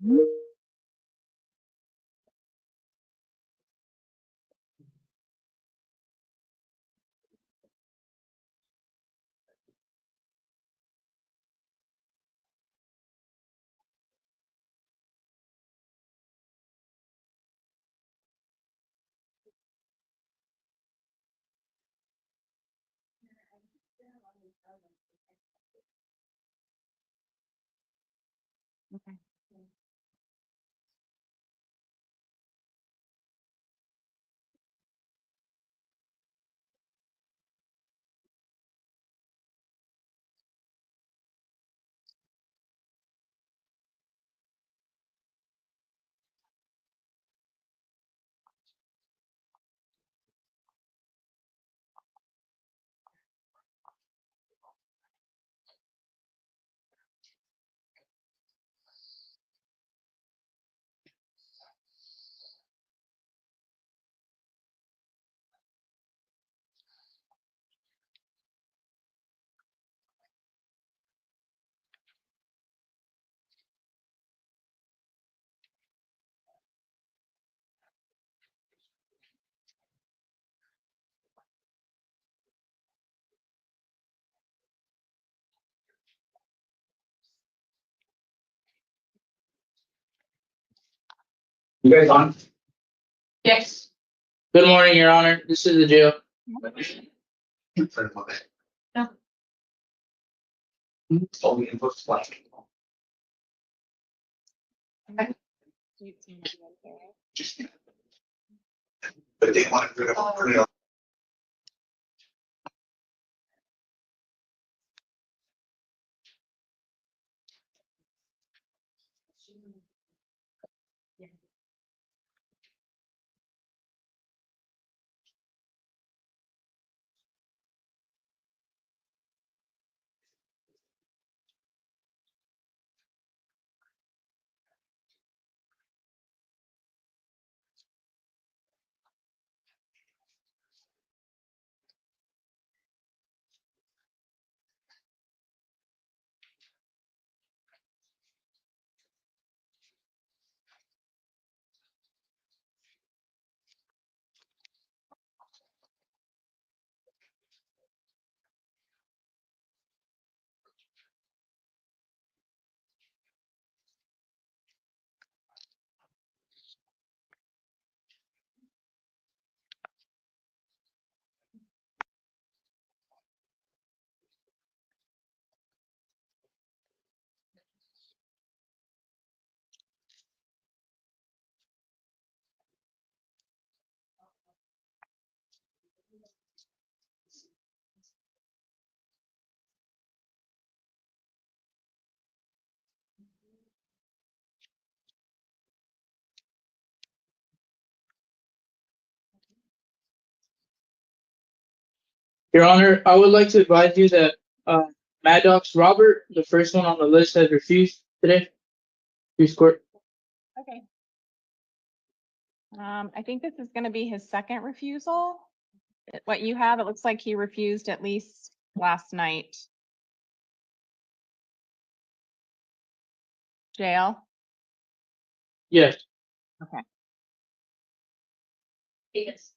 Okay. You guys on? Yes. Good morning, Your Honor. This is the jail. No. All the info's flashed. Just. But they want to put it up. Your Honor, I would like to advise you that Maddox Robert, the first one on the list, has refused today. Please court. Okay. I think this is gonna be his second refusal. What you have, it looks like he refused at least last night. Jail. Yes. Okay. Yes.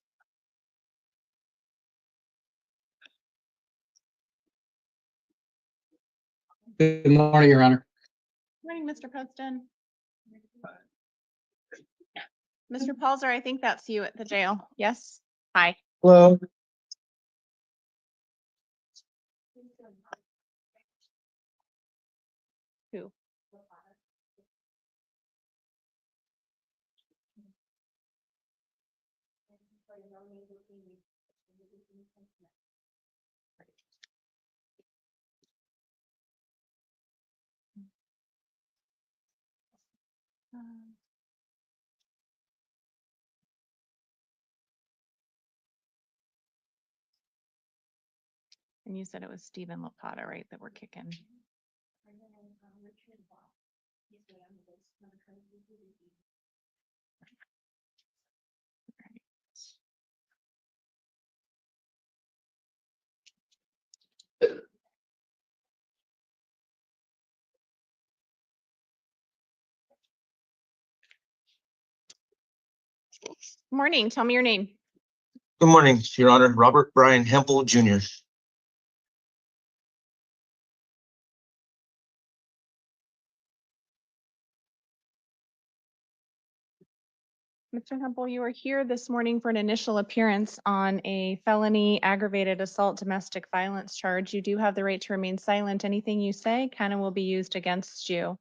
Good morning, Your Honor. Morning, Mr. Poston. Mr. Palzer, I think that's you at the jail. Yes? Hi. Hello. Who? And you said it was Stephen Lopata, right, that we're kicking? Morning, tell me your name. Good morning, Your Honor. Robert Brian Hempel Jr. Mr. Hempel, you are here this morning for an initial appearance on a felony aggravated assault domestic violence charge. You do have the right to remain silent. Anything you say can and will be used against you.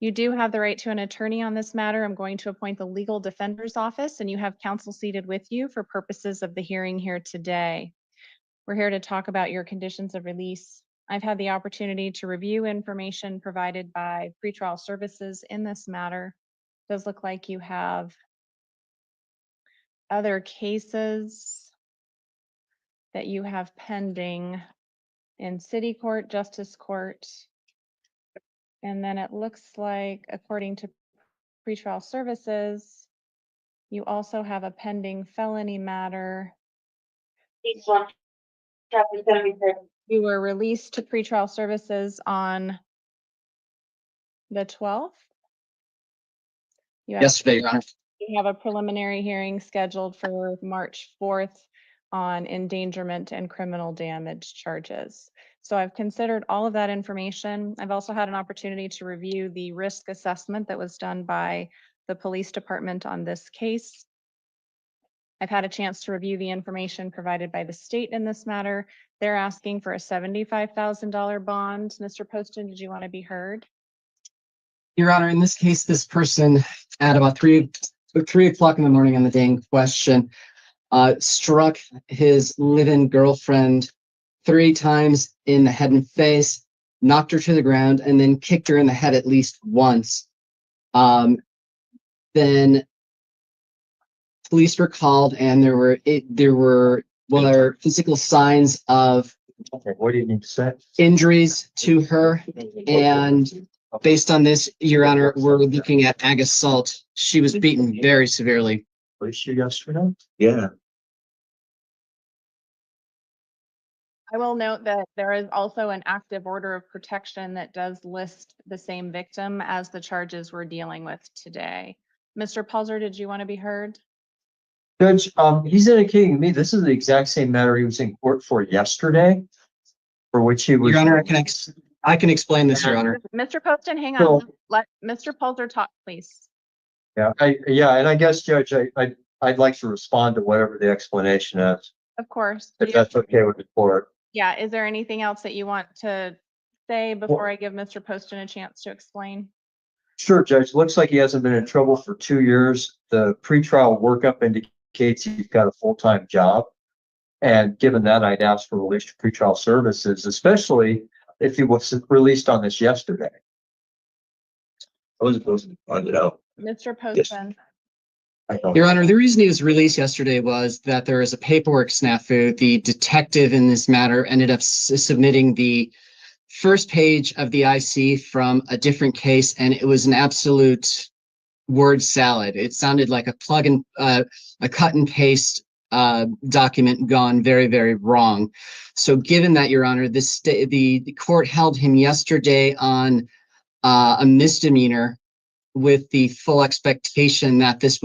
You do have the right to an attorney on this matter. I'm going to appoint the legal defender's office, and you have counsel seated with you for purposes of the hearing here today. We're here to talk about your conditions of release. I've had the opportunity to review information provided by pretrial services in this matter. It does look like you have other cases that you have pending in city court, justice court. And then it looks like, according to pretrial services, you also have a pending felony matter. You were released to pretrial services on the 12th. Yesterday, Your Honor. You have a preliminary hearing scheduled for March 4th on endangerment and criminal damage charges. So I've considered all of that information. I've also had an opportunity to review the risk assessment that was done by the police department on this case. I've had a chance to review the information provided by the state in this matter. They're asking for a $75,000 bond. Mr. Poston, did you want to be heard? Your Honor, in this case, this person at about 3 o'clock in the morning on the day in question, struck his live-in girlfriend 3 times in the head and face, knocked her to the ground, and then kicked her in the head at least once. Then police were called, and there were physical signs of What do you need to say? injuries to her, and based on this, Your Honor, we're looking at ag assault. She was beaten very severely. Was she yesterday? Yeah. I will note that there is also an active order of protection that does list the same victim as the charges we're dealing with today. Mr. Pelzer, did you want to be heard? Judge, he's indicating to me this is the exact same matter he was in court for yesterday, for which he was. Your Honor, I can explain this, Your Honor. Mr. Poston, hang So- on. Let Mr. Pelzer talk, please. Yeah, and I guess, Judge, I'd like to respond to whatever the explanation is, Of course. if that's okay with the court. Yeah, is there anything else that you want to say before I give Mr. Poston a chance to explain? Sure, Judge. Looks like he hasn't been in trouble for 2 years. The pretrial workup indicates he's got a full-time job. And given that, I'd ask for release to pretrial services, especially if he was released on this yesterday. I was supposed to find it out. Mr. Poston, I don't. Your Honor, the reason he was released yesterday was that there was a paperwork snafu. The detective in this matter ended up submitting the first page of the IC from a different case, and it was an absolute word salad. It sounded like a cut and paste document gone very, very wrong. So given that, Your Honor, the court held him yesterday on a misdemeanor with the full expectation that this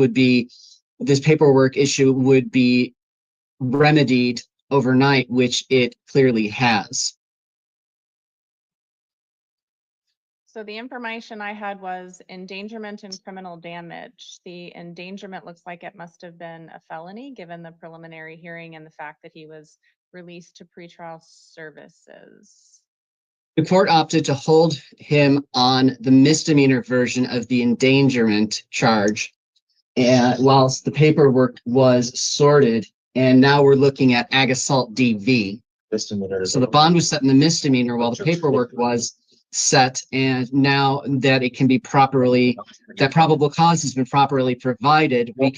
paperwork issue would be remedied overnight, which it clearly has. so the information I had was endangerment and criminal damage. The endangerment looks like it must have been a felony, given the preliminary hearing and the fact that he was released to pretrial services. The court opted to hold him on the misdemeanor version of the endangerment charge, and whilst the paperwork was sorted, and now we're looking at ag assault DV. So the bond was set in the misdemeanor while the paperwork was set, and now that it can be properly, that probable cause has been properly provided, we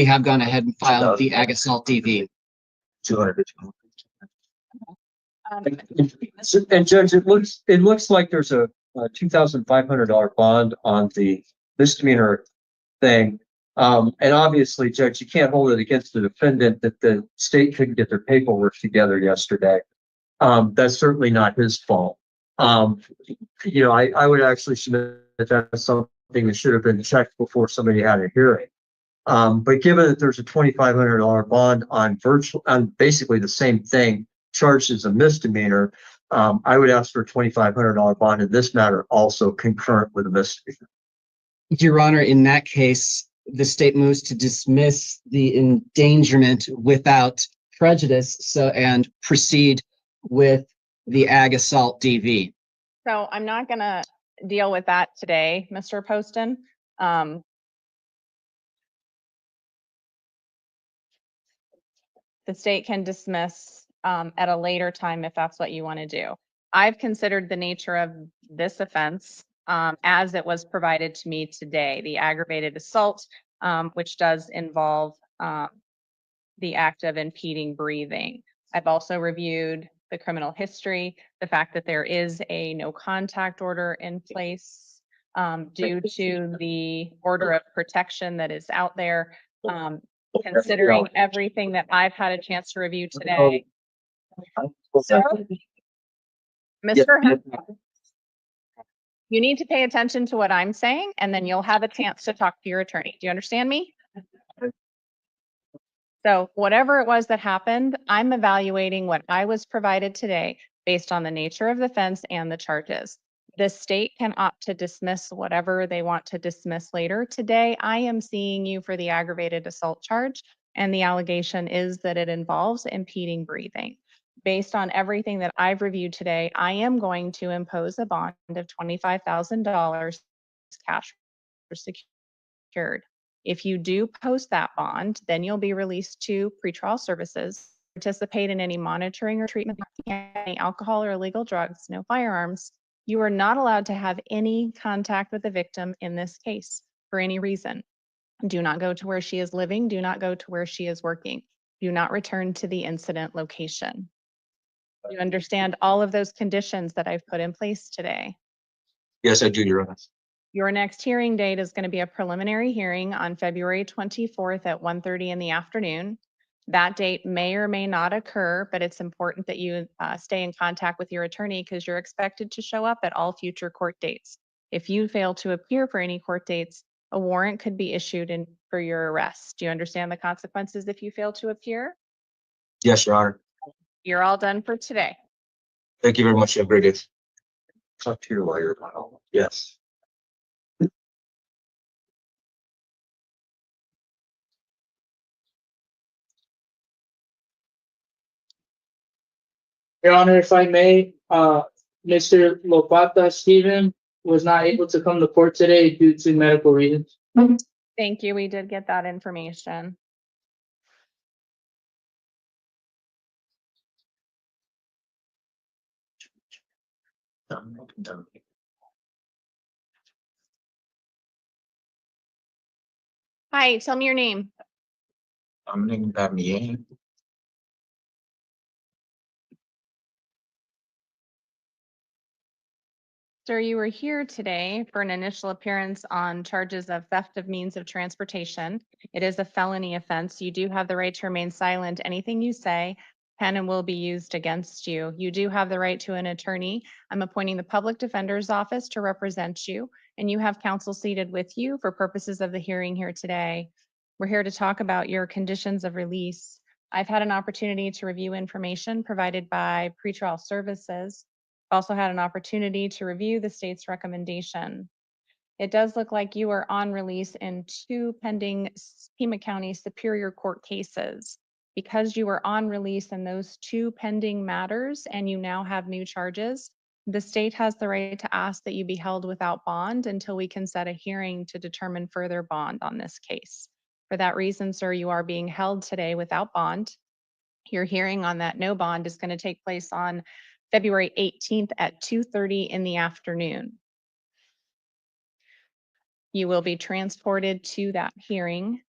have gone ahead and filed the ag assault DV. 200. And Judge, it looks like there's a $2,500 bond on the misdemeanor thing. And obviously, Judge, you can't hold it against the defendant that the state couldn't get their paperwork together yesterday. That's certainly not his fault. I would actually submit that that's something that should have been checked before somebody had a hearing. But given that there's a $2,500 bond on basically the same thing, charged as a misdemeanor, I would ask for a $2,500 bond in this matter, also concurrent with a misdemeanor. Your Honor, in that case, the state moves to dismiss the endangerment without prejudice, and proceed with the ag assault DV. So I'm not gonna deal with that today, Mr. Poston. The state can dismiss at a later time if that's what you want to do. I've considered the nature of this offense as it was provided to me today, the aggravated assault, which does involve the act of impeding breathing. I've also reviewed the criminal history, the fact that there is a no contact order in place due to the order of protection that is out there. Considering everything that I've had a chance to review today. So, Mr. Hunt, you need to pay attention to what I'm saying, and then you'll have a chance to talk to your attorney. Do you understand me? So whatever it was that happened, I'm evaluating what I was provided today based on the nature of the offense and the charges. The state can opt to dismiss whatever they want to dismiss later. Today, I am seeing you for the aggravated assault charge, and the allegation is that it involves impeding breathing. Based on everything that I've reviewed today, I am going to impose a bond of $25,000 cash for secured. If you do post that bond, then you'll be released to pretrial services, participate in any monitoring or treatment, any alcohol or illegal drugs, no firearms. You are not allowed to have any contact with the victim in this case for any reason. Do not go to where she is living. Do not go to where she is working. Do not return to the incident location. You understand all of those conditions that I've put in place today. Yes, I do, Your Honor. Your next hearing date is going to be a preliminary hearing on February 24th at 1:30 in the afternoon. That date may or may not occur, but it's important that you stay in contact with your attorney because you're expected to show up at all future court dates. If you fail to appear for any court dates, a warrant could be issued for your arrest. Do you understand the consequences if you fail to appear? Yes, Your Honor. You're all done for today. Thank you very much. You have a great day. Talk to your lawyer about all. Yes. Your Honor, if I may, Mr. Lopata Stephen was not able to come to court today due to medical reasons. Thank you. We did get that information. Hi, tell me your name. Sir, you were here today for an initial appearance on charges of theft of means of transportation. It is a felony offense. You do have the right to remain silent. Anything you say can and will be used against you. You do have the right to an attorney. I'm appointing the public defender's office to represent you, and you have counsel seated with you for purposes of the hearing here today. We're here to talk about your conditions of release. I've had an opportunity to review information provided by pretrial services. Also had an opportunity to review the state's recommendation. It does look like you are on release in 2 pending Pima County Superior Court cases. Because you are on release in those 2 pending matters and you now have new charges, the state has the right to ask that you be held without bond until we can set a hearing to determine further bond on this case. For that reason, sir, you are being held today without bond. Your hearing on that no bond is going to take place on February 18th at 2:30 in the afternoon. You will be transported to that hearing.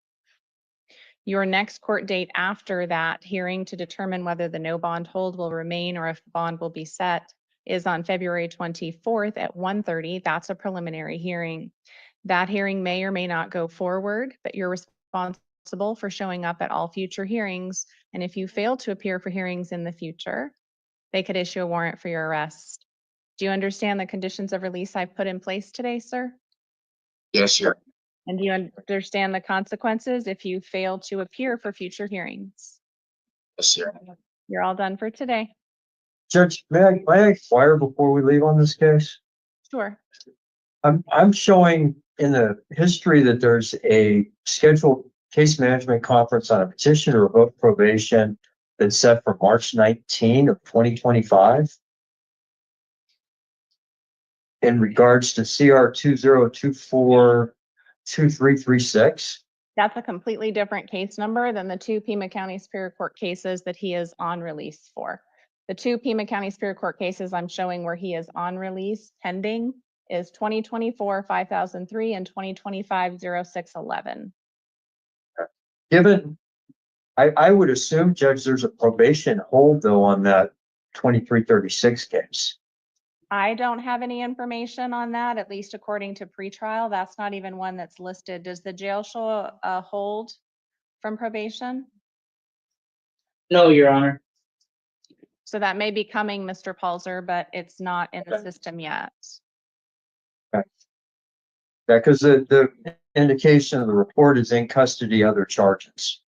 Your next court date after that hearing to determine whether the no bond hold will remain or if bond will be set is on February 24th at 1:30. That's a preliminary hearing. That hearing may or may not go forward, but you're responsible for showing up at all future hearings. And if you fail to appear for hearings in the future, they could issue a warrant for your arrest. Do you understand the conditions of release I've put in place today, sir? Yes, sir. And do you understand the consequences if you fail to appear for future hearings? Yes, sir. You're all done for today. Judge, may I inquire before we leave on this case? Sure. I'm showing in the history that there's a scheduled case management conference on a petition to revoke probation that's set for March 19 of 2025. In regards to CR 2024-2336. That's a completely different case number than the two Pima County Superior Court cases that he is on release for. The two Pima County Superior Court cases I'm showing where he is on release pending is 2024-5003 and 2025-0611. Given, I would assume, Judge, there's a probation hold though on that 2336 case. I don't have any information on that, at least according to pretrial. That's not even one that's listed. Does the jail show a hold from probation? No, Your Honor. So that may be coming, Mr. Palzer, but it's not in the system yet. Yeah, because the indication of the report is in custody, other charges.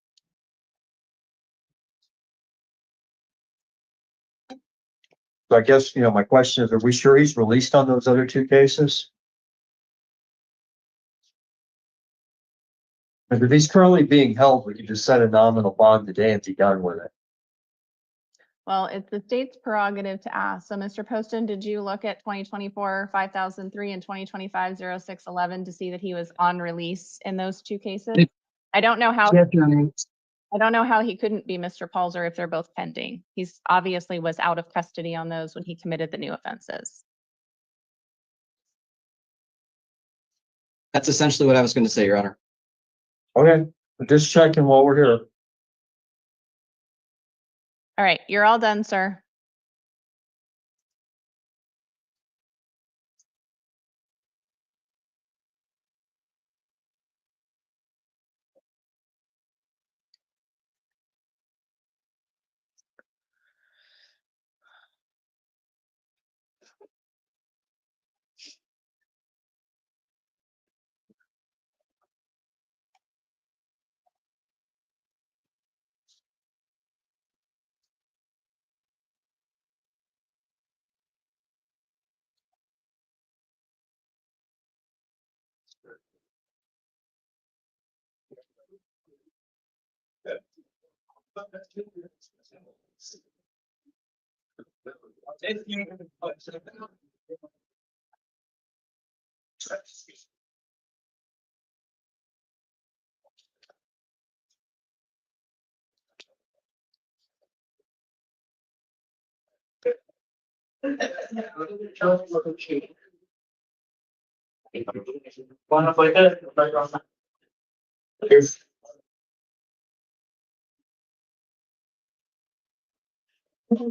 So I guess, my question is, are we sure he's released on those other two cases? And if he's currently being held, we could just set a nominal bond today and be done with it. Well, it's the state's prerogative to ask. So Mr. Poston, did you look at 2024-5003 and 2025-0611 to see that he was on release in those two cases? I don't know how. Yes, Your Honor. I don't know how he couldn't be Mr. Palzer if they're both pending. He's obviously was out of custody on those when he committed the new offenses. That's essentially what I was going to say, Your Honor. Okay, just checking while we're here. All right, you're all done, sir.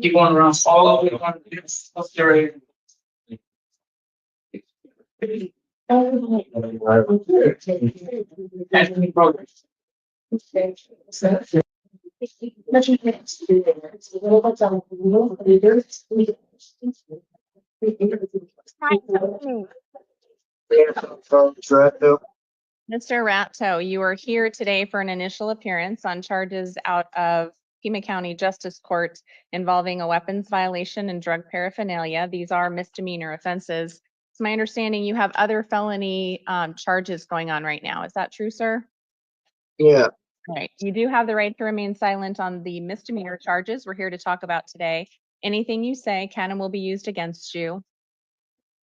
Keep going around all of it. Mr. Ratto, you are here today for an initial appearance on charges out of Pima County Justice Court involving a weapons violation and drug paraphernalia. These are misdemeanor offenses. It's my understanding you have other felony charges going on right now. Is that true, sir? Yeah, Right. You do have the right to remain silent on the misdemeanor charges we're here to talk about today. Anything you say can and will be used against you.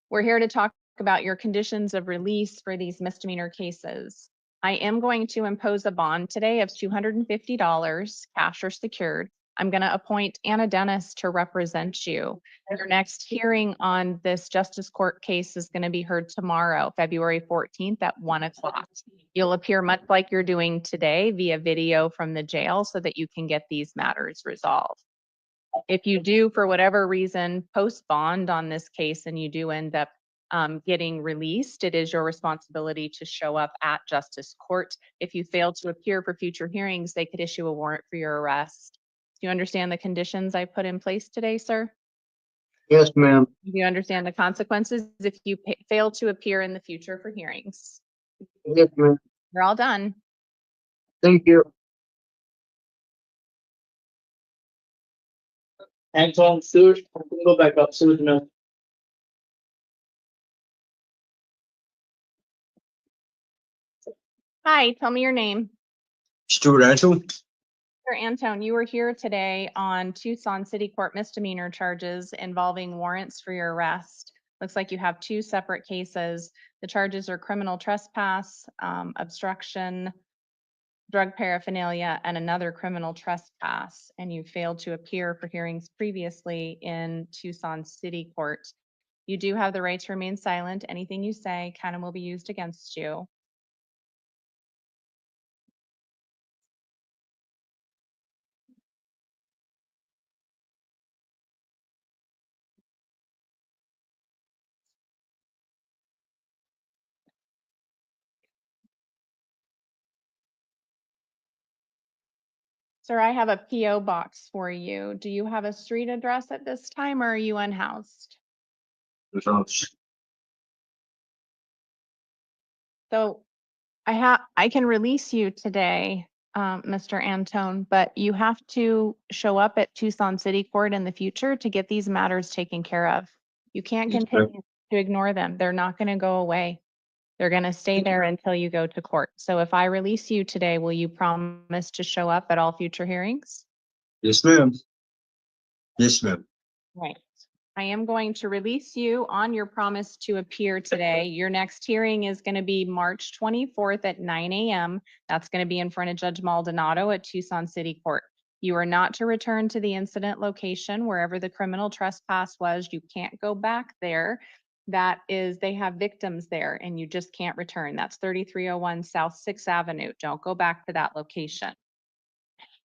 We're here to talk about your conditions of release for these misdemeanor cases. I am going to impose a bond today of $250, cash or secured. I'm going to appoint Anna Dennis to represent you. Your next hearing on this Justice Court case is going to be heard tomorrow, February 14th at 1 o'clock. You'll appear much like you're doing today via video from the jail so that you can get these matters resolved. If you do, for whatever reason, post bond on this case and you do end up getting released, it is your responsibility to show up at Justice Court. If you fail to appear for future hearings, they could issue a warrant for your arrest. Do you understand the conditions I put in place today, sir? yes, ma'am. Do you understand the consequences if you fail to appear in the future for hearings? Yes, ma'am. You're all done. Thank you. Anton, Stewart, go back up, Stewart, no. Hi, tell me your name. Stuart Angel? Mr. Antone, you were here today on Tucson City Court misdemeanor charges involving warrants for your arrest. Looks like you have two separate cases. The charges are criminal trespass, obstruction, drug paraphernalia, and another criminal trespass, and you failed to appear for hearings previously in Tucson City Court. You do have the right to remain silent. Anything you say can and will be used against you. Sir, I have a PO box for you. Do you have a street address at this time or are you unhoused? So I can release you today, Mr. Antone, but you have to show up at Tucson City Court in the future to get these matters taken care of. You can't Yes, continue to ignore them. They're not going to go away. They're going to stay there until you go to court. So if I release you today, will you promise to show up at all future hearings? Yes, ma'am. Yes, ma'am. Right. I am going to release you on your promise to appear today. Your next hearing is going to be March 24th at 9 a.m. That's going to be in front of Judge Maldonado at Tucson City Court. You are not to return to the incident location wherever the criminal trespass was. You can't go back there. That is, they have victims there and you just can't return. That's 3301 South 6th Avenue. Don't go back to that location.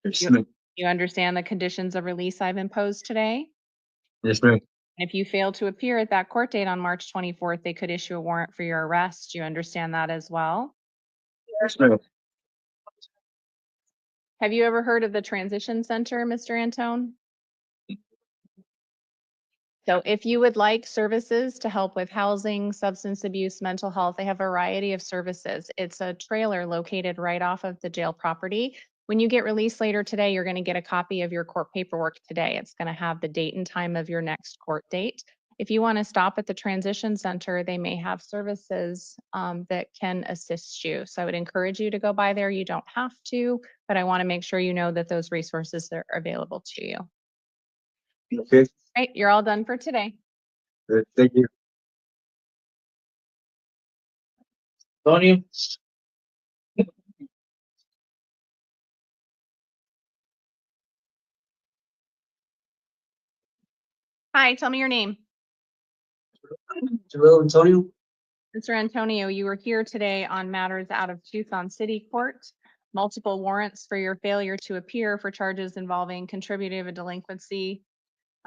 Yes, You, ma'am. you understand the conditions of release I've imposed today? Yes, ma'am. If you fail to appear at that court date on March 24th, they could issue a warrant for your arrest. Do you understand that as well? Yes, ma'am. Have you ever heard of the Transition Center, Mr. Antone? So if you would like services to help with housing, substance abuse, mental health, they have a variety of services. It's a trailer located right off of the jail property. When you get released later today, you're going to get a copy of your court paperwork today. It's going to have the date and time of your next court date. If you want to stop at the transition center, they may have services that can assist you. So I would encourage you to go by there. You don't have to, but I want to make sure you know that those resources are available to you. Okay, Right, you're all done for today. good. Thank you. Tony, Hi, tell me your name. Hello, Antonio? Mr. Antonio, you were here today on matters out of Tucson City Court. Multiple warrants for your failure to appear for charges involving contributive delinquency.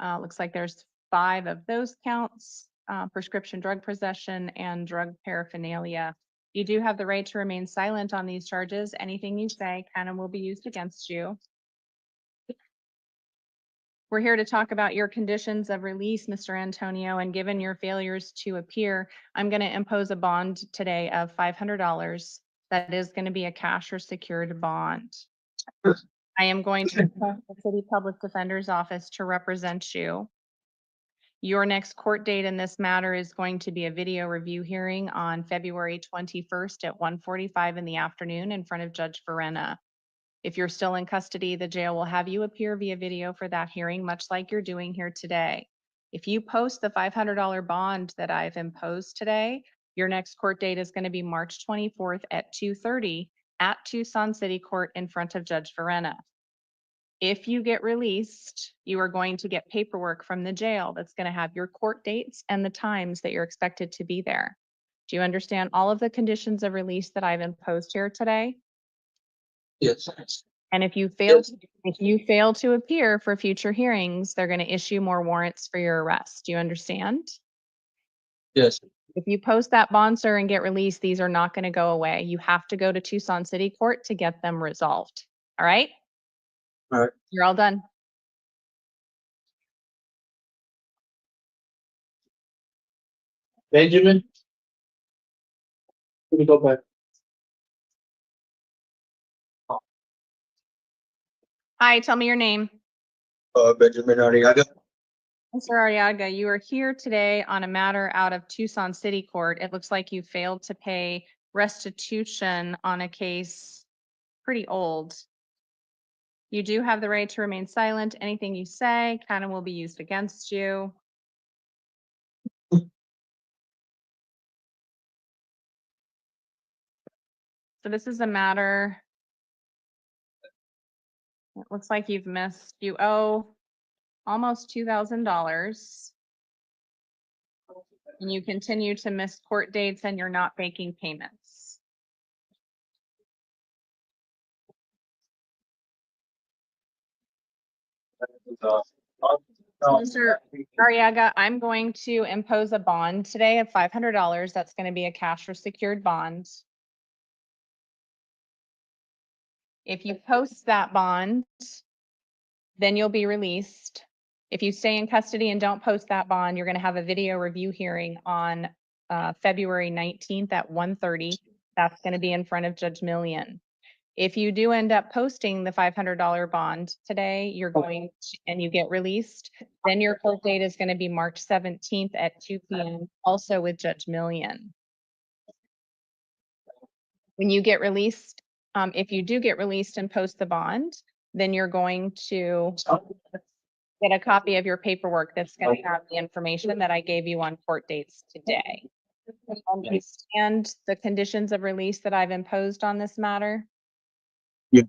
Looks like there's 5 of those counts, prescription drug possession and drug paraphernalia. You do have the right to remain silent on these charges. Anything you say can and will be used against you. We're here to talk about your conditions of release, Mr. Antonio, and given your failures to appear, I'm going to impose a bond today of $500. That is going to be a cash or secured bond. I am going to request the City Public Defender's Office to represent you. Your next court date in this matter is going to be a video review hearing on February 21st at 1:45 in the afternoon in front of Judge Verena. If you're still in custody, the jail will have you appear via video for that hearing, much like you're doing here today. If you post the $500 bond that I've imposed today, your next court date is going to be March 24th at 2:30 at Tucson City Court in front of Judge Verena. If you get released, you are going to get paperwork from the jail that's going to have your court dates and the times that you're expected to be there. Do you understand all of the conditions of release that I've imposed here today? Yes. And if you fail to appear for future hearings, they're going to issue more warrants for your arrest. Do you understand? Yes. If you post that bond, sir, and get released, these are not going to go away. You have to go to Tucson City Court to get them resolved. All right? All right. You're all done. Benjamin. Let me go back. Hi, tell me your name. Benjamin Arriaga. Mr. Arriaga, you are here today on a matter out of Tucson City Court. It looks like you failed to pay restitution on a case pretty old. You do have the right to remain silent. Anything you say kind of will be used against you. So this is a matter. It looks like you owe almost $2,000. And you continue to miss court dates and you're not making payments. Mr. Arriaga, I'm going to impose a bond today of $500. That's going to be a cash or secured bond. If you post that bond, then you'll be released. If you stay in custody and don't post that bond, you're going to have a video review hearing on February 19th at 1:30. That's going to be in front of Judge Millian. If you do end up posting the $500 bond today, and you get released, then your court date is going to be March 17th at 2 p.m. also with Judge Millian. When you get released, if you do get released and post the bond, then you're going to get a copy of your paperwork that's going to have the information that I gave you on court dates today. Understand the conditions of release that I've imposed on this matter? Yeah.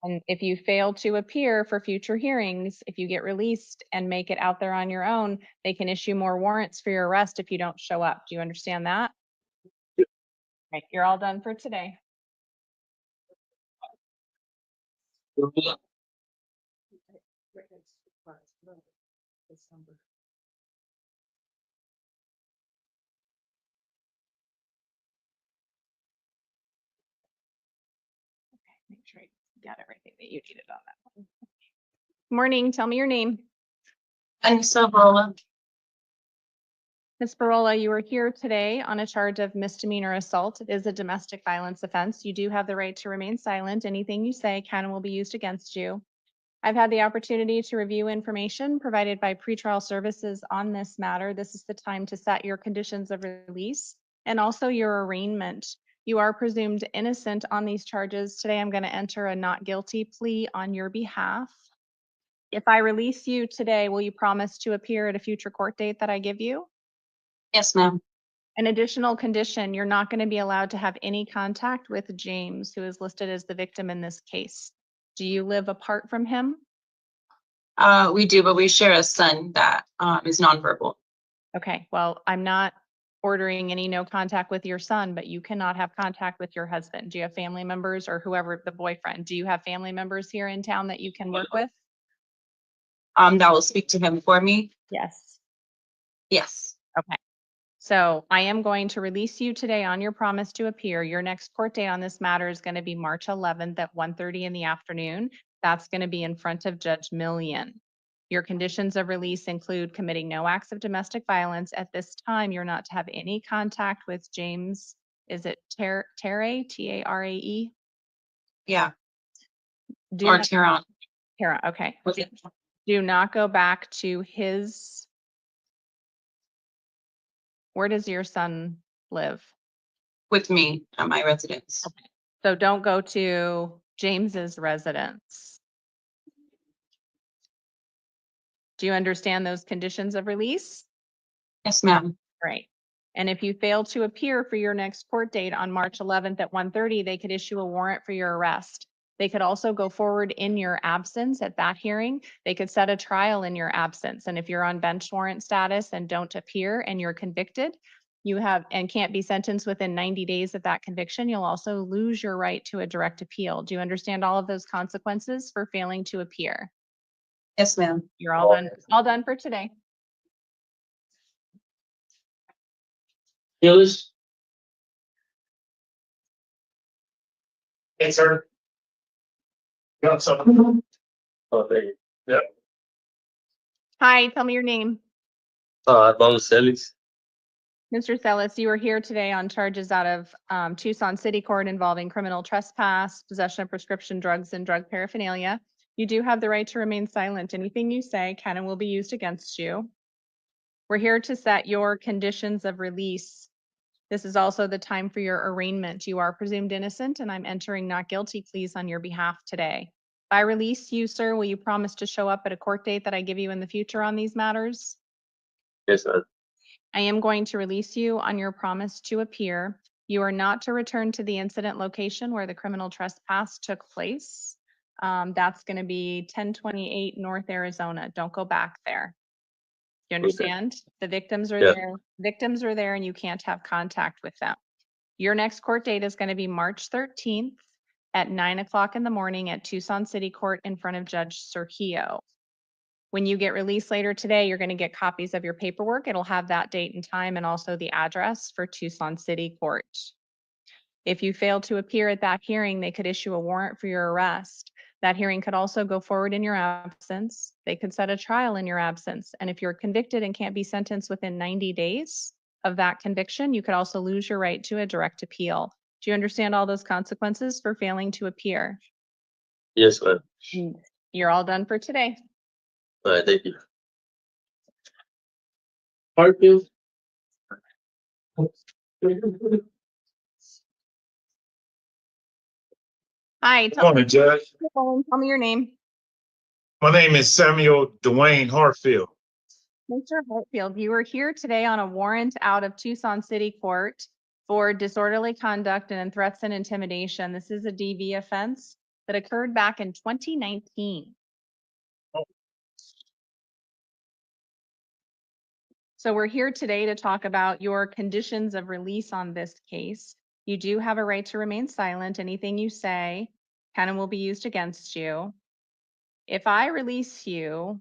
And if you fail to appear for future hearings, if you get released and make it out there on your own, they can issue more warrants for your arrest if you don't show up. Do you understand that? Yeah. Right, you're all done for today. Make sure you got everything that you needed on that one. Morning, tell me your name. Anissa Barola. Ms. Barola, you are here today on a charge of misdemeanor assault. It is a domestic violence offense. You do have the right to remain silent. Anything you say can and will be used against you. I've had the opportunity to review information provided by pretrial services on this matter. This is the time to set your conditions of release and also your arraignment. You are presumed innocent on these charges. Today, I'm going to enter a not guilty plea on your behalf. If I release you today, will you promise to appear at a future court date that I give you? Yes, ma'am. An additional condition, you're not going to be allowed to have any contact with James, who is listed as the victim in this case. Do you live apart from him? We do, but we share a son that is nonverbal. Okay, well, I'm not ordering any no contact with your son, but you cannot have contact with your husband. Do you have family members or whoever, the boyfriend? Do you have family members here in town that you can work with? That will speak to him for me. Yes. Yes. Okay. So I am going to release you today on your promise to appear. Your next court date on this matter is going to be March 11th at 1:30 in the afternoon. That's going to be in front of Judge Millian. Your conditions of release include committing no acts of domestic violence. At this time, you're not to have any contact with James. Is it Tare, T-A-R-A-E? Yeah. Do Or not- Tehran. Tara, okay. Was it? Do not go back to his. Where does your son live? With me at my residence. So don't go to James's residence. Do you understand those conditions of release? Yes, ma'am. Right. And if you fail to appear for your next court date on March 11th at 1:30, they could issue a warrant for your arrest. They could also go forward in your absence at that hearing. They could set a trial in your absence. And if you're on bench warrant status and don't appear and you're convicted, you have and can't be sentenced within 90 days of that conviction, you'll also lose your right to a direct appeal. Do you understand all of those consequences for failing to appear? Yes, ma'am. You're all done for today. Gillis, Hey, sir. Got some. Oh, there you Hi, tell me your name. Vamos Celis. Mr. Sellis, you are here today on charges out of Tucson City Court involving criminal trespass, possession of prescription drugs and drug paraphernalia. You do have the right to remain silent. Anything you say can and will be used against you. We're here to set your conditions of release. This is also the time for your arraignment. You are presumed innocent, and I'm entering not guilty pleas on your behalf today. If I release you, sir, will you promise to show up at a court date that I give you in the future on these matters? Yes, sir. I am going to release you on your promise to appear. You are not to return to the incident location where the criminal trespass took place. That's going to be 1028 North Arizona. Don't go back there. You understand? The victims are Yeah. there. Victims are there and you can't have contact with them. Your next court date is going to be March 13th at 9 o'clock in the morning at Tucson City Court in front of Judge Surgio. When you get released later today, you're going to get copies of your paperwork. It'll have that date and time and also the address for Tucson City Court. If you fail to appear at that hearing, they could issue a warrant for your arrest. That hearing could also go forward in your absence. They could set a trial in your absence. And if you're convicted and can't be sentenced within 90 days of that conviction, you could also lose your right to a direct appeal. Do you understand all those consequences for failing to appear? Yes, ma'am. You're all done for today. All right, thank you. Hartfield. Hi, Good morning, Judge. tell me your name. My name is Samuel Dwayne Hartfield. Mr. Hartfield, you are here today on a warrant out of Tucson City Court for disorderly conduct and threats and intimidation. This is a DV offense that occurred back in 2019. So we're here today to talk about your conditions of release on this case. You do have a right to remain silent. Anything you say can and will be used against you. If I release you,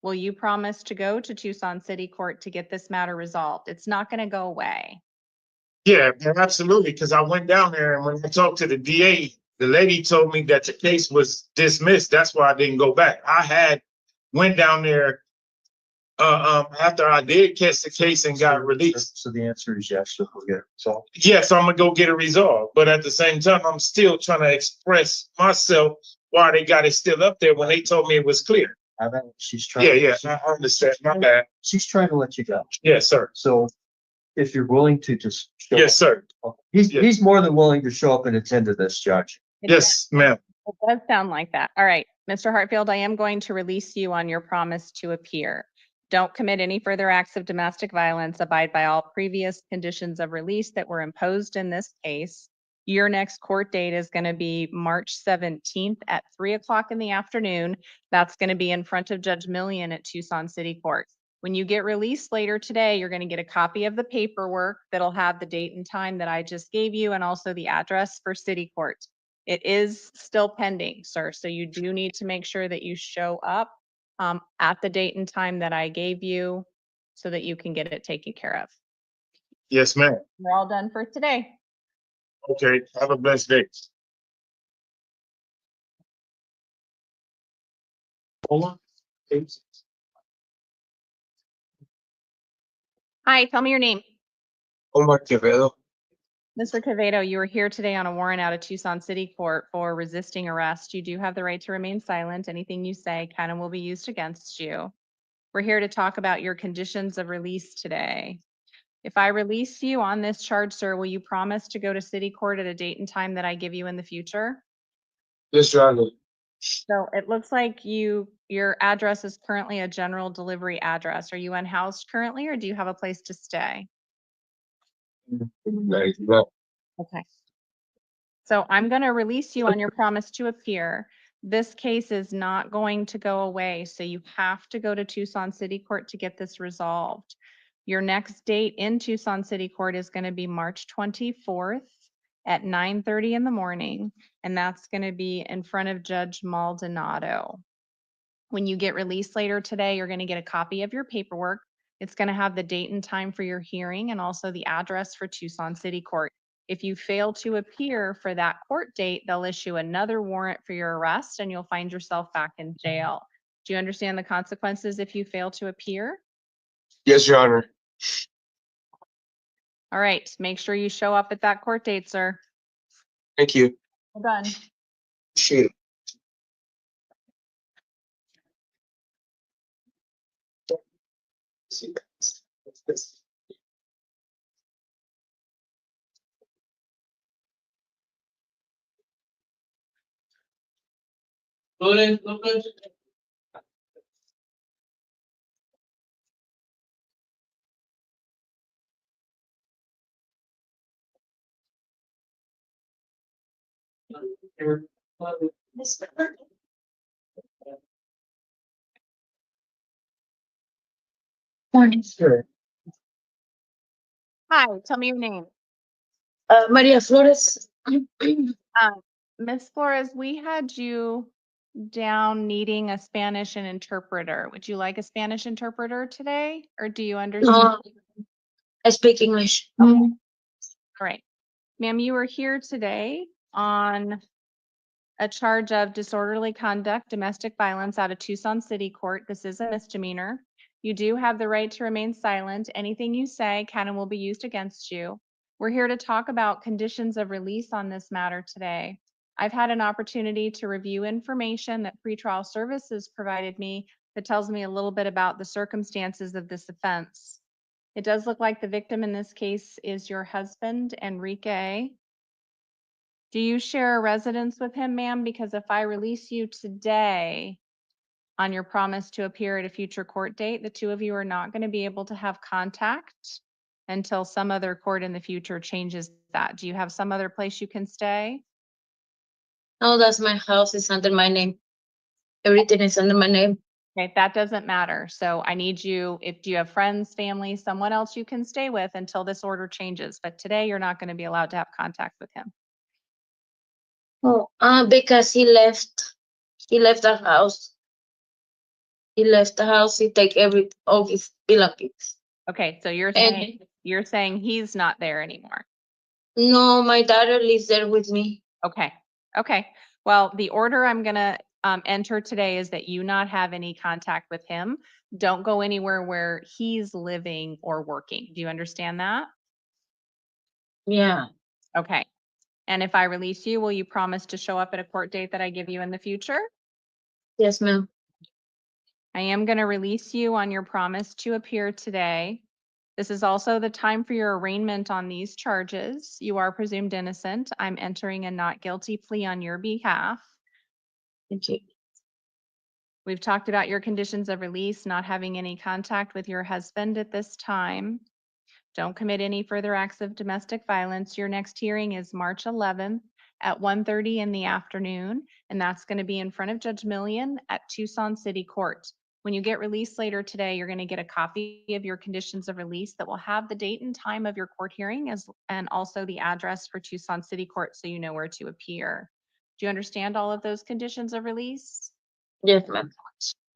will you promise to go to Tucson City Court to get this matter resolved? It's not going to go away. Yeah, absolutely, because I went down there and when I talked to the DA, the lady told me that the case was dismissed. That's why I didn't go back. Went down there after I did catch the case and got released. So the answer is yes, we'll get it resolved. Yes, I'm gonna go get it resolved, but at the same time, I'm still trying to express myself why they got it still up there when they told me it was clear. She's trying. Yeah, I understand. My bad. She's trying to let you go. Yes, sir. So if you're willing to just. Yes, sir. He's more than willing to show up and attend to this, Judge. Yes, ma'am. It does sound like that. All right, Mr. Hartfield, I am going to release you on your promise to appear. Don't commit any further acts of domestic violence, abide by all previous conditions of release that were imposed in this case. Your next court date is going to be March 17th at 3 o'clock in the afternoon. That's going to be in front of Judge Millian at Tucson City Court. When you get released later today, you're going to get a copy of the paperwork that'll have the date and time that I just gave you and also the address for City Court. It is still pending, sir, so you do need to make sure that you show up at the date and time that I gave you so that you can get it taken care of. Yes, ma'am. We're all done for today. Okay, have a blessed day. Hold on. Please. Hi, tell me your name. Omar Quevedo. Mr. Quevedo, you are here today on a warrant out of Tucson City Court for resisting arrest. You do have the right to remain silent. Anything you say can and will be used against you. We're here to talk about your conditions of release today. If I release you on this charge, sir, will you promise to go to City Court at a date and time that I give you in the future? Yes, Your Honor. So it looks like your address is currently a general delivery address. Are you unhoused currently or do you have a place to stay? Okay. So I'm going to release you on your promise to appear. This case is not going to go away, so you have to go to Tucson City Court to get this resolved. Your next date in Tucson City Court is going to be March 24th at 9:30 in the morning, and that's going to be in front of Judge Maldonado. When you get released later today, you're going to get a copy of your paperwork. It's going to have the date and time for your hearing and also the address for Tucson City Court. If you fail to appear for that court date, they'll issue another warrant for your arrest and you'll find yourself back in jail. Do you understand the consequences if you fail to appear? Yes, Your Honor. All right, make sure you show up at that court date, sir. Thank you. Well done. Appreciate it. Loaded, loaded. Morning. Sure. Hi, tell me your name. Maria Flores. Ms. Flores, we had you down needing a Spanish and interpreter. Would you like a Spanish interpreter today, or do you understand? No, I speak English. All right. Ma'am, you are here today on a charge of disorderly conduct, domestic violence out of Tucson City Court. This is a misdemeanor. You do have the right to remain silent. Anything you say can and will be used against you. We're here to talk about conditions of release on this matter today. I've had an opportunity to review information that pretrial services provided me that tells me a little bit about the circumstances of this offense. It does look like the victim in this case is your husband, Enrique. Do you share a residence with him, ma'am? Because if I release you today on your promise to appear at a future court date, the two of you are not going to be able to have contact until some other court in the future changes that. Do you have some other place you can stay? No, that's my house. It's under my name. Everything is under my name. Okay, that doesn't matter. So I need you, if you have friends, family, someone else you can stay with until this order changes. But today you're not going to be allowed to have contact with him. Oh, because he left. He left the house. He left the house. He take all his belongings. Okay, so you're And saying he's not there anymore. no, my daughter lives there with me. Okay, okay. Well, the order I'm gonna enter today is that you not have any contact with him. Don't go anywhere where he's living or working. Do you understand that? Yeah. Okay. And if I release you, will you promise to show up at a court date that I give you in the future? Yes, ma'am. I am gonna release you on your promise to appear today. This is also the time for your arraignment on these charges. You are presumed innocent. I'm entering a not guilty plea on your behalf. Thank you. We've talked about your conditions of release, not having any contact with your husband at this time. Don't commit any further acts of domestic violence. Your next hearing is March 11th at 1:30 in the afternoon, and that's going to be in front of Judge Millian at Tucson City Court. When you get released later today, you're going to get a copy of your conditions of release that will have the date and time of your court hearing and also the address for Tucson City Court so you know where to appear. Do you understand all of those conditions of release? Yes, ma'am.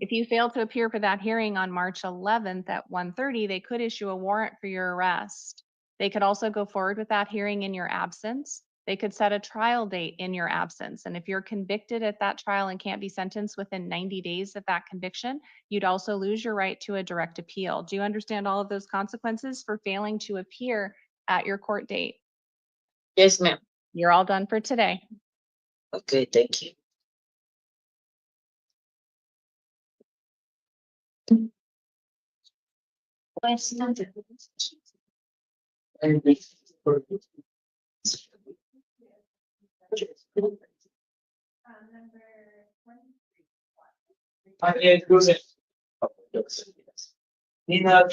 If you fail to appear for that hearing on March 11th at 1:30, they could issue a warrant for your arrest. They could also go forward with that hearing in your absence. They could set a trial date in your absence. And if you're convicted at that trial and can't be sentenced within 90 days of that conviction, you'd also lose your right to a direct appeal. Do you understand all of those consequences for failing to appear at your court date? Yes, ma'am. You're all done for today. Okay, thank you. Where's another? Nina.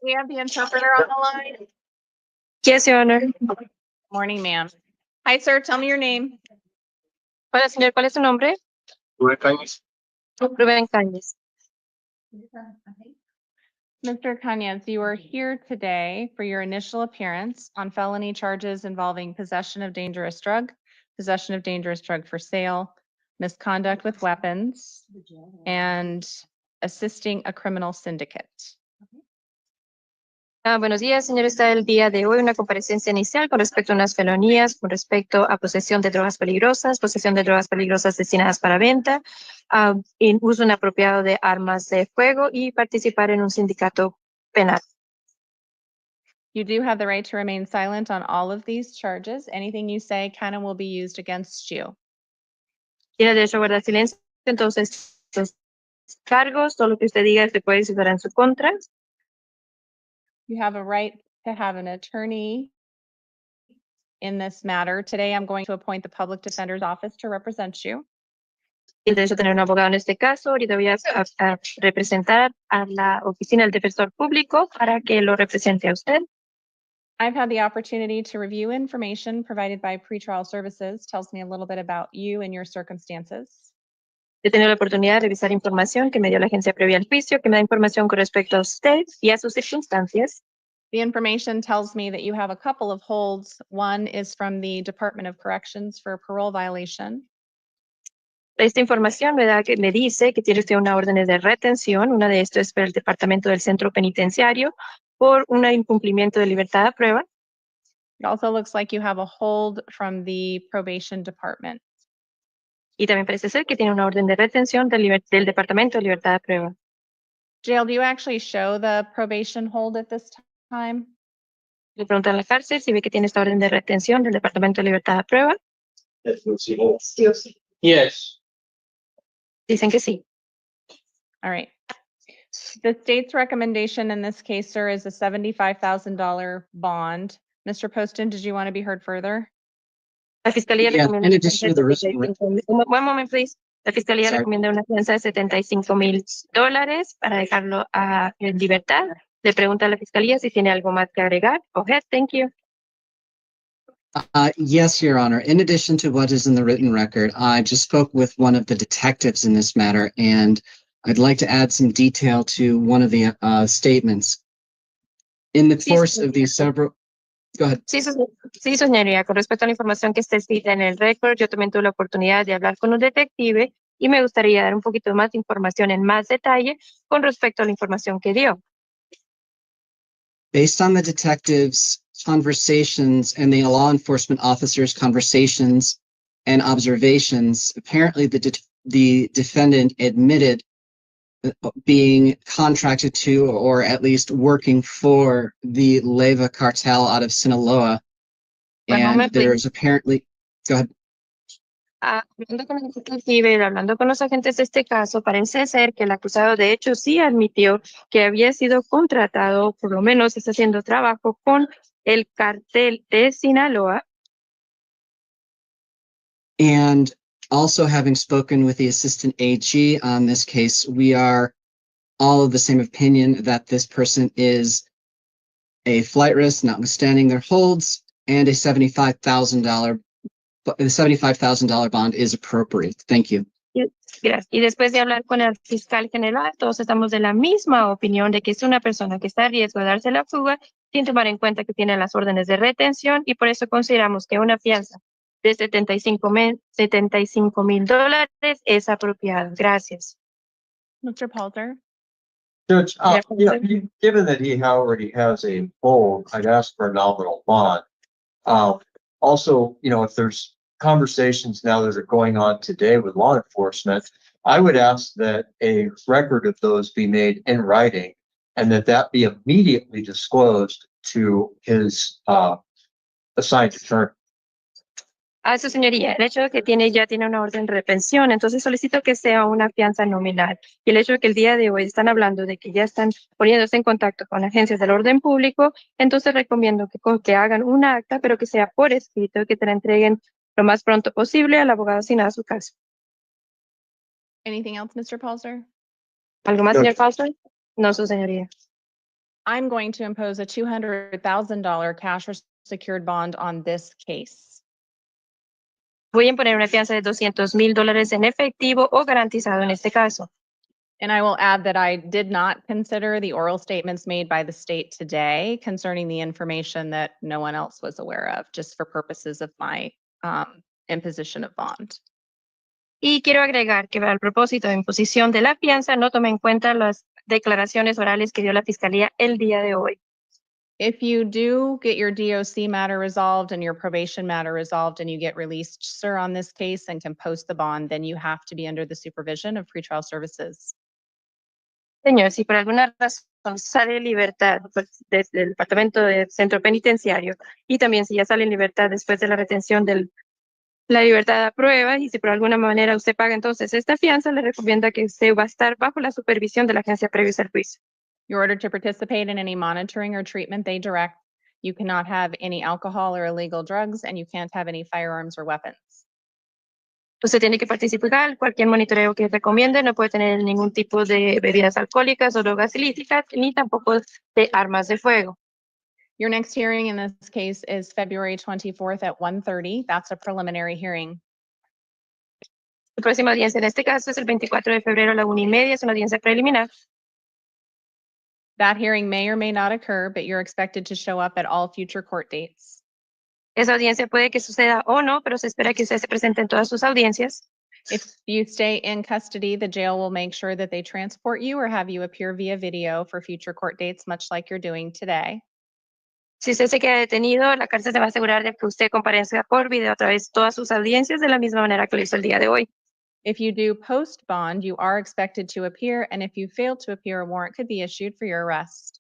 We have the interpreter on the line. Yes, Your Honor. Morning, ma'am. Hi, sir. Tell me your name. Hola, señor, ¿cuál es su nombre? Rubén Cañas. Mr. Cañas, you are here today for your initial appearance on felony charges involving possession of dangerous drug for sale, misconduct with weapons, and assisting a criminal syndicate. Buenos días, señor. Está el día de hoy una comparecencia inicial con respecto a unas felonías, con respecto a posesión de drogas peligrosas destinadas para venta, en uso inapropiado de armas de fuego y participar en un sindicato penal. You do have the right to remain silent on all of these charges. Anything you say can and will be used against you. Tiene derecho a guardar silencio. Entonces, los cargos, todo lo que usted diga se puede usar en su contra. You have a right to have an attorney in this matter. Today, I'm going to appoint the Public Defender's Office to represent you. Tiene derecho a tener un abogado en este caso. Ahorita voy a representar a la oficina del defensor público para que lo represente a usted. I've had the opportunity to review information provided by pretrial services. Tells me a little bit about you and your circumstances. He tenido la oportunidad de revisar información que me dio la agencia previa al juicio, que me da información con respecto a usted y a sus circunstancias. The information tells me that you have a couple of holds. One is from the Department of Corrections for a parole violation. Esta información me dice que tiene usted una orden de retención. Una de estas es para el Departamento del Centro Penitenciario por un incumplimiento de libertad a prueba. It also looks like you have a hold from the Probation Department. Y también parece ser que tiene una orden de retención del Departamento de Libertad a prueba. Jail, do you actually show the probation hold at this time? Le preguntan a la cárcel si ve que tiene esta orden de retención del Departamento de Libertad a prueba. Yes. Dicen que sí. All right. The state's recommendation in this case, sir, is a $75,000 bond. Mr. Poston, did you want to be heard further? La fiscalía Yeah, recomienda in addition to the risk- 75,000. One moment, please. La fiscalía Sorry. recomienda una fianza de $75,000 para dejarlo en libertad. Le pregunta a la fiscalía si tiene algo más que agregar. Go ahead, thank you. Yes, Your Honor. In addition to what is in the written record, I just spoke with one of the detectives in this matter, and I'd like to add some detail to one of the statements. In the course of these several, go ahead. Sí, señoría. Con respecto a la información que está escrita en el récord, yo también tuve la oportunidad de hablar con un detective y me gustaría dar un poquito más de información en más detalle con respecto a la información que dio. Based on the detective's conversations and the law enforcement officer's conversations and observations, apparently the defendant admitted being contracted to or at least working for the Leva cartel out of Sinaloa. One And moment, please. there's apparently, go ahead. Hablando con el detective, hablando con los agentes de este caso, parece ser que el acusado de hecho sí admitió que había sido contratado, por lo menos está haciendo trabajo con el cartel de Sinaloa. And also having spoken with the assistant AG on this case, we are all of the same opinion that this person is a flight risk, notwithstanding their holds, and a $75,000 bond is appropriate. Thank you. Gracias. Y después de hablar con el fiscal general, todos estamos de la misma opinión de que es una persona que está a riesgo de darse la fuga, sin tomar en cuenta que tiene las órdenes de retención, y por eso consideramos que una fianza de $75,000 es apropiada. Gracias. Mr. Palter? Judge, Yeah. given that he already has a hold, I'd ask for a nominal bond. Also, if there's conversations now that are going on today with law enforcement, I would ask that a record of those be made in writing and that be immediately disclosed to his assigned attorney. A su señoría, el hecho de que ya tiene una orden de retención, entonces solicito que sea una fianza nominal. Y el hecho de que el día de hoy están hablando de que ya están poniéndose en contacto con agencias del orden público, entonces recomiendo que hagan un acta, pero que sea por escrito, que te la entreguen lo más pronto posible al abogado asignado a su caso. Anything else, Mr. Palter? ¿Algo más, No. señor Fausto? No, su señoría. I'm going to impose a $200,000 cash or secured bond on this case. Voy a imponer una fianza de $200,000 en efectivo o garantizado en este caso. And I will add that I did not consider the oral statements made by the state today concerning the information that no one else was aware of, just for purposes of my imposition of bond. Y quiero agregar que al propósito de imposición de la fianza no tomé en cuenta las declaraciones orales que dio la Fiscalía el día de hoy. If you do get your DOC matter resolved and your probation matter resolved and you get released, sir, on this case and can post the bond, then you have to be under the supervision of pretrial services. Señor, si por alguna razón sale en libertad desde el Departamento de Centro Penitenciario y también si ya sale en libertad después de la retención de la libertad a prueba y si por alguna manera usted paga entonces esta fianza, le recomienda que usted va a estar bajo la supervisión de la agencia previo al juicio. You're ordered to participate in any monitoring or treatment they direct. You cannot have any alcohol or illegal drugs, and you can't have any firearms or weapons. Usted tiene que participar en cualquier monitoreo que recomiende, no puede tener ningún tipo de bebidas alcohólicas o drogas ilícitas, ni tampoco de armas de fuego. Your next hearing in this case is February 24th at 1:30. That's a preliminary hearing. La próxima audiencia en este caso es el 24 de febrero a la 1:30, es una audiencia preliminar. That hearing may or may not occur, but you're expected to show up at all future court dates. Esa audiencia puede que suceda o no, pero se espera que usted se presente en todas sus audiencias. If you stay in custody, the jail will make sure that they transport you or have you appear via video for future court dates, much like you're doing today. Si usted se queda detenido, la cárcel se va a asegurar de que usted comparezca por video a través de todas sus audiencias de la misma manera que lo hizo el día de hoy. If you do post bond, you are expected to appear, and if you fail to appear, a warrant could be issued for your arrest.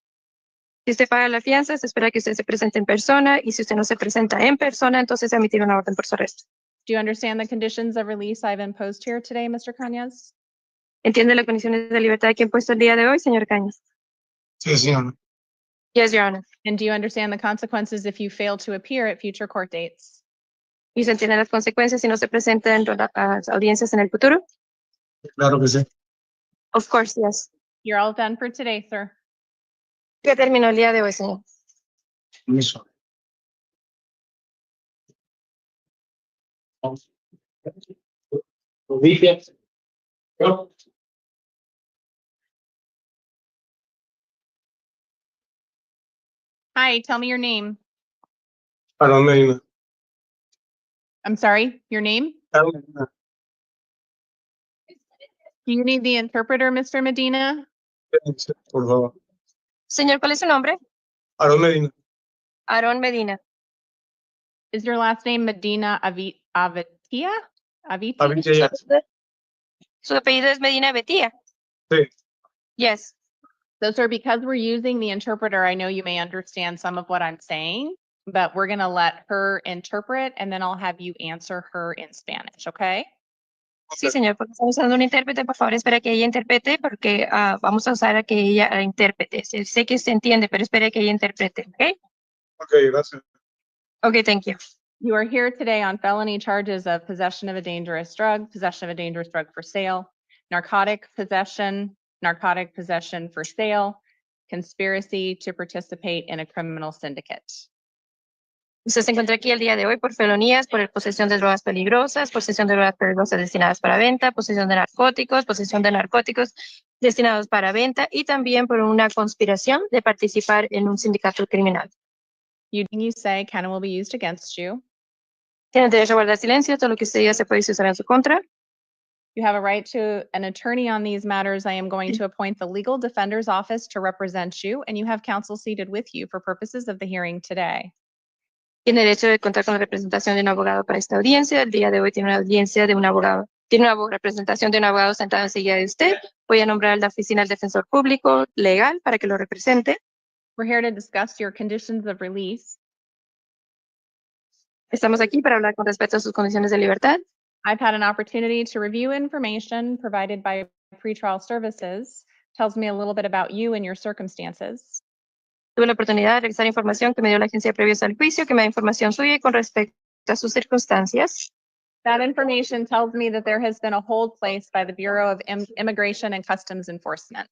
Si usted paga la fianza, se espera que usted se presente en persona, y si usted no se presenta en persona, entonces se emitirá una orden por su arresto. Do you understand the conditions of release I've imposed here today, Mr. Cañas? ¿Entiende las condiciones de libertad que he impuesto el día de hoy, señor Cañas? Sí, señor. Yes, Your Honor. And do you understand the consequences if you fail to appear at future court dates? ¿Y se entienden las consecuencias si no se presenta en las audiencias en el futuro? Claro que sí. Of course, yes. You're all done for today, sir. ¿Qué terminó el día de hoy, señor? Permiso. Olivia. Yo. Hi, tell me your name. Aaron Medina. I'm sorry, your name? Aaron Medina. Do you need the interpreter, Mr. Medina? Por favor. Señor, ¿cuál es su nombre? Aaron Medina. Aarón Medina. Is your last name Medina Avitia? Aviti? Avitia. Su apellido es Medina Betía. Sí. Yes. So, sir, because we're using the interpreter, I know you may understand some of what I'm saying, but we're gonna let her interpret and then I'll have you answer her in Spanish, okay? Sí, señor, porque estamos usando un intérprete, por favor, espera que ella interprete, porque vamos a usar a que ella intérprete. Sé que usted entiende, pero espere que ella interprete, ¿ok? Ok, gracias. Okay, thank you. You are here today on felony charges of possession of a dangerous drug for sale, narcotic possession for sale, conspiracy to participate in a criminal syndicate. Usted se encuentra aquí el día de hoy por felonías, por posesión de drogas peligrosas, posesión de drogas peligrosas destinadas para venta, posesión de narcóticos destinados para venta y también por una conspiración de participar en un sindicato criminal. You say can and will be used against you. Tiene derecho a guardar silencio, todo lo que usted diga se puede usar en su contra. You have a right to an attorney on these matters. I am going to appoint the legal defender's office to represent you, and you have counsel seated with you for purposes of the hearing today. Tiene derecho de contar con la representación de un abogado para esta audiencia. El día de hoy tiene una audiencia de un abogado. Tiene una representación de un abogado sentado enseguida de usted. Voy a nombrar a la oficina del defensor público legal para que lo represente. We're here to discuss your conditions of release. Estamos aquí para hablar con respecto a sus condiciones de libertad. I've had an opportunity to review information provided by pretrial services. Tells me a little bit about you and your circumstances. Tuve la oportunidad de revisar información que me dio la agencia previa al juicio, que me da información suya con respecto a sus circunstancias. That information tells me that there has been a hold placed by the Bureau of Immigration and Customs Enforcement.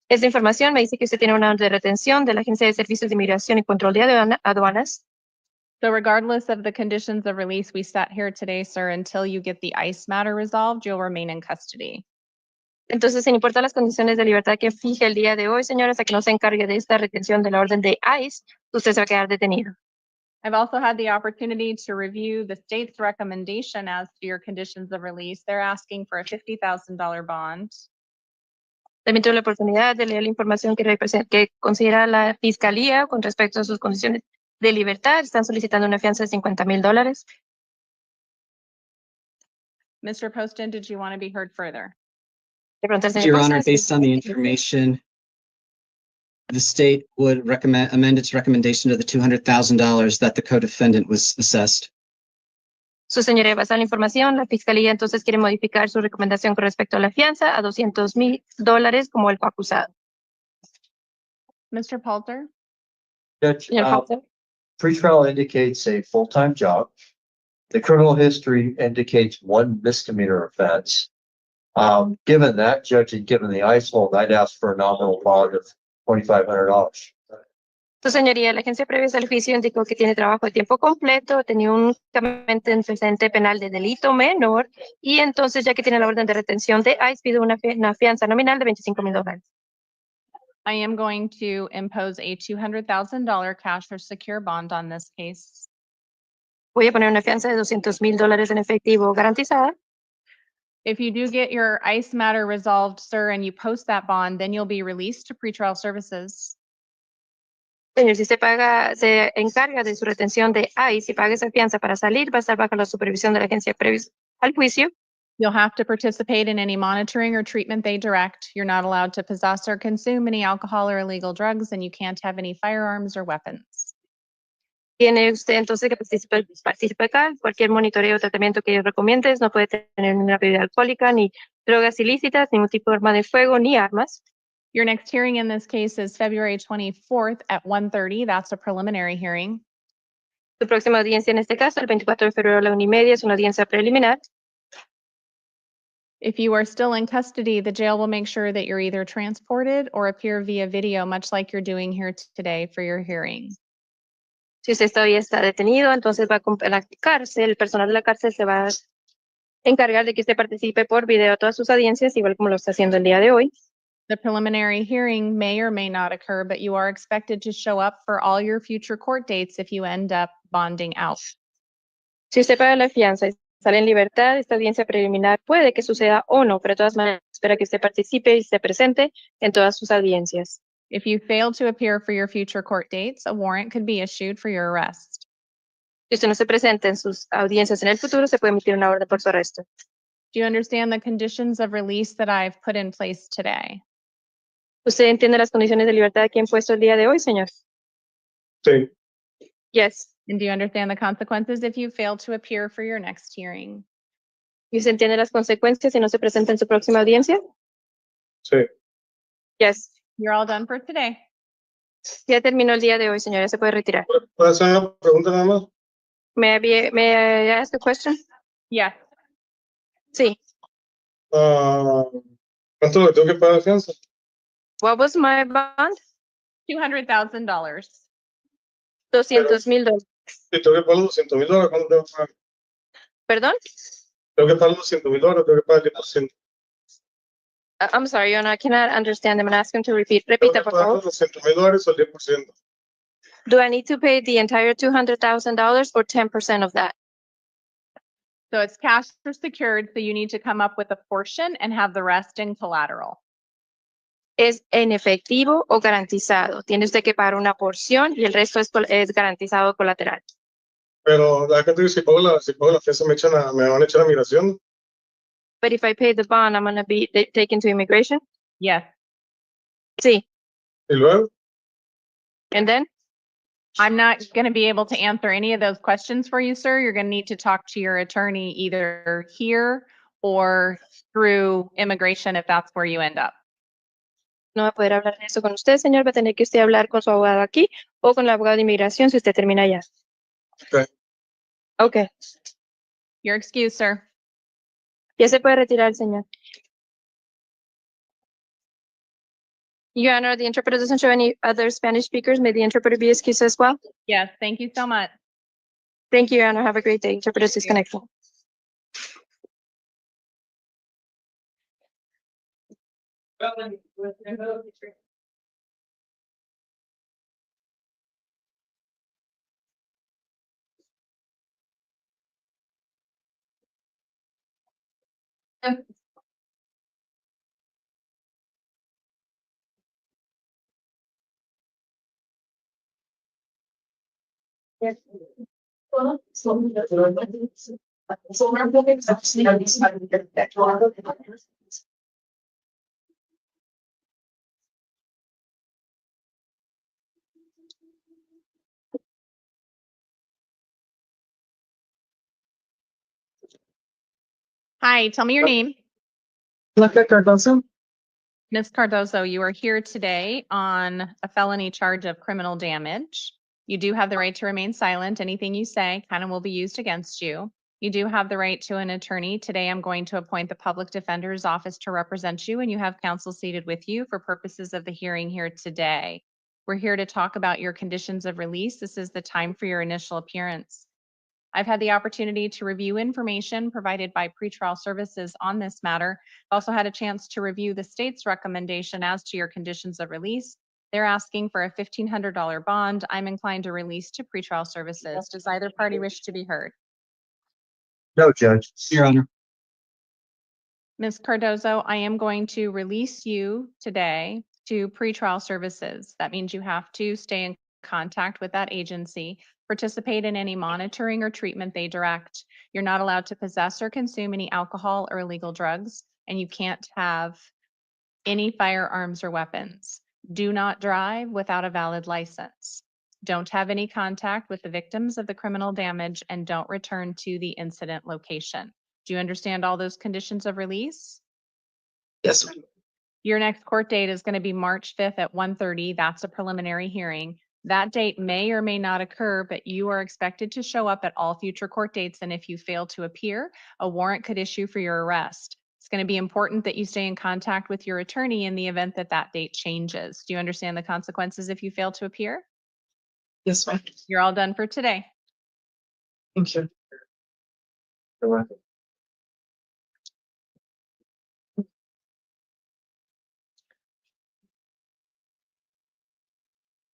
Esta información me dice que usted tiene una orden de retención de la Agencia de Servicios de Inmigración y Control de Aduanas. So regardless of the conditions of release, we sat here today, sir, until you get the ICE matter resolved, you'll remain in custody. Entonces, sin importar las condiciones de libertad que fije el día de hoy, señora, hasta que no se encargue de esta retención de la orden de ICE, usted se va a quedar detenido. I've also had the opportunity to review the state's recommendation as to your conditions of release. They're asking for a $50,000 bond. También tuve la oportunidad de leer la información que considera la fiscalía con respecto a sus condiciones de libertad. Están solicitando una fianza de $50,000. Mr. Poston, did you want to be heard further? Le pregunté al señor Your Poston Honor, si- based on the information, the state would amend its recommendation to the $200,000 that the co-defendant was assessed. Su señoría, basada en la información, la fiscalía entonces quiere modificar su recomendación con respecto a la fianza a $200,000 como el coacusado. Mr. Palter? Judge, Señor Halter, pretrial indicates a full-time job. The criminal history indicates one misdemeanor offense. Given that, Judge, and given the ICE hold, I'd ask for a nominal bond of $2,500. su señoría, la agencia previa al juicio indicó que tiene trabajo de tiempo completo, tenía únicamente antecedente penal de delito menor y entonces, ya que tiene la orden de retención de ICE, pide una fianza nominal de $25,000. I am going to impose a $200,000 cash or secure bond on this case. Voy a poner una fianza de $200,000 en efectivo garantizada. If you do get your ICE matter resolved, sir, and you post that bond, then you'll be released to pretrial services. Señor, si se encarga de su retención de ICE y paga esa fianza para salir, va a estar bajo la supervisión de la agencia previa al juicio. You'll have to participate in any monitoring or treatment they direct. You're not allowed to possess or consume any alcohol or illegal drugs, and you can't have any firearms or weapons. Tiene usted entonces que participar en cualquier monitoreo o tratamiento que ellos recomienden. No puede tener ninguna bebida alcohólica, ni drogas ilícitas, ningún tipo de arma de fuego, ni armas. Your next hearing in this case is February 24th at 1:30. That's a preliminary hearing. Su próxima audiencia en este caso, el 24 de febrero a la 1:30, es una audiencia preliminar. If you are still in custody, the jail will make sure that you're either transported or appear via video, much like you're doing here today for your hearing. Si usted todavía está detenido, entonces va a la cárcel, el personal de la cárcel se va a encargar de que usted participe por video a todas sus audiencias, igual como lo está haciendo el día de hoy. The preliminary hearing may or may not occur, but you are expected to show up for all your future court dates if you end up bonding out. Si usted paga la fianza y sale en libertad, esta audiencia preliminar puede que suceda o no, pero de todas maneras espera que usted participe y esté presente en todas sus audiencias. If you fail to appear for your future court dates, a warrant could be issued for your arrest. Si usted no se presenta en sus audiencias en el futuro, se puede emitir una orden por su arresto. Do you understand the conditions of release that I've put in place today? ¿Usted entiende las condiciones de libertad que he impuesto el día de hoy, señor? Sí. Yes. And do you understand the consequences if you fail to appear for your next hearing? ¿Y usted entiende las consecuencias si no se presenta en su próxima audiencia? Sí. Yes. You're all done for today. Ya terminó el día de hoy, señora. Se puede retirar. ¿Puedo hacer una pregunta nada más? May I ask a question? Yes. Sí. ¿Cuánto le tengo que pagar de fianza? What was my bond? $200,000. $200,000. Si tengo que pagar los $200,000, ¿cuánto tengo que pagar? ¿Perdón? Tengo que pagar los $200,000, tengo que pagar el 10%. I'm sorry, Your Honor, I cannot understand them and ask him to repeat. Tengo Repita, que por pagar favor. los $200,000 o el 10%. Do I need to pay the entire $200,000 or 10% of that? So it's cash or secured, so you need to come up with a portion and have the rest in collateral. ¿Es en efectivo o garantizado? Tiene usted que pagar una porción y el resto es garantizado colateral. Pero la que te dice, si pago la fianza me van a echar a migración. But if I pay the bond, I'm going to be taken to immigration? Yes. Sí. Y luego, And then? I'm not going to be able to answer any of those questions for you, sir. You're going to need to talk to your attorney either here or through immigration if that's where you end up. No va a poder hablar de eso con usted, señor. Va a tener que usted hablar con su abogado aquí o con el abogado de inmigración si usted termina allá. Okay. Okay. Your excuse, sir. Ya se puede retirar, señor. Your Honor, the interpreter doesn't show any other Spanish speakers. May the interpreter be excused as well? Yes, thank you so much. Thank you, Your Honor. Have a great day. Interpreter is disconnected. Hi, tell me your name. Blanca Cardoso. Ms. Cardozo, you are here today on a felony charge of criminal damage. You do have the right to remain silent. Anything you say kind of will be used against you. You do have the right to an attorney. Today, I'm going to appoint the public defender's office to represent you, and you have counsel seated with you for purposes of the hearing here today. We're here to talk about your conditions of release. This is the time for your initial appearance. I've had the opportunity to review information provided by pretrial services on this matter. I've also had a chance to review the state's recommendation as to your conditions of release. They're asking for a $1,500 bond. I'm inclined to release to pretrial services. Does either party wish to be heard? No, Judge. Your Honor. Ms. Cardozo, I am going to release you today to pretrial services. That means you have to stay in contact with that agency, participate in any monitoring or treatment they direct. You're not allowed to possess or consume any alcohol or illegal drugs, and you can't have any firearms or weapons. Do not drive without a valid license. Don't have any contact with the victims of the criminal damage, and don't return to the incident location. Do you understand all those conditions of release? Yes. Your next court date is going to be March 5th at 1:30. That's a preliminary hearing. That date may or may not occur, but you are expected to show up at all future court dates. And if you fail to appear, a warrant could issue for your arrest. It's going to be important that you stay in contact with your attorney in the event that that date changes. Do you understand the consequences if you fail to appear? Yes, ma'am. You're all done for today. Thank you.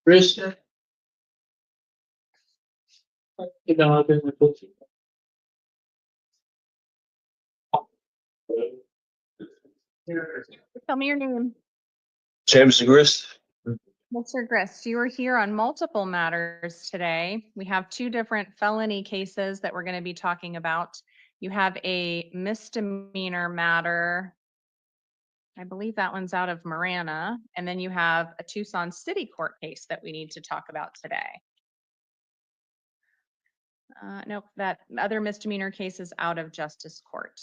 Chris. Tell me your name. James Grist. Mr. Grist, you are here on multiple matters today. We have two different felony cases that we're going to be talking about. You have a misdemeanor matter. I believe that one's out of Marana. And then you have a Tucson City Court case that we need to talk about today. Nope, that other misdemeanor case is out of Justice Court.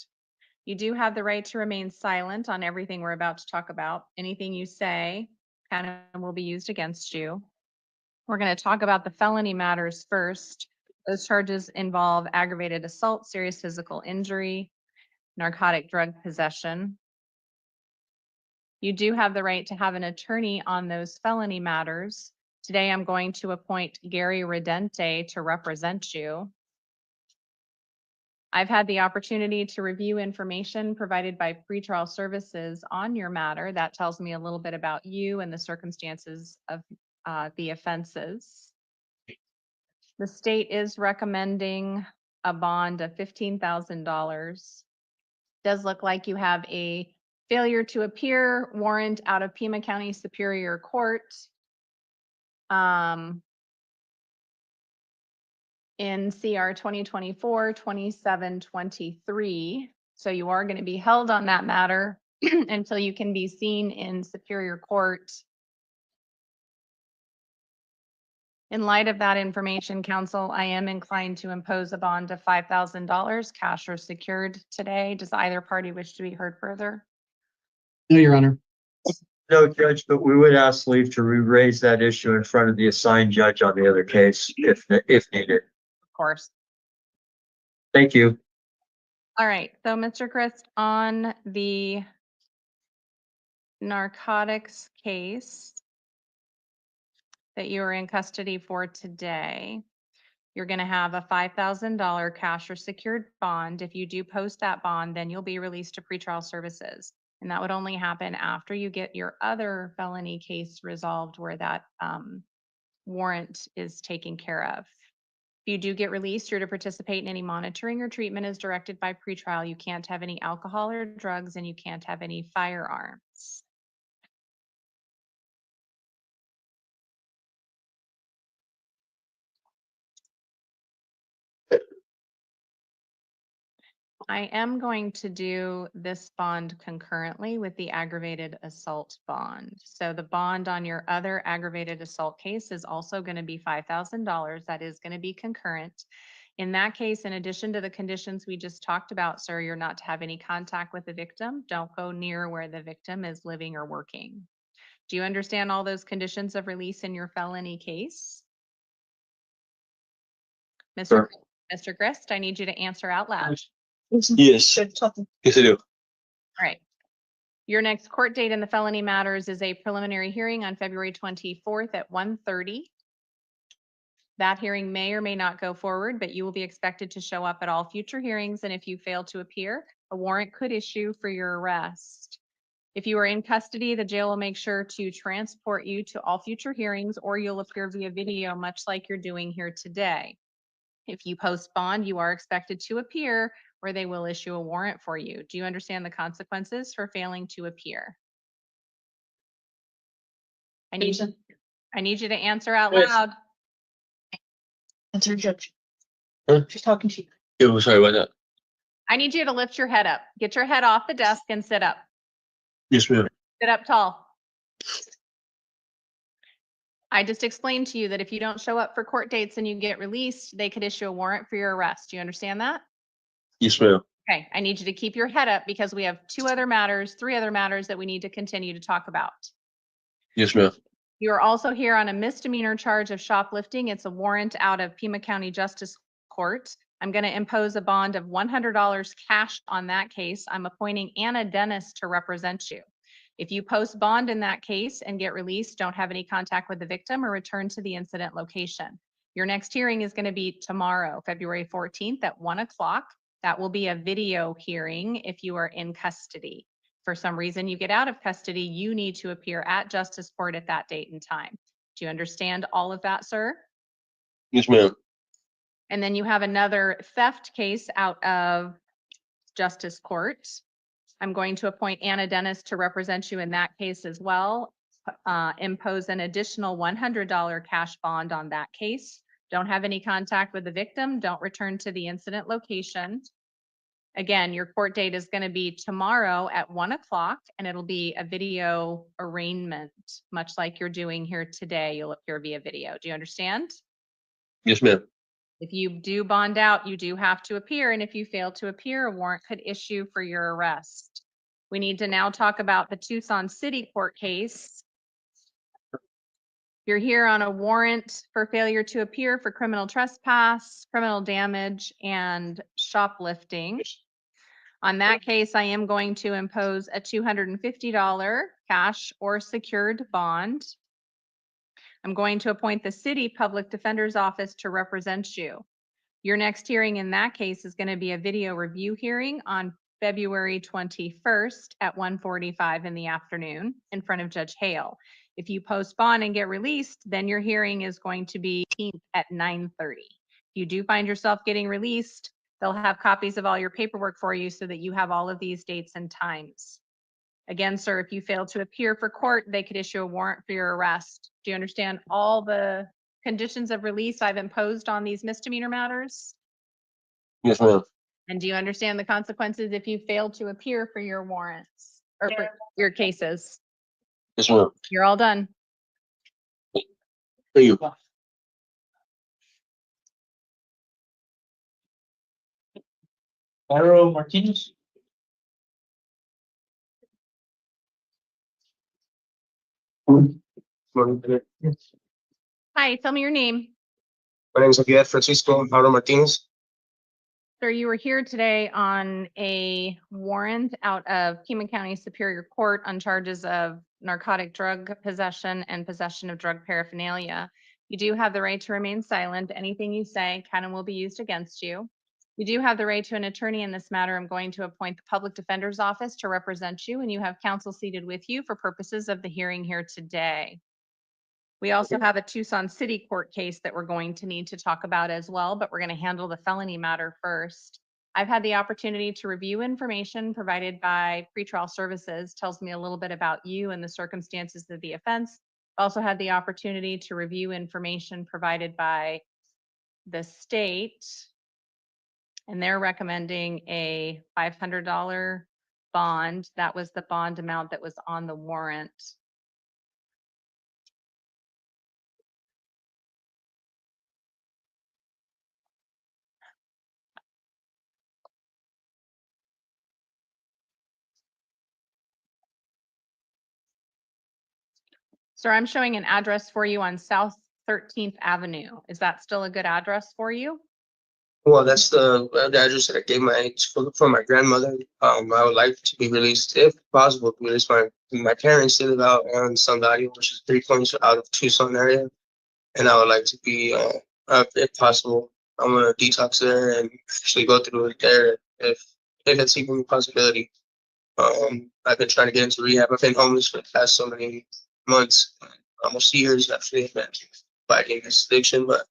You do have the right to remain silent on everything we're about to talk about. Anything you say kind of will be used against you. We're going to talk about the felony matters first. Those charges involve aggravated assault, serious physical injury, narcotic drug possession. You do have the right to have an attorney on those felony matters. Today, I'm going to appoint Gary Redente to represent you. I've had the opportunity to review information provided by pretrial services on your matter. That tells me a little bit about you and the circumstances of the offenses. The state is recommending a bond of $15,000. Does look like you have a failure to appear warrant out of Pima County Superior Court. In CR 2024-2723. So you are going to be held on that matter until you can be seen in Superior Court. In light of that information, counsel, I am inclined to impose a bond of $5,000, cash or secured today. Does either party wish to be heard further? No, Your Honor. No, Judge, but we would ask leave to re-raise that issue in front of the assigned judge on the other case if needed. Of course. Thank you. All right. So, Mr. Christ, on the narcotics case that you are in custody for today, you're going to have a $5,000 cash or secured bond. If you do post that bond, then you'll be released to pretrial services. And that would only happen after you get your other felony case resolved where that warrant is taken care of. If you do get released, you're to participate in any monitoring or treatment as directed by pretrial. You can't have any alcohol or drugs, and you can't have any firearms. I am going to do this bond concurrently with the aggravated assault bond. So the bond on your other aggravated assault case is also going to be $5,000. That is going to be concurrent. In that case, in addition to the conditions we just talked about, sir, you're not to have any contact with the victim. Don't go near where the victim is living or working. Do you understand all those conditions of release in your felony case? Mr. Mr. Grist, I need you to answer out loud. Yes. Yes, I do. All right. Your next court date in the felony matters is a preliminary hearing on February 24th at 1:30. That hearing may or may not go forward, but you will be expected to show up at all future hearings. And if you fail to appear, a warrant could issue for your arrest. If you are in custody, the jail will make sure to transport you to all future hearings, or you'll appear via video, much like you're doing here today. If you post bond, you are expected to appear, where they will issue a warrant for you. Do you understand the consequences for failing to appear? I need you to answer out Yes. loud. Answer, Judge. Huh? She's talking to you. Yeah, sorry about that. I need you to lift your head up. Get your head off the desk and sit up. Yes, ma'am. Sit up tall. I just explained to you that if you don't show up for court dates and you get released, they could issue a warrant for your arrest. Do you understand that? Yes, ma'am. Okay, I need you to keep your head up because we have three other matters that we need to continue to talk about. Yes, ma'am. You are also here on a misdemeanor charge of shoplifting. It's a warrant out of Pima County Justice Court. I'm going to impose a bond of $100 cash on that case. I'm appointing Anna Dennis to represent you. If you post bond in that case and get released, don't have any contact with the victim or return to the incident location. Your next hearing is going to be tomorrow, February 14th at 1 o'clock. That will be a video hearing if you are in custody. For some reason you get out of custody, you need to appear at Justice Court at that date and time. Do you understand all of that, sir? Yes, ma'am. And then you have another theft case out of Justice Court. I'm going to appoint Anna Dennis to represent you in that case as well. Impose an additional $100 cash bond on that case. Don't have any contact with the victim. Don't return to the incident location. Again, your court date is going to be tomorrow at 1 o'clock, and it'll be a video arraignment, much like you're doing here today. You'll appear via video. Do you understand? Yes, ma'am. If you do bond out, you do have to appear, and if you fail to appear, a warrant could issue for your arrest. We need to now talk about the Tucson City Court case. You're here on a warrant for failure to appear for criminal trespass, criminal damage, and shoplifting. On that case, I am going to impose a $250 cash or secured bond. I'm going to appoint the city public defender's office to represent you. Your next hearing in that case is going to be a video review hearing on February 21st at 1:45 in the afternoon in front of Judge Hale. If you post bond and get released, then your hearing is going to be at 9:30. If you do find yourself getting released, they'll have copies of all your paperwork for you so that you have all of these dates and times. Again, sir, if you fail to appear for court, they could issue a warrant for your arrest. Do you understand all the conditions of release I've imposed on these misdemeanor matters? Yes, ma'am. And do you understand the consequences if you fail to appear for your warrants or for your cases? Yes, ma'am. You're all done. Thank you. Mauro Martinez. Hi, tell me your name. My name is Javier Francisco Mauro Martinez. Sir, you were here today on a warrant out of Pima County Superior Court on charges of narcotic drug possession and possession of drug paraphernalia. You do have the right to remain silent. Anything you say can and will be used against you. You do have the right to an attorney in this matter. I'm going to appoint the public defender's office to represent you, and you have counsel seated with you for purposes of the hearing here today. We also have a Tucson City Court case that we're going to need to talk about as well, but we're going to handle the felony matter first. I've had the opportunity to review information provided by pretrial services, tells me a little bit about you and the circumstances of the offense. Also had the opportunity to review information provided by the state And they're recommending a $500 bond. That was the bond amount that was on the warrant. Sir, I'm showing an address for you on South 13th Avenue. Is that still a good address for you? Well, that's the address that I gave for my grandmother. I would like to be released, if possible, to release my parents. They live out on Sun Valley, which is 3 points out of Tucson area, and I would like to be, if possible, I'm gonna detox there and actually go through it there if it's even a possibility. I've been trying to get into rehab. I've been homeless for the past so many months, almost years actually, fighting this addiction, but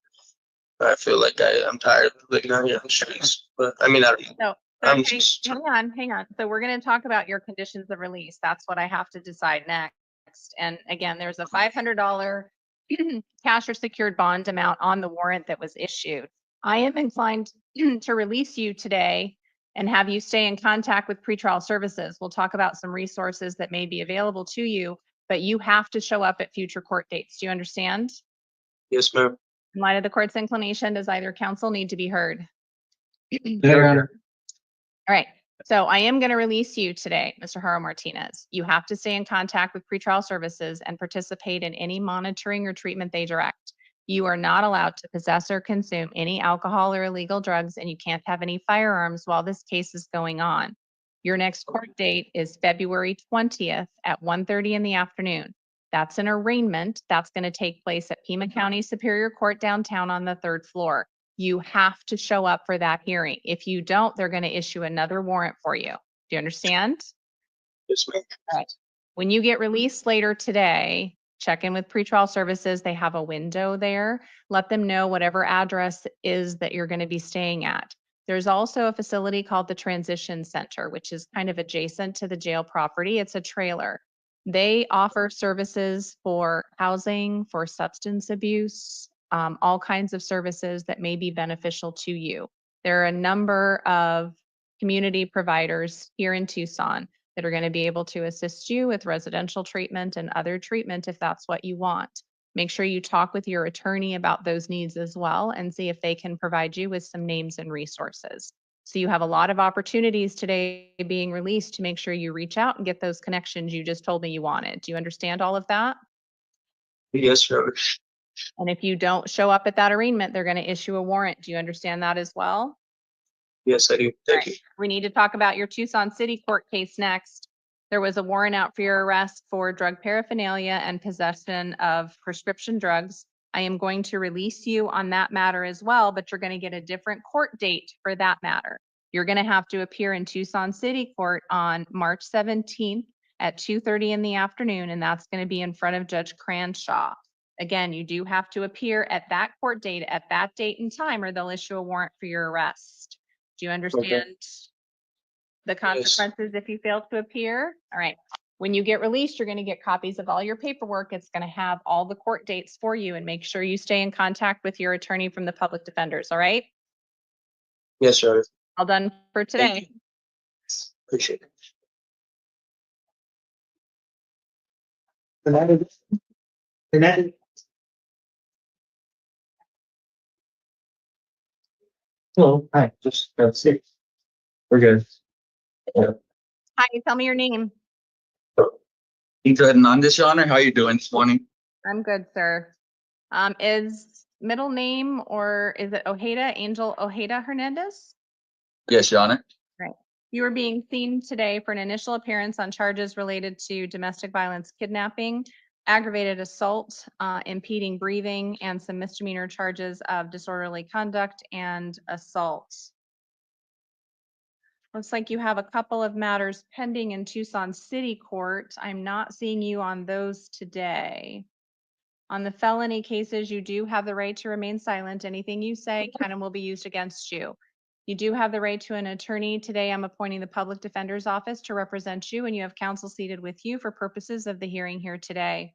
I feel like I'm tired of living out here on the streets. But I mean, I don't know. No. I'm Okay, just hang on. So we're going to talk about your conditions of release. That's what I have to decide next. And again, there's a $500 cash or secured bond amount on the warrant that was issued. I am inclined to release you today and have you stay in contact with pretrial services. We'll talk about some resources that may be available to you, but you have to show up at future court dates. Do you understand? yes, ma'am. In light of the court's inclination, does either counsel need to be heard? Your Honor. All right. So I am going to release you today, Mr. Haro Martinez. You have to stay in contact with pretrial services and participate in any monitoring or treatment they direct. You are not allowed to possess or consume any alcohol or illegal drugs, and you can't have any firearms while this case is going on. Your next court date is February 20th at 1:30 in the afternoon. That's an arraignment. That's going to take place at Pima County Superior Court downtown on the 3rd floor. You have to show up for that hearing. If you don't, they're going to issue another warrant for you. Do you understand? Yes, ma'am. All right. When you get released later today, check in with pretrial services. They have a window there. Let them know whatever address is that you're going to be staying at. There's also a facility called the Transition Center, which is kind of adjacent to the jail property. It's a trailer. They offer services for housing, for substance abuse, all kinds of services that may be beneficial to you. There are a number of community providers here in Tucson that are going to be able to assist you with residential treatment and other treatment if that's what you want. Make sure you talk with your attorney about those needs as well and see if they can provide you with some names and resources. So you have a lot of opportunities today being released to make sure you reach out and get those connections you just told me you wanted. Do you understand all of that? Yes, Your Honor. And if you don't show up at that arraignment, they're going to issue a warrant. Do you understand that as well? Yes, I do. Thank Right. you. We need to talk about your Tucson City Court case next. There was a warrant out for your arrest for drug paraphernalia and possession of prescription drugs. I am going to release you on that matter as well, but you're going to get a different court date for that matter. You're going to have to appear in Tucson City Court on March 17th at 2:30 in the afternoon, and that's going to be in front of Judge Cranshaw. Again, you do have to appear at that court date at that date and time, or they'll issue a warrant for your arrest. Do you understand the consequences if you fail to appear? All right. When you get released, you're going to get copies of all your paperwork. It's going to have all the court dates for you, and make sure you stay in contact with your attorney from the public defenders. All right. Yes, Your Honor. All done for today. Appreciate it. Hello, hi, just, that's it. We're good. Hi, tell me your name. Pedro Hernandez, Your Honor. How are you doing this morning? I'm good, sir. Is middle name or is it Ojeda, Angel Ojeda Hernandez? Yes, Your Honor. You are being seen today for an initial appearance on charges related to domestic violence, kidnapping, aggravated assault, impeding breathing, and some misdemeanor charges of disorderly conduct and assault. Looks like you have a couple of matters pending in Tucson City Court. I'm not seeing you on those today. On the felony cases, you do have the right to remain silent. Anything you say can and will be used against you. You do have the right to an attorney. Today, I'm appointing the public defender's office to represent you, and you have counsel seated with you for purposes of the hearing here today.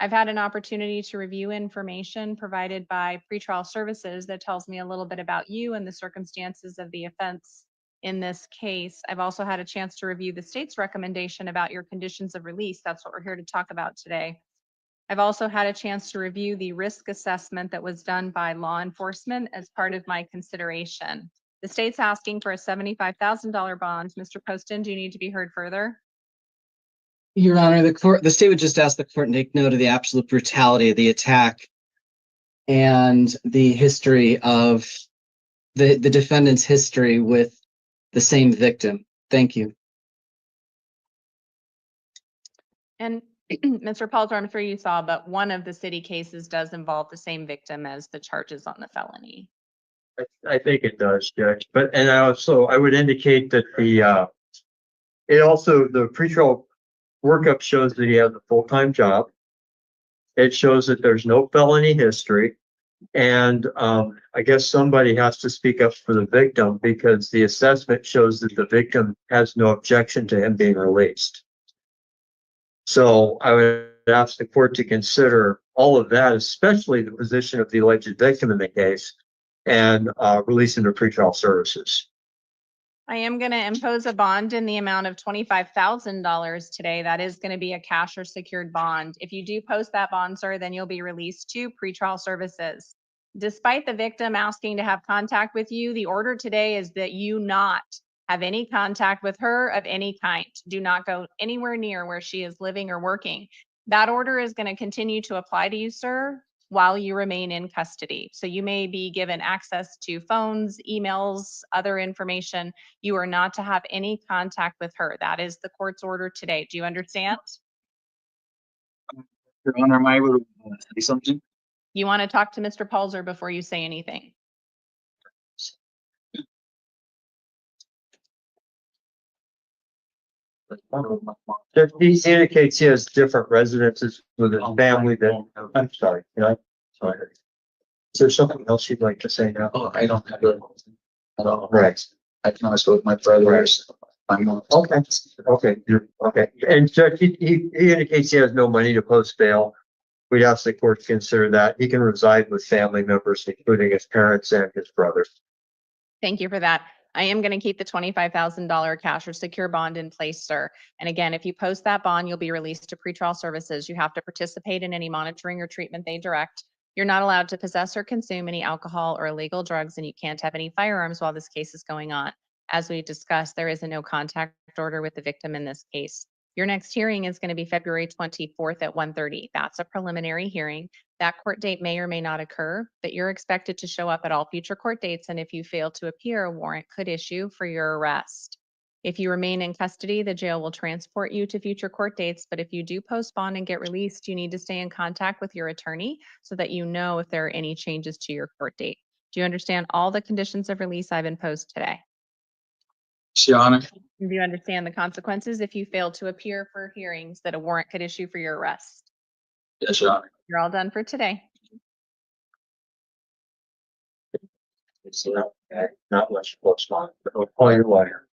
I've had an opportunity to review information provided by pretrial services that tells me a little bit about you and the circumstances of the offense in this case. I've also had a chance to review the state's recommendation about your conditions of release. That's what we're here to talk about today. I've also had a chance to review the risk assessment that was done by law enforcement as part of my consideration. The state's asking for a $75,000 bond. Mr. Poston, do you need to be heard further? Your Honor, the state would just ask the court to take note of the absolute brutality of the attack and the history of the defendant's history with the same victim. Thank you. And Mr. Palter, I'm sure you saw, but one of the city cases does involve the same victim as the charges on the felony. I think it does, Judge, and I would indicate that the pretrial workup shows that he has a full-time job. It shows that there's no felony history. And I guess somebody has to speak up for the victim because the assessment shows that the victim has no objection to him being released. So I would ask the court to consider all of that, especially the position of the alleged victim in the case, and release him to pretrial services. I am going to impose a bond in the amount of $25,000 today. That is going to be a cash or secured bond. If you do post that bond, sir, then you'll be released to pretrial services. Despite the victim asking to have contact with you, the order today is that you not have any contact with her of any kind. Do not go anywhere near where she is living or working. That order is going to continue to apply to you, sir, while you remain in custody. So you may be given access to phones, emails, other information. You are not to have any contact with her. That is the court's order today. Do you understand? Your Honor, am I able to say something? You want to talk to Mr. Palzer before you say anything? He indicates he has different residences with his family than, I'm sorry, sorry. Is there something else you'd like to say now? Oh, I don't have it. I don't. Right. I can always go with my brothers. I'm not. Okay, okay. And Judge, he indicates he has no money to post bail. We'd ask the court to consider that. He can reside with family members, including his parents and his brothers. Thank you for that. I am going to keep the $25,000 cash or secure bond in place, sir. And again, if you post that bond, you'll be released to pretrial services. You have to participate in any monitoring or treatment they direct. You're not allowed to possess or consume any alcohol or illegal drugs, and you can't have any firearms while this case is going on. As we discussed, there is a no contact order with the victim in this case. Your next hearing is going to be February 24th at 1:30. That's a preliminary hearing. That court date may or may not occur, but you're expected to show up at all future court dates. And if you fail to appear, a warrant could issue for your arrest. If you remain in custody, the jail will transport you to future court dates. But if you do post bond and get released, you need to stay in contact with your attorney so that you know if there are any changes to your court date. Do you understand all the conditions of release I've imposed today? Your Honor. Do you understand the consequences if you fail to appear for hearings that a warrant could issue for your arrest? Yes, Your Honor. You're all done for today. It's not much close on, but I'll call your lawyer.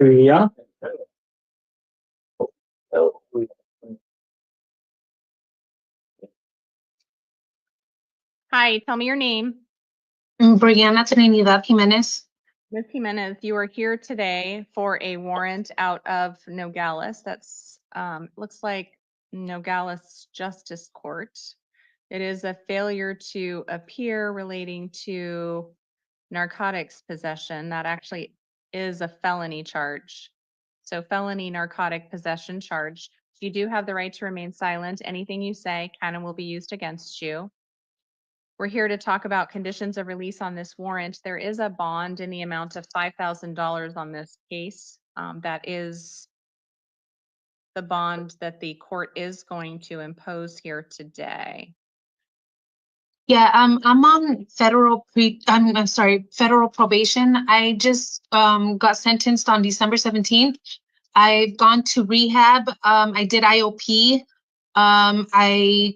Yeah. Hi, tell me your name. Brianna Trinidad Jimenez. Ms. Jimenez, you are here today for a warrant out of Nogales. That's looks like Nogales Justice Court. It is a failure to appear relating to narcotics possession. That actually is a felony charge. So felony narcotic possession charge. You do have the right to remain silent. Anything you say can and will be used against you. We're here to talk about conditions of release on this warrant. There is a bond in the amount of $5,000 on this case. That is the bond that the court is going to impose here today. Yeah, I'm on federal federal probation. I just got sentenced on December 17th. I've gone to rehab. I did IOP. I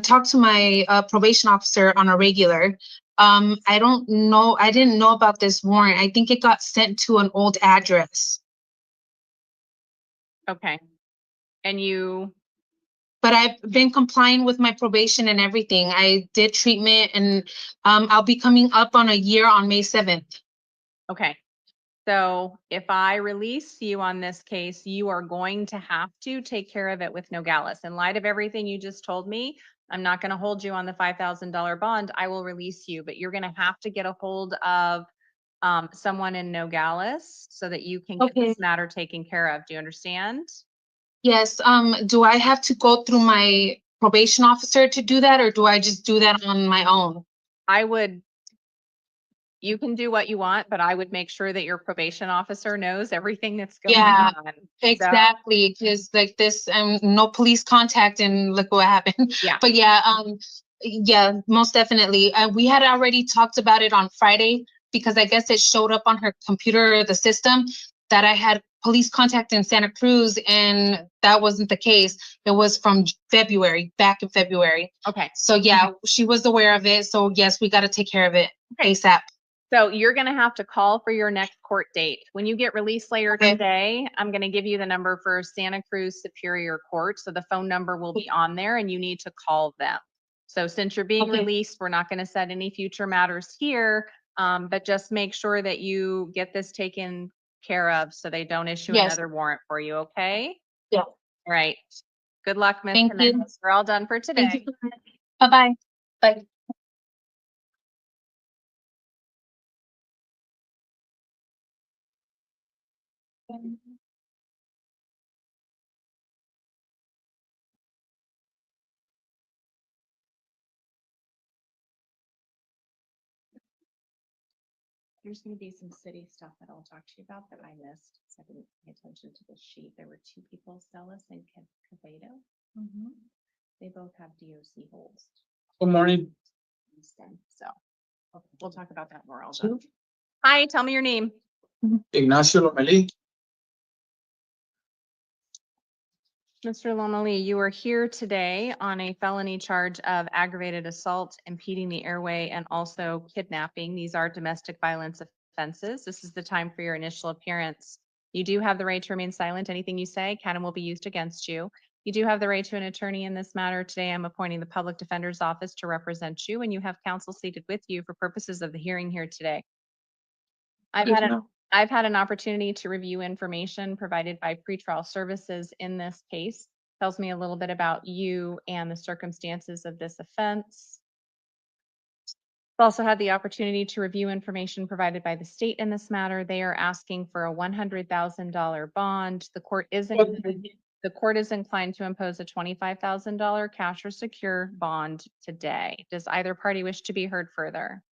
talked to my probation officer on a regular. I don't know. I didn't know about this warrant. I think it got sent to an old address. Okay. And you, But I've been complying with my probation and everything. I did treatment and I'll be coming up on a year on May 7th. okay. So if I release you on this case, you are going to have to take care of it with Nogales. In light of everything you just told me, I'm not going to hold you on the $5,000 bond. I will release you, but you're going to have to get a hold of someone in Nogales so that you can get Okay. this matter taken care of. Do you understand? Yes, do I have to go through my probation officer to do that, or do I just do that on my own? I would, you can do what you want, but I would make sure that your probation officer knows everything that's going Yeah, on. So, exactly, because like this, no police contact and look what happened. yeah. But yeah, most definitely. We had already talked about it on Friday because I guess it showed up on her computer or the system that I had police contact in Santa Cruz, and that wasn't the case. It was from February, back in February. Okay. So yeah, she was aware of it. So yes, we got to take care of it Okay. ASAP. So you're going to have to call for your next court date. When you get released later Okay. today, I'm going to give you the number for Santa Cruz Superior Court. So the phone number will be on there and you need to call them. So since you're being Okay. released, we're not going to set any future matters here, but just make sure that you get this taken care of so they don't issue Yes. another warrant for you, okay? Yeah. All right. Good luck, Ms. Thank you. Jimenez. We're all done for today. Thank you. Bye-bye. Bye. There's gonna be some city stuff that I'll talk to you about that I missed. So I didn't pay attention to the sheet. There were two people, Celis and Cavedo. They both have DOC holds. Good morning. So we'll talk about that more. All done. Hi, tell me your name. Ignacio Lomeli. Mr. Lomeli, you are here today on a felony charge of aggravated assault, impeding the airway, and also kidnapping. These are domestic violence offenses. This is the time for your initial appearance. You do have the right to remain silent. Anything you say can and will be used against you. You do have the right to an attorney in this matter. Today, I'm appointing the Public Defender's Office to represent you, and you have counsel seated with you for purposes of the hearing here today. I've had an opportunity to review information provided by pretrial services in this case. Tells me a little bit about you and the circumstances of this offense. I've also had the opportunity to review information provided by the state in this matter. They are asking for a $100,000 bond. The court is inclined to impose a $25,000 cash or secure bond today. Does either party wish to be heard further?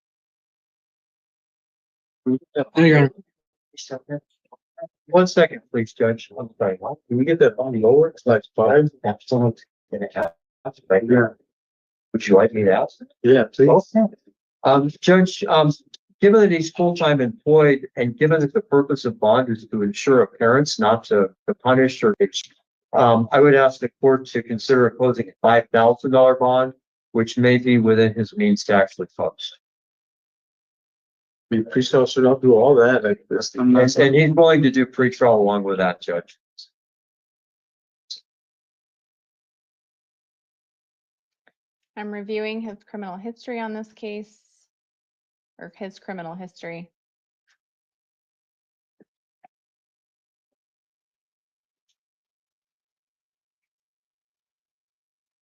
One second, please, Judge. I'm sorry. Can we get that on the over? That's fine. Have someone in a half right here. Would you like me to ask? Yeah, please. Judge, given that he's full-time employed and given that the purpose of bond is to ensure appearance, not to punish or, I would ask the court to consider imposing a $5,000 bond, which may be within his means to actually post. Pre-sale should not do all that. And he's willing to do pretrial along with that, Judge. I'm reviewing his criminal history on this case, or his criminal history.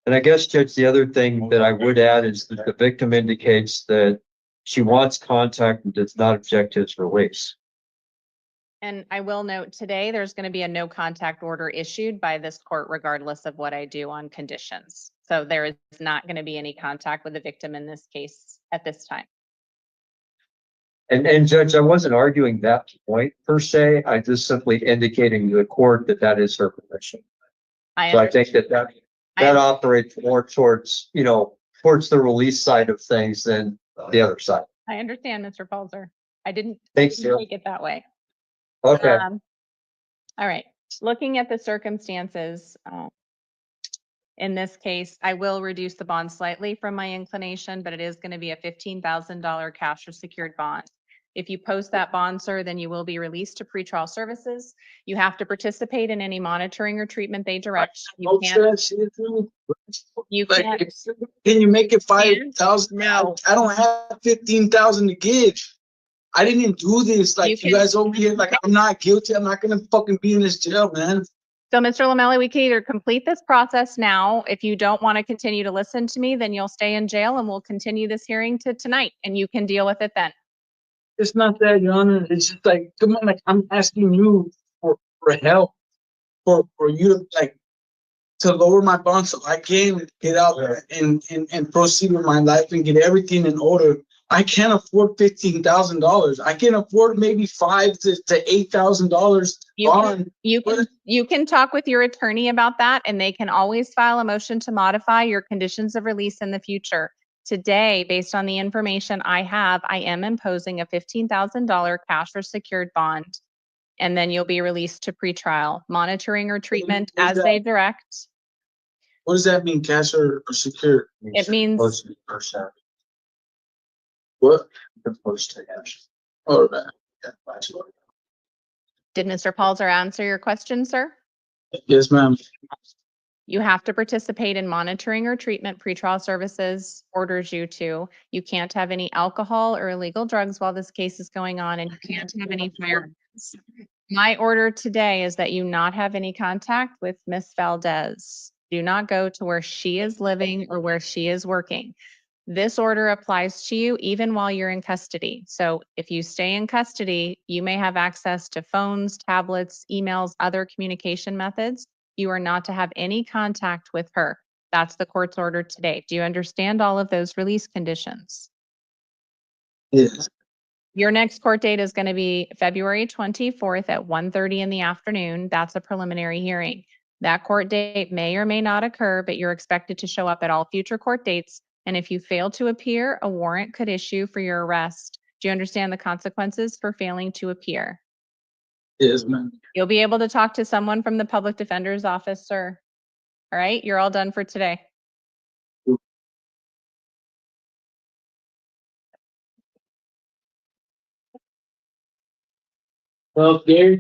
And I guess, Judge, the other thing that I would add is that the victim indicates that she wants contact and does not object to his release. And I will note today, there's going to be a no contact order issued by this court regardless of what I do on conditions. So there is not going to be any contact with the victim in this case at this time. And Judge, I wasn't arguing that point per se. I just simply indicating to the court that that is her position. So I think that operates more towards, towards the release side of things than the other side. I understand, Mr. Falzer. I didn't Thanks, Sarah. take it that way. Okay. All right. Looking at the circumstances, In this case, I will reduce the bond slightly from my inclination, but it is going to be a $15,000 cash or secured bond. If you post that bond, sir, then you will be released to pretrial services. You have to participate in any monitoring or treatment they direct. You can't, you Like, can't. can you make it 5,000? No. I don't have 15,000 to give. I didn't do this. You Like, you can- guys over here, like, I'm not guilty. I'm not gonna fucking be in this jail, man. So, Mr. Lamelli, we can either complete this process now. If you don't want to continue to listen to me, then you'll stay in jail and we'll continue this hearing to tonight and you can deal with it then. It's not that, Your Honor. It's just like, come on, like, I'm asking you for help, for you to, like, to lower my bond so I can get out there and proceed with my life and get everything in order. I can't afford $15,000. I can afford maybe $5,000 to $8,000 bond. You can talk with your attorney about that and they can always file a motion to modify your conditions of release in the future. Today, based on the information I have, I am imposing a $15,000 cash or secured bond. And then you'll be released to pretrial monitoring or treatment What as is they that? direct. What does that mean, cash or secure? It means What? Oh, Did Mr. Palzer answer your question, sir? Yes, ma'am. You have to participate in monitoring or treatment pretrial services orders you to. You can't have any alcohol or illegal drugs while this case is going on, and you can't have any firearms. My order today is that you not have any contact with Miss Valdez. Do not go to where she is living or where she is working. This order applies to you even while you're in custody. So if you stay in custody, you may have access to phones, tablets, emails, other communication methods. You are not to have any contact with her. That's the court's order today. Do you understand all of those release conditions? Yes. Your next court date is going to be February 24th at 1:30 in the afternoon. That's a preliminary hearing. That court date may or may not occur, but you're expected to show up at all future court dates. And if you fail to appear, a warrant could issue for your arrest. Do you understand the consequences for failing to appear? Yes, ma'am. You'll be able to talk to someone from the public defender's office, sir. All right, you're all done for today. Well, Gary.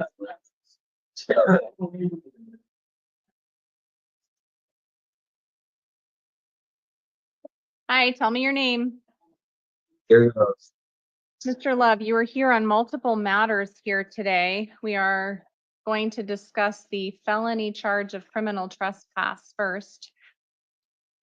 Hi, tell me your name. Gary Rose. Mr. Love, you are here on multiple matters here today. We are going to discuss the felony charge of criminal trespass first.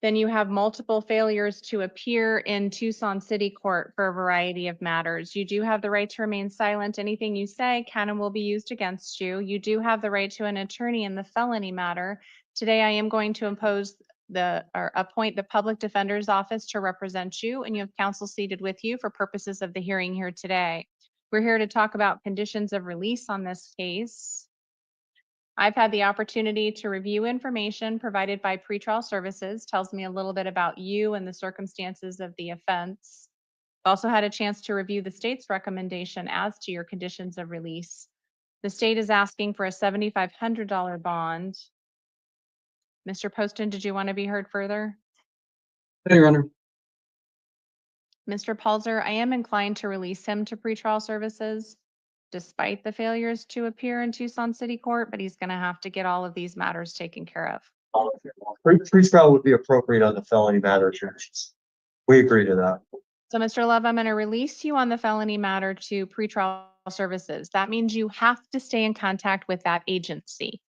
Then you have multiple failures to appear in Tucson City Court for a variety of matters. You do have the right to remain silent. Anything you say can and will be used against you. You do have the right to an attorney in the felony matter. Today, I am going to appoint the public defender's office to represent you, and you have counsel seated with you for purposes of the hearing here today. We're here to talk about conditions of release on this case. I've had the opportunity to review information provided by pretrial services, tells me a little bit about you and the circumstances of the offense. I've also had a chance to review the state's recommendation as to your conditions of release. The state is asking for a $7,500 bond. Mr. Poston, did you want to be heard further? Your Honor. Mr. Palzer, I am inclined to release him to pretrial services despite the failures to appear in Tucson City Court, but he's going to have to get all of these matters taken care of. Pre-trial would be appropriate on the felony matter. We agree to that. So, Mr. Love, I'm going to release you on the felony matter to pretrial services. That means you have to stay in contact with that agency.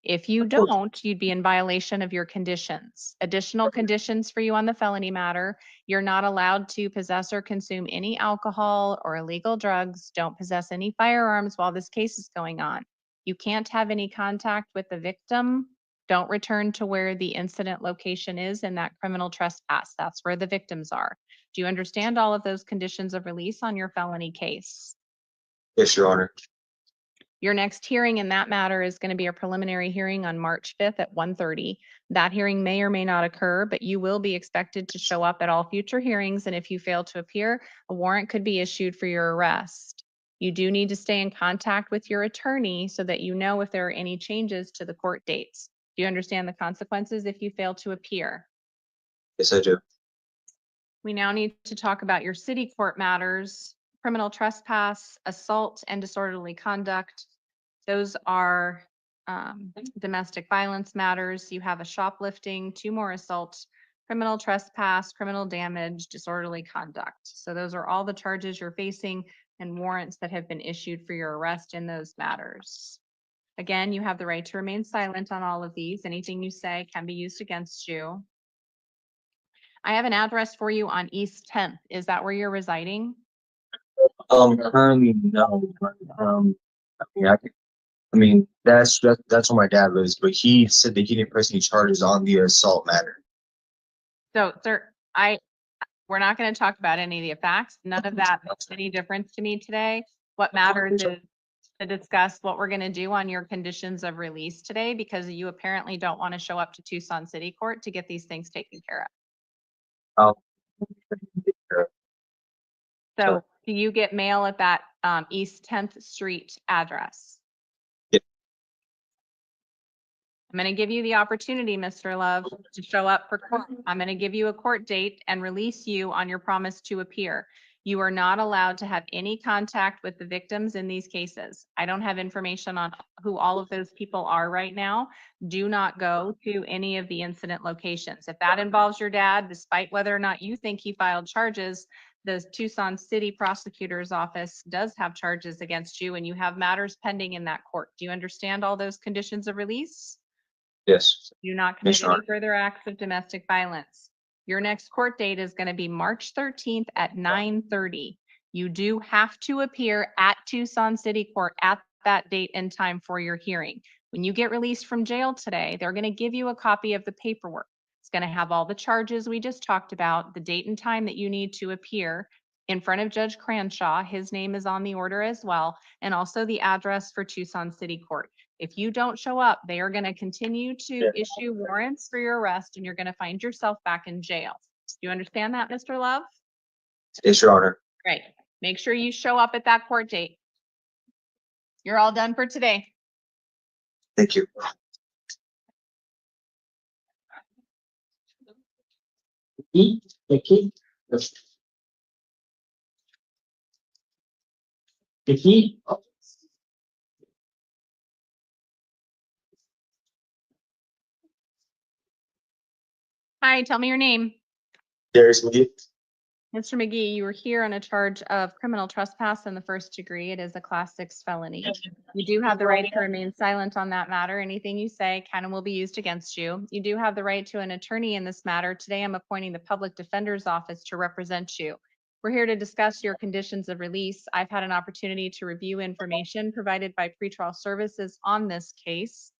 If you don't, you'd be in violation of your conditions. Additional conditions for you on the felony matter: you're not allowed to possess or consume any alcohol or illegal drugs. Don't possess any firearms while this case is going on. You can't have any contact with the victim. Don't return to where the incident location is in that criminal trespass. That's where the victims are. Do you understand all of those conditions of release on your felony case? Yes, Your Honor. Your next hearing in that matter is going to be a preliminary hearing on March 5th at 1:30. That hearing may or may not occur, but you will be expected to show up at all future hearings. And if you fail to appear, a warrant could be issued for your arrest. You do need to stay in contact with your attorney so that you know if there are any changes to the court dates. Do Do you understand the consequences if you fail to appear? Yes, I do. We now need to talk about your city court matters, criminal trespass, assault, and disorderly conduct. Those are domestic violence matters. You have a shoplifting, 2 more assaults, criminal trespass, criminal damage, disorderly conduct. So those are all the charges you're facing and warrants that have been issued for your arrest in those matters. Again, you have the right to remain silent on all of these. Anything you say can be used against you. I have an address for you on East 10th. Is that where you're residing? Currently, no. I mean, that's where my dad lives, but he said that he didn't press any charges on the assault matter. So, sir, we're not going to talk about any of the facts. None of that makes any difference to me today. What matters is to discuss what we're going to do on your conditions of release today, because you apparently don't want to show up to Tucson City Court to get these things taken care of. So do you get mail at that East 10th Street address? Yep. I'm going to give you the opportunity, Mr. Love, to show up for court. I'm going to give you a court date and release you on your promise to appear. You are not allowed to have any contact with the victims in these cases. I don't have information on who all of those people are right now. Do not go to any of the incident locations. If that involves your dad, despite whether or not you think he filed charges, the Tucson City Prosecutor's Office does have charges against you, and you have matters pending in that court. Do you understand all those conditions of release? Yes. Do not commit Yes, any Your further acts of domestic violence. Your next court date is going to be March 13th at 9:30. You do have to appear at Tucson City Court at that date and time for your hearing. When you get released from jail today, they're going to give you a copy of the paperwork. It's going to have all the charges we just talked about, the date and time that you need to appear in front of Judge Cranshaw. His name is on the order as well, and also the address for Tucson City Court. If you don't show up, they are going to continue to issue warrants for your arrest, and you're going to find yourself back in jail. Do you understand that, Mr. Love? Yes, Your Honor. Great. Make sure you show up at that court date. You're all done for today. Thank you. Vicky? Vicky? Hi, tell me your name. Darius McGee. Mr. McGee, you were here on a charge of criminal trespass in the first degree. It is a Class 6 felony. You do have the right to remain silent on that matter. Anything you say can and will be used against you. You do have the right to an attorney in this matter. Today, I'm appointing the Public Defender's Office to represent you. We're here to discuss your conditions of release. I've had an opportunity to review information provided by pretrial services on this case.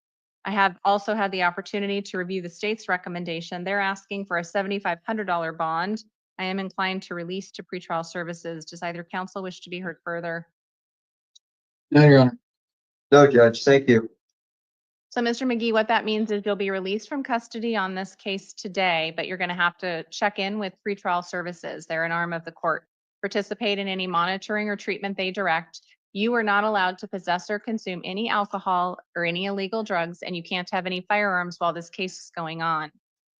I have also had the opportunity to review the state's recommendation. They're asking for a $7,500 bond. I am inclined to release to pretrial services. Does either counsel wish to be heard further? No, Your Honor. No, Judge, thank you. So, Mr. McGee, what that means is you'll be released from custody on this case today, but you're going to have to check in with pretrial services. They're an arm of the court. Participate in any monitoring or treatment they direct. You are not allowed to possess or consume any alcohol or any illegal drugs, and you can't have any firearms while this case is going on.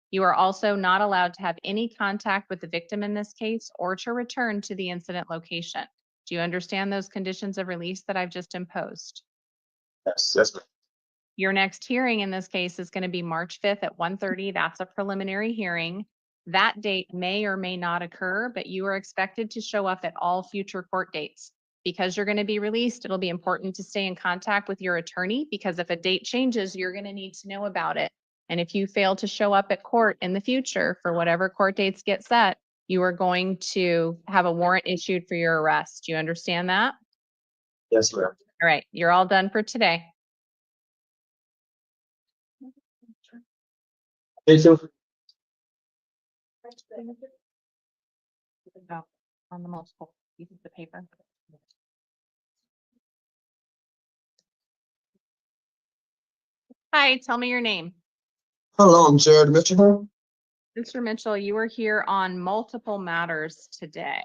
You are also not allowed to have any contact with the victim in this case or to return to the incident location. Do you understand those conditions of release that I've just imposed? Yes, yes, ma'am. Your next hearing in this case is going to be March 5th at 1:30. That's a preliminary hearing. That date may or may not occur, but you are expected to show up at all future court dates. Because you're going to be released, it'll be important to stay in contact with your attorney, because if a date changes, you're going to need to know about it. And if you fail to show up at court in the future for whatever court dates get set, you are going to have a warrant issued for your arrest. Do you understand that? Yes, ma'am. All right, you're all done for today. On the multiple pieces of paper. Hi, tell me your name. Hello, I'm Jared Mitchell. Mr. Mitchell, you are here on multiple matters today.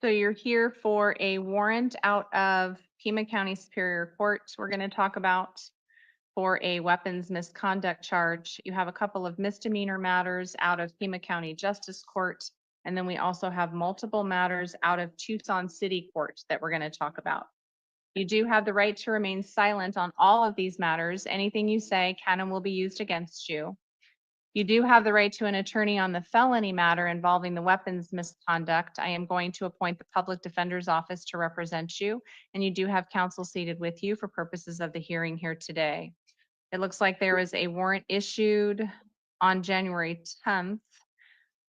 So you're here for a warrant out of Pima County Superior Court. We're going to talk about for a weapons misconduct charge. You have a couple of misdemeanor matters out of Pima County Justice Court. And then we also have multiple matters out of Tucson City Court that we're going to talk about. You do have the right to remain silent on all of these matters. Anything you say can and will be used against you. You do have the right to an attorney on the felony matter involving the weapons misconduct. I am going to appoint the public defender's office to represent you, and you do have counsel seated with you for purposes of the hearing here today. It looks like there was a warrant issued on January 10th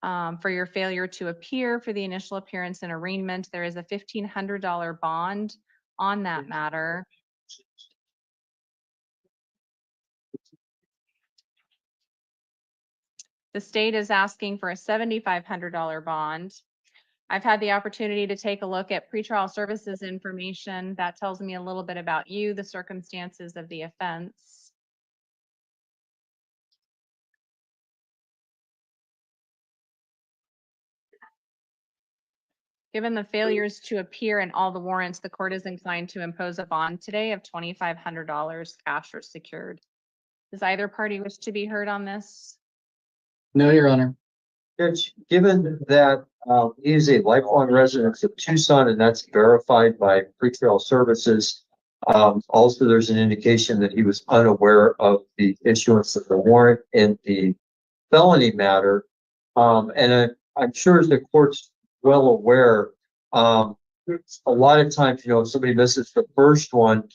for your failure to appear for the initial appearance and arraignment. There is a $1,500 bond on that matter. The state is asking for a $7,500 bond. I've had the opportunity to take a look at pretrial services information. That tells me a little bit about you, the circumstances of the offense. Given the failures to appear in all the warrants, the court is inclined to impose a bond today of $2,500 cash or secured. Does either party wish to be heard on this? No, Your Honor. Judge, given that he is a lifelong resident of Tucson and that's verified by pretrial services, also there's an indication that he was unaware of the issuance of the warrant in the felony matter. I'm sure the court's well aware, a lot of times, if somebody misses the first one,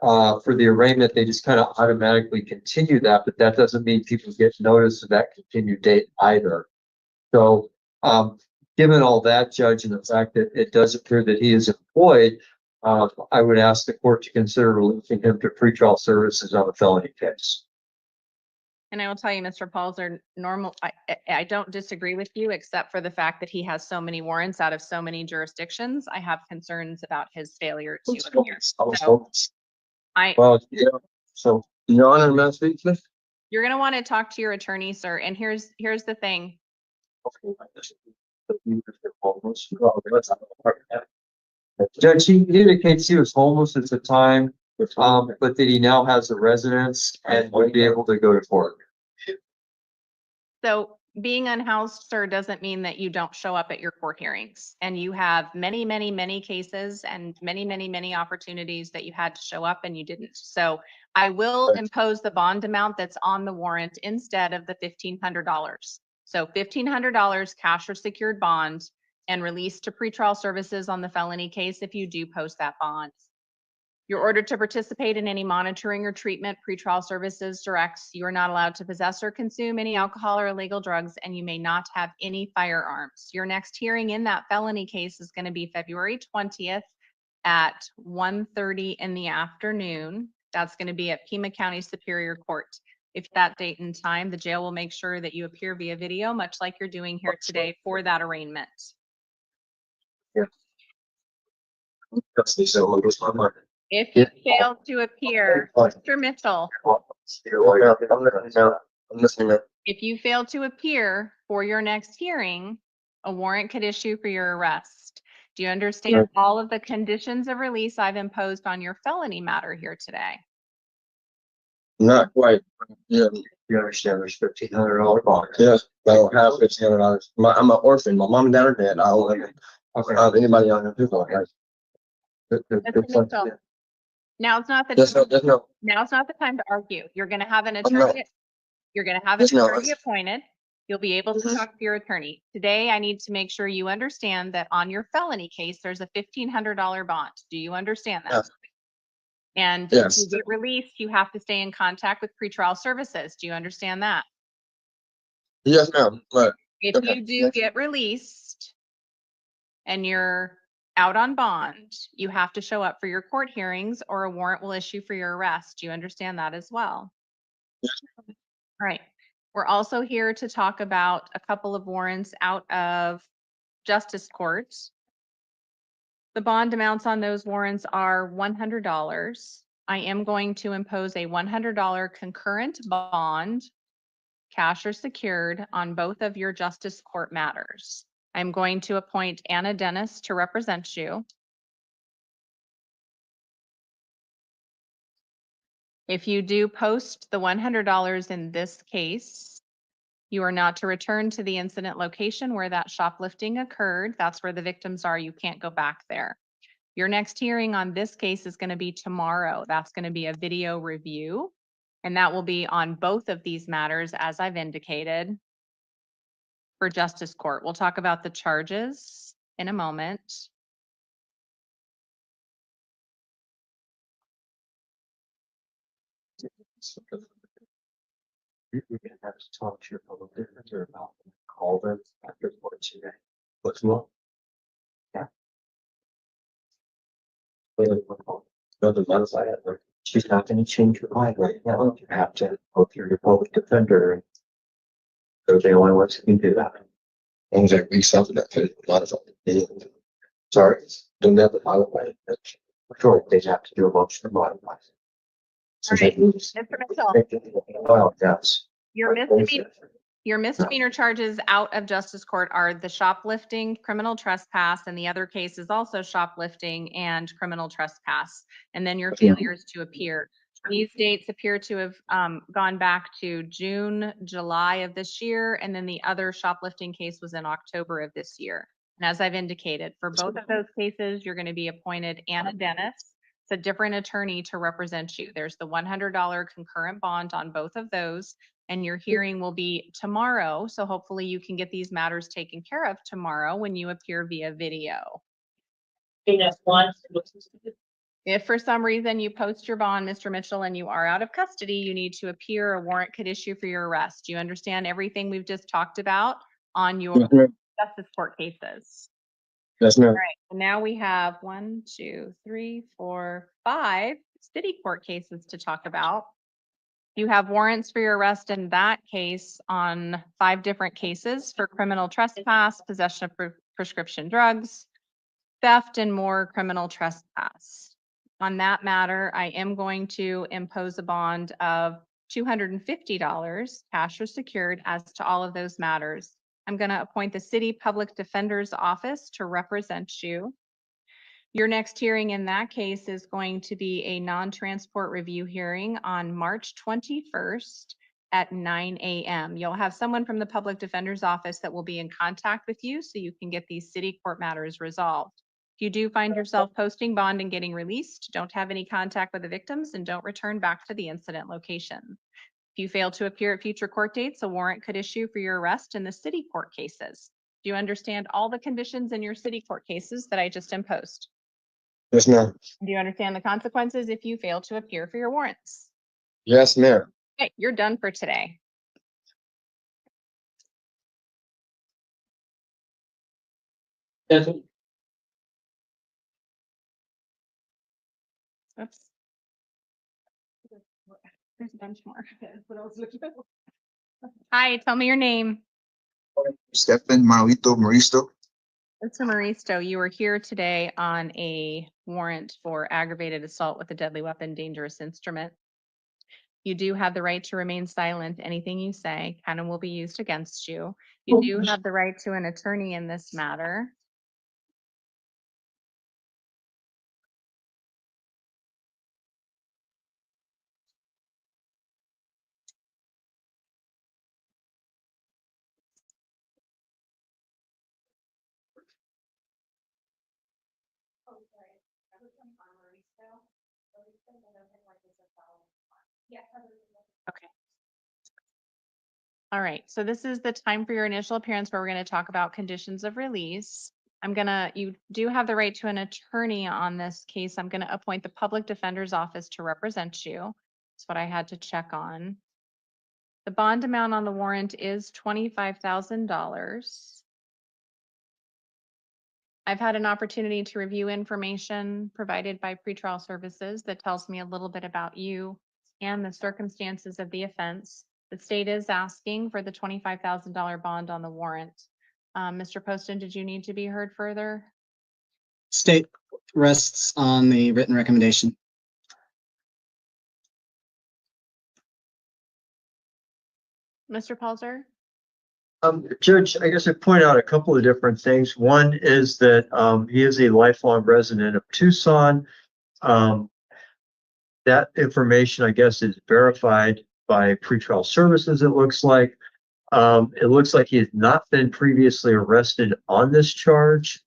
for the arraignment, they just kind of automatically continue that, but that doesn't mean people get notice of that continued date either. So, given all that, Judge, and the fact that it does appear that he is employed, I would ask the court to consider releasing him to pretrial services on the felony case. And I will tell you, Mr. Palzer, I don't disagree with you, except for the fact that he has so many warrants out of so many jurisdictions. I have concerns about his failure to appear. So, Your Honor, may I speak, please? You're going to want to talk to your attorney, sir. And here's the thing. Judge, he indicates he was homeless at the time, but that he now has a residence and would be able to go to court. So being unhoused, sir, doesn't mean that you don't show up at your court hearings. And you have many, many, many cases and many, many, many opportunities that you had to show up and you didn't. So I will impose the bond amount that's on the warrant instead of the $1,500. So $1,500 cash or secured bond and release to pretrial services on the felony case if you do post that bond. You're ordered to participate in any monitoring or treatment. Pretrial services directs you are not allowed to possess or consume any alcohol or illegal drugs, and you may not have any firearms. Your next hearing in that felony case is going to be February 20th at 1:30 in the afternoon. That's going to be at Pima County Superior Court. If that date and time, the jail will make sure that you appear via video, much like you're doing here today for that arraignment. If you fail to appear, Mr. Mitchell, I'm listening. if you fail to appear for your next hearing, a warrant could issue for your arrest. Do you understand all of the conditions of release I've imposed on your felony matter here today? Not quite. Yeah, You understand there's $1,500 bond. yes, I don't have $1,500. I'm an orphan. My mom and dad are dead. I don't have anybody on the people. Mr. Mitchell, now's not the time to argue. You're gonna have an attorney. You're gonna have an attorney appointed. You'll be able to talk to your attorney. Today, I need to make sure you understand that on your felony case, there's a $1,500 bond. Do you understand that? Yes. And Yes. to get released, you have to stay in contact with pretrial services. Do you understand that? Yes, ma'am. Right. If you do get released and you're out on bond, you have to show up for your court hearings or a warrant will issue for your arrest. Do you understand that as well? Yes. All right. We're also here to talk about a couple of warrants out of justice courts. The bond amounts on those warrants are $100. I am going to impose a $100 concurrent bond, cash or secured, on both of your justice court matters. I'm going to appoint Anna Dennis to represent you. If you do post the $100 in this case, you are not to return to the incident location where that shoplifting occurred. That's where the victims are. You can't go back there. Your next hearing on this case is going to be tomorrow. That's going to be a video review, and that will be on both of these matters, as I've indicated, for Justice Court. We'll talk about the charges in a moment. You're gonna have to talk to your public defender about call them after court today. What's wrong? Yeah. Doesn't matter if I have her. She's not gonna change her mind right now. You have to go through your public defender. They're the only ones who can do that. As long as I read something that could modify it. Sorry, don't have to modify it. Sure, they have to do a motion to modify. it. All right, Mr. Mitchell, Well, yes. your misdemeanor charges out of justice court are the shoplifting, criminal trespass, and the other case is also shoplifting and criminal trespass. And then your failures to appear. These dates appear to have gone back to June, July of this year, and then the other shoplifting case was in October of this year. And as I've indicated, for both of those cases, you're going to be appointed Anna Dennis. It's a different attorney to represent you. There's the $100 concurrent bond on both of those, and your hearing will be tomorrow. So hopefully you can get these matters taken care of tomorrow when you appear via video. If for some reason you post your bond, Mr. Mitchell, and you are out of custody, you need to appear. A warrant could issue for your arrest. Do you understand everything we've just talked about on your justice court cases? Yes, All ma'am. right, so now we have 1, 2, 3, 4, 5 city court cases to talk about. You have warrants for your arrest in that case on 5 different cases for criminal trespass, possession of prescription drugs, theft, and more criminal trespass. On that matter, I am going to impose a bond of $250, cash or secured, as to all of those matters. I'm going to appoint the City Public Defender's Office to represent you. Your next hearing in that case is going to be a non-transport review hearing on March 21st at 9 a.m. You'll have someone from the Public Defender's Office that will be in contact with you so you can get these city court matters resolved. If you do find yourself posting bond and getting released, don't have any contact with the victims, and don't return back to the incident location. If you fail to appear at future court dates, a warrant could issue for your arrest in the city court cases. Do you understand all the conditions in your city court cases that I just imposed? Yes, ma'am. Do you understand the consequences if you fail to appear for your warrants? Yes, ma'am. Okay, you're done for today. Yes. Oops. There's a bunch more. That's what I was looking for. Hi, tell me your name. Stefan Manuelito Maristo. Mr. Maristo, you are here today on a warrant for aggravated assault with a deadly weapon, dangerous instrument. You do have the right to remain silent. Anything you say can and will be used against you. You do have the right to an attorney in this matter. Okay. All right, so this is the time for your initial appearance where we're going to talk about conditions of release. You do have the right to an attorney on this case. I'm going to appoint the Public Defender's Office to represent you. That's what I had to check on. The bond amount on the warrant is $25,000. I've had an opportunity to review information provided by pretrial services that tells me a little bit about you and the circumstances of the offense. The state is asking for the $25,000 bond on the warrant. Mr. Poston, did you need to be heard further? State rests on the written recommendation. Mr. Palzer? Judge, I guess I point out a couple of different things. One is that, he is a lifelong resident of Tucson. Um, that information, I guess, is verified by pretrial services, it looks like. It looks like he has not been previously arrested on this charge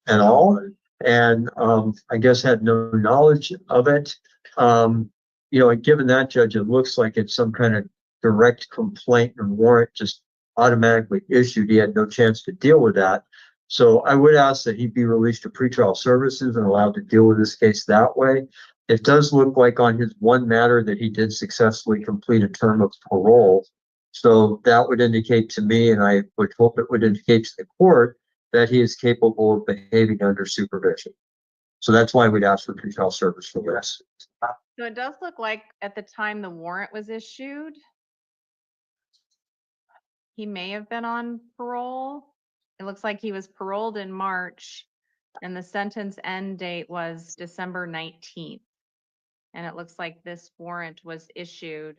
at all. And, I guess had no knowledge of it. And given that, Judge, it looks like it's some kind of direct complaint and warrant just automatically issued. He had no chance to deal with that. So I would ask that he be released to pretrial services and allowed to deal with this case that way. It does look like on his one matter that he did successfully complete a term of parole. So that would indicate to me, and I would hope it would indicate to the court, that he is capable of behaving under supervision. So that's why we'd ask for pretrial service for this. So it does look like at the time the warrant was issued, he may have been on parole. It looks like he was paroled in March and the sentence end date was December 19th. And it looks like this warrant was issued,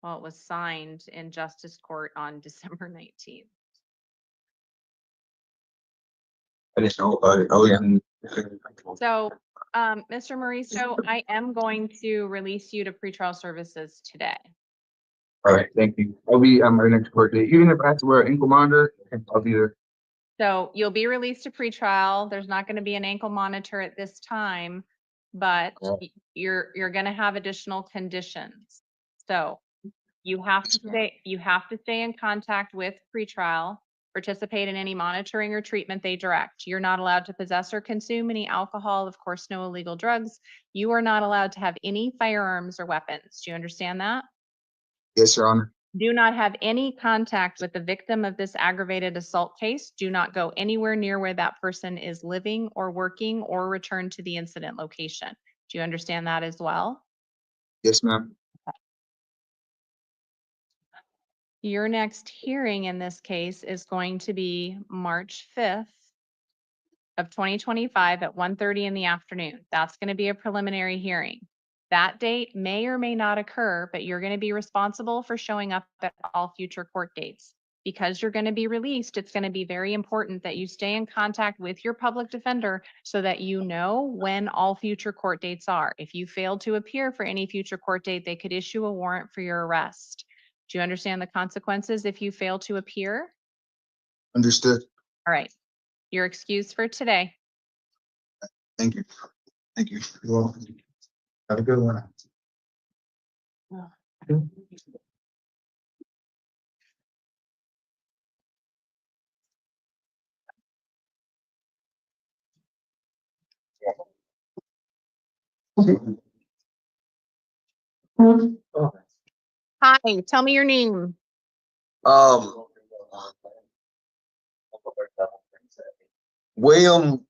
well, it was signed in Justice Court on December 19th. I didn't know about it. Oh, yeah. So, Mr. Mauricio, I am going to release you to pretrial services today. All right, thank you. I'll be on my next court date. Even if I have to wear an ankle monitor, I'll be there. So you'll be released to pretrial. There's not going to be an ankle monitor at this time, but you're going to have additional conditions. So you have to stay in contact with pretrial, participate in any monitoring or treatment they direct. You're not allowed to possess or consume any alcohol, of course, no illegal drugs. You are not allowed to have any firearms or weapons. Do you understand that? Yes, Your Honor. Do not have any contact with the victim of this aggravated assault case. Do not go anywhere near where that person is living or working or return to the incident location. Do you understand that as well? Yes, ma'am. Your next hearing in this case is going to be March 5th of 2025 at 1:30 in the afternoon. That's going to be a preliminary hearing. That date may or may not occur, but you're going to be responsible for showing up at all future court dates. Because you're going to be released, it's going to be very important that you stay in contact with your public defender so that you know when all future court dates are. If you fail to appear for any future court date, they could issue a warrant for your arrest. Do you understand the consequences if you fail to appear? Understood. All right. You're excused for today. Thank you. Thank you. You're welcome. Have a good one. Hi, tell me your name. William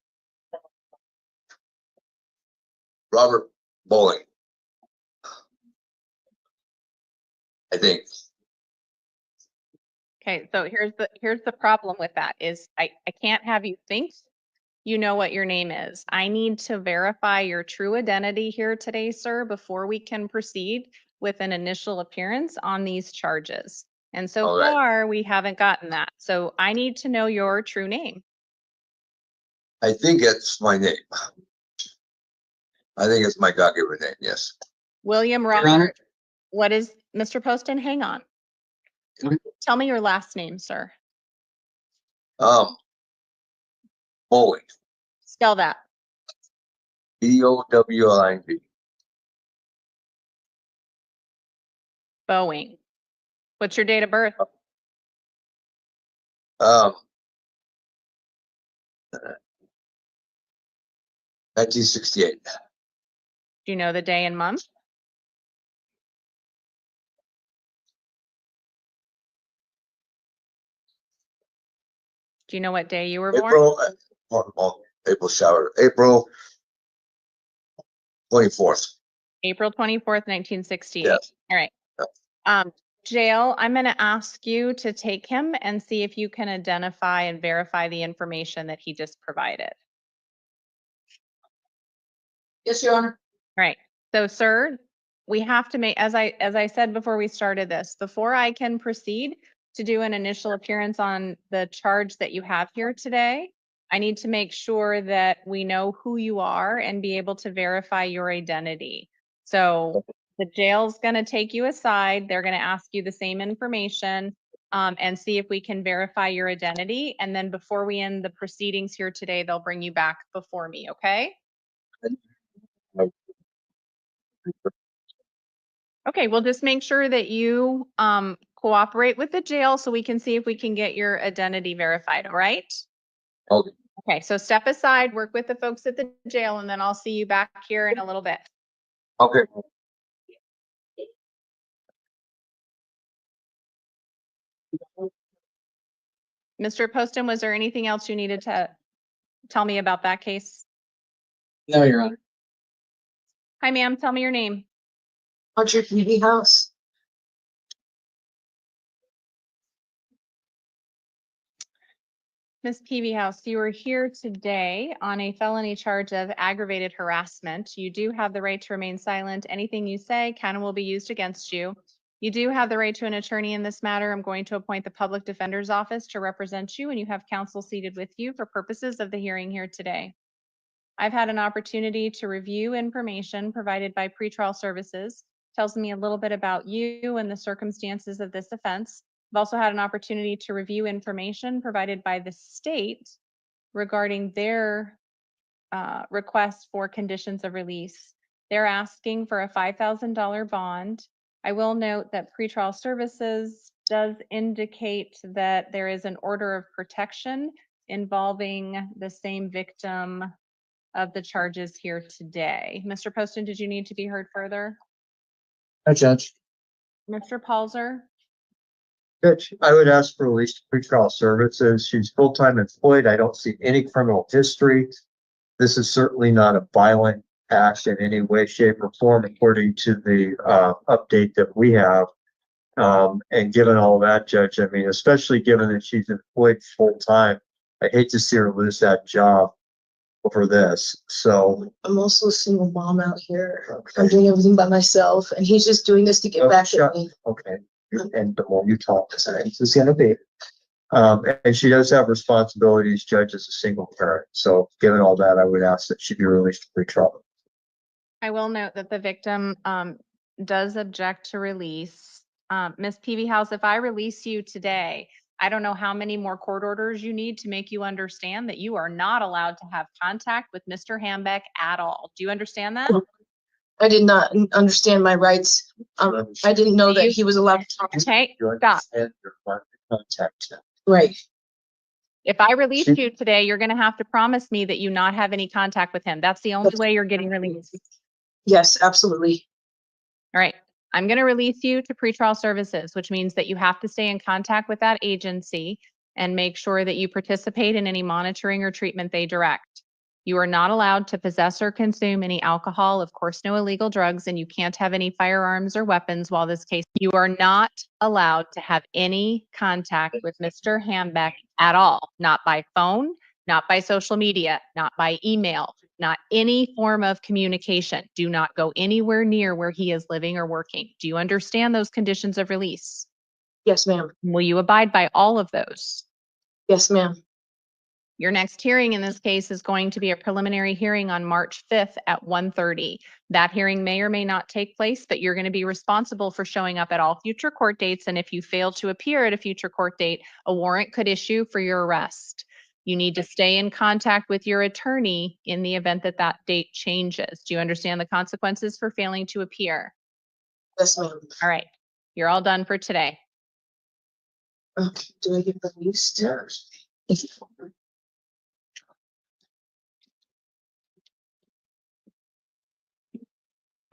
Robert Bowling, I think. Okay, so here's the problem with that is I can't have you think you know what your name is. I need to verify your true identity here today, sir, before we can proceed with an initial appearance on these charges. And so All right. far, we haven't gotten that. So I need to know your true name. I think it's my name. I think it's my God-given name, yes. William Honor. Robert. What is, Mr. Poston, hang on. Okay. Tell me your last name, sir. Bowling, Spell that. Bowling. Boeing. What's your date of birth? 1968. Do you know the day and month? Do you know what day you were born? April shower. April 24th. April 24th, 1968. Yes. All right. Jail, I'm going to ask you to take him and see if you can identify and verify the information that he just provided. Yes, Your Honor. All right. So, sir, we have to make, as I said before we started this, before I can proceed, to do an initial appearance on the charge that you have here today, I need to make sure that we know who you are and be able to verify your identity. So the jail's going to take you aside. They're going to ask you the same information and see if we can verify your identity. And then before we end the proceedings here today, they'll bring you back before me, okay? Okay, well, just make sure that you cooperate with the jail so we can see if we can get your identity verified, all right? Okay. Okay, so step aside, work with the folks at the jail, and then I'll see you back here in a little bit. Okay. Mr. Poston, was there anything else you needed to tell me about that case? No, Your Honor. Hi, ma'am, tell me your name. Audrey PV House. Ms. Peavyhouse, you are here today on a felony charge of aggravated harassment. You do have the right to remain silent. Anything you say can and will be used against you. You do have the right to an attorney in this matter. I'm going to appoint the Public Defender's Office to represent you, and you have counsel seated with you for purposes of the hearing here today. I've had an opportunity to review information provided by pretrial services. Tells me a little bit about you and the circumstances of this offense. I've also had an opportunity to review information provided by the state regarding their request for conditions of release. They're asking for a $5,000 bond. I will note that pretrial services does indicate that there is an order of protection involving the same victim of the charges here today. Mr. Poston, did you need to be heard further? No, Judge. Mr. Palzer? Judge, I would ask for release to pretrial services. She's full-time employed. I don't see any criminal history. This is certainly not a violent act in any way, shape, or form, according to the update that we have. And given all that, Judge, I mean, especially given that she's employed full-time, I hate to see her lose that job over this. So I'm also a single mom out here. I'm doing everything by myself, and he's just doing this to get back at me. okay. And the more you talk, the better it's gonna be. And she does have responsibilities, Judge, as a single parent. So given all that, I would ask that she be released to pretrial. I will note that the victim does object to release. Ms. Peavyhouse, if I release you today, I don't know how many more court orders you need to make you understand that you are not allowed to have contact with Mr. Hambeck at all. Do you understand that? I did not understand my rights. I didn't know that he was allowed to talk to me. Okay, You stop. understand your right to contact him. Right. If I release you today, you're going to have to promise me that you not have any contact with him. That's the only way you're getting released. Yes, absolutely. All right. I'm going to release you to pretrial services, which means that you have to stay in contact with that agency and make sure that you participate in any monitoring or treatment they direct. You are not allowed to possess or consume any alcohol, of course, no illegal drugs, and you can't have any firearms or weapons while this case. You are not allowed to have any contact with Mr. Hambeck at all, not by phone, not by social media, not by email, not any form of communication. Do not go anywhere near where he is living or working. Do you understand those conditions of release? Yes, ma'am. Will you abide by all of those? Yes, ma'am. Your next hearing in this case is going to be a preliminary hearing on March 5th at 1:30. That hearing may or may not take place, but you're going to be responsible for showing up at all future court dates. And if you fail to appear at a future court date, a warrant could issue for your arrest. You need to stay in contact with your attorney in the event that that date changes. Do you understand the consequences for failing to appear? Yes, ma'am. All right. You're all done for today. Do I get released? Yes.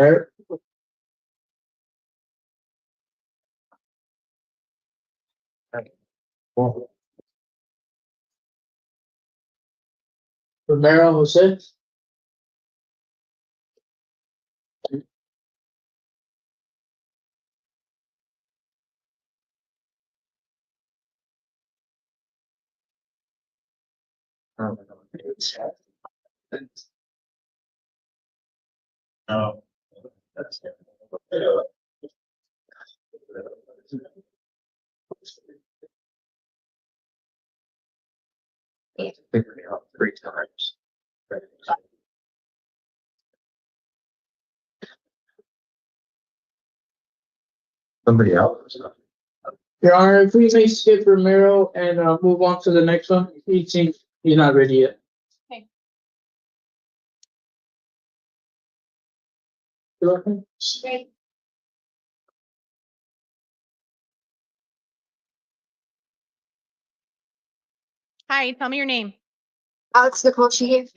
Eric? Well, Romero Jose? No. Figured it out 3 times. Somebody else. Your Honor, please may skip Romero and move on to the next one. He seems he's not ready yet. Okay. You're welcome. Hi, tell me your name. Alex Nicole Sheehy.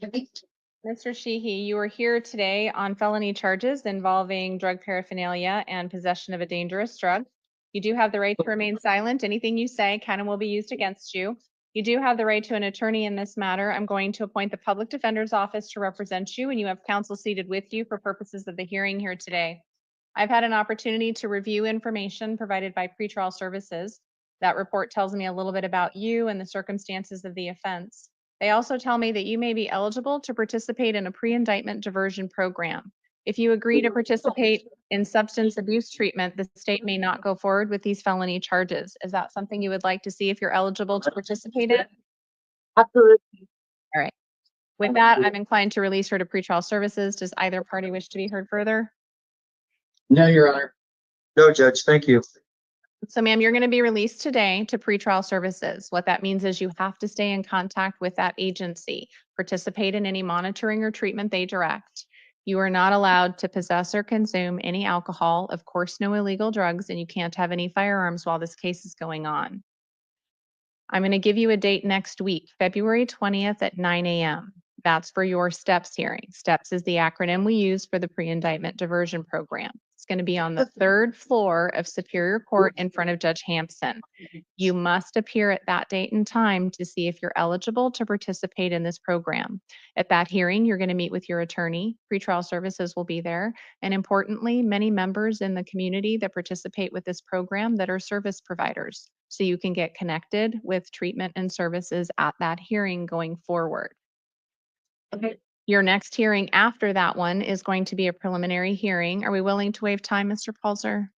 Mr. Sheehy, you are here today on felony charges involving drug paraphernalia and possession of a dangerous drug. You do have the right to remain silent. Anything you say can and will be used against you. You do have the right to an attorney in this matter. I'm going to appoint the public defender's office to represent you, and you have counsel seated with you for purposes of the hearing here today. I've had an opportunity to review information provided by pretrial services. That report tells me a little bit about you and the circumstances of the offense. They also tell me that you may be eligible to participate in a pre-indictment diversion program. If you agree to participate in substance abuse treatment, the state may not go forward with these felony charges. Is that something you would like to see if you're eligible to participate in? Absolutely. All right. With that, I'm inclined to release her to pretrial services. Does either party wish to be heard further? No, Your Honor. No, Judge, thank you. So ma'am, you're going to be released today to pretrial services. What that means is you have to stay in contact with that agency, participate in any monitoring or treatment they direct. You are not allowed to possess or consume any alcohol, of course, no illegal drugs, and you can't have any firearms while this case is going on. I'm going to give you a date next week, February 20th at 9 a.m. That's for your STEPS hearing. STEPS is the acronym we use for the pre-indictment diversion program. It's going to be on the 3rd floor of Superior Court in front of Judge Hampson. You must appear at that date and time to see if you're eligible to participate in this program. At that hearing, you're going to meet with your attorney. Pretrial services will be there. And importantly, many members in the community that participate with this program that are service providers. So you can get connected with treatment and services at that hearing going forward. Okay. Your next hearing after that one is going to be a preliminary hearing. Are we willing to waive time, Mr. Pulser?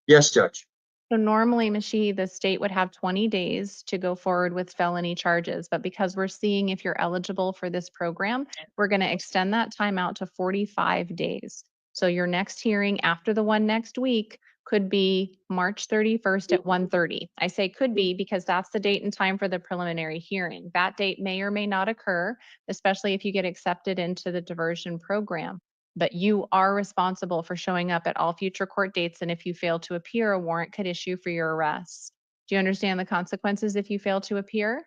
Yes, Judge. So normally, Michie, the state would have 20 days to go forward with felony charges, but because we're seeing if you're eligible for this program, we're going to extend that time out to 45 days. So your next hearing after the one next week could be March 31st at 1:30. I say could be because that's the date and time for the preliminary hearing. That date may or may not occur, especially if you get accepted into the diversion program. But you are responsible for showing up at all future court dates, and if you fail to appear, a warrant could issue for your arrest. Do you understand the consequences if you fail to appear?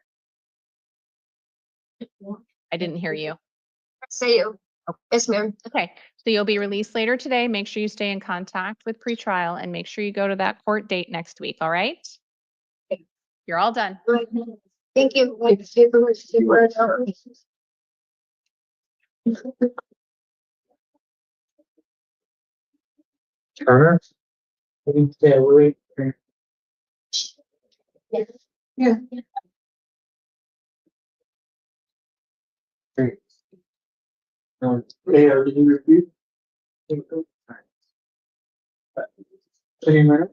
I didn't hear you. Say you. Yes, ma'am. Okay, so you'll be released later today. Make sure you stay in contact with pretrial and make sure you go to that court date next week, all right? You're all done. Thank you. Turner? Yeah, wait. Yeah. Yeah, did you repeat? Any minute?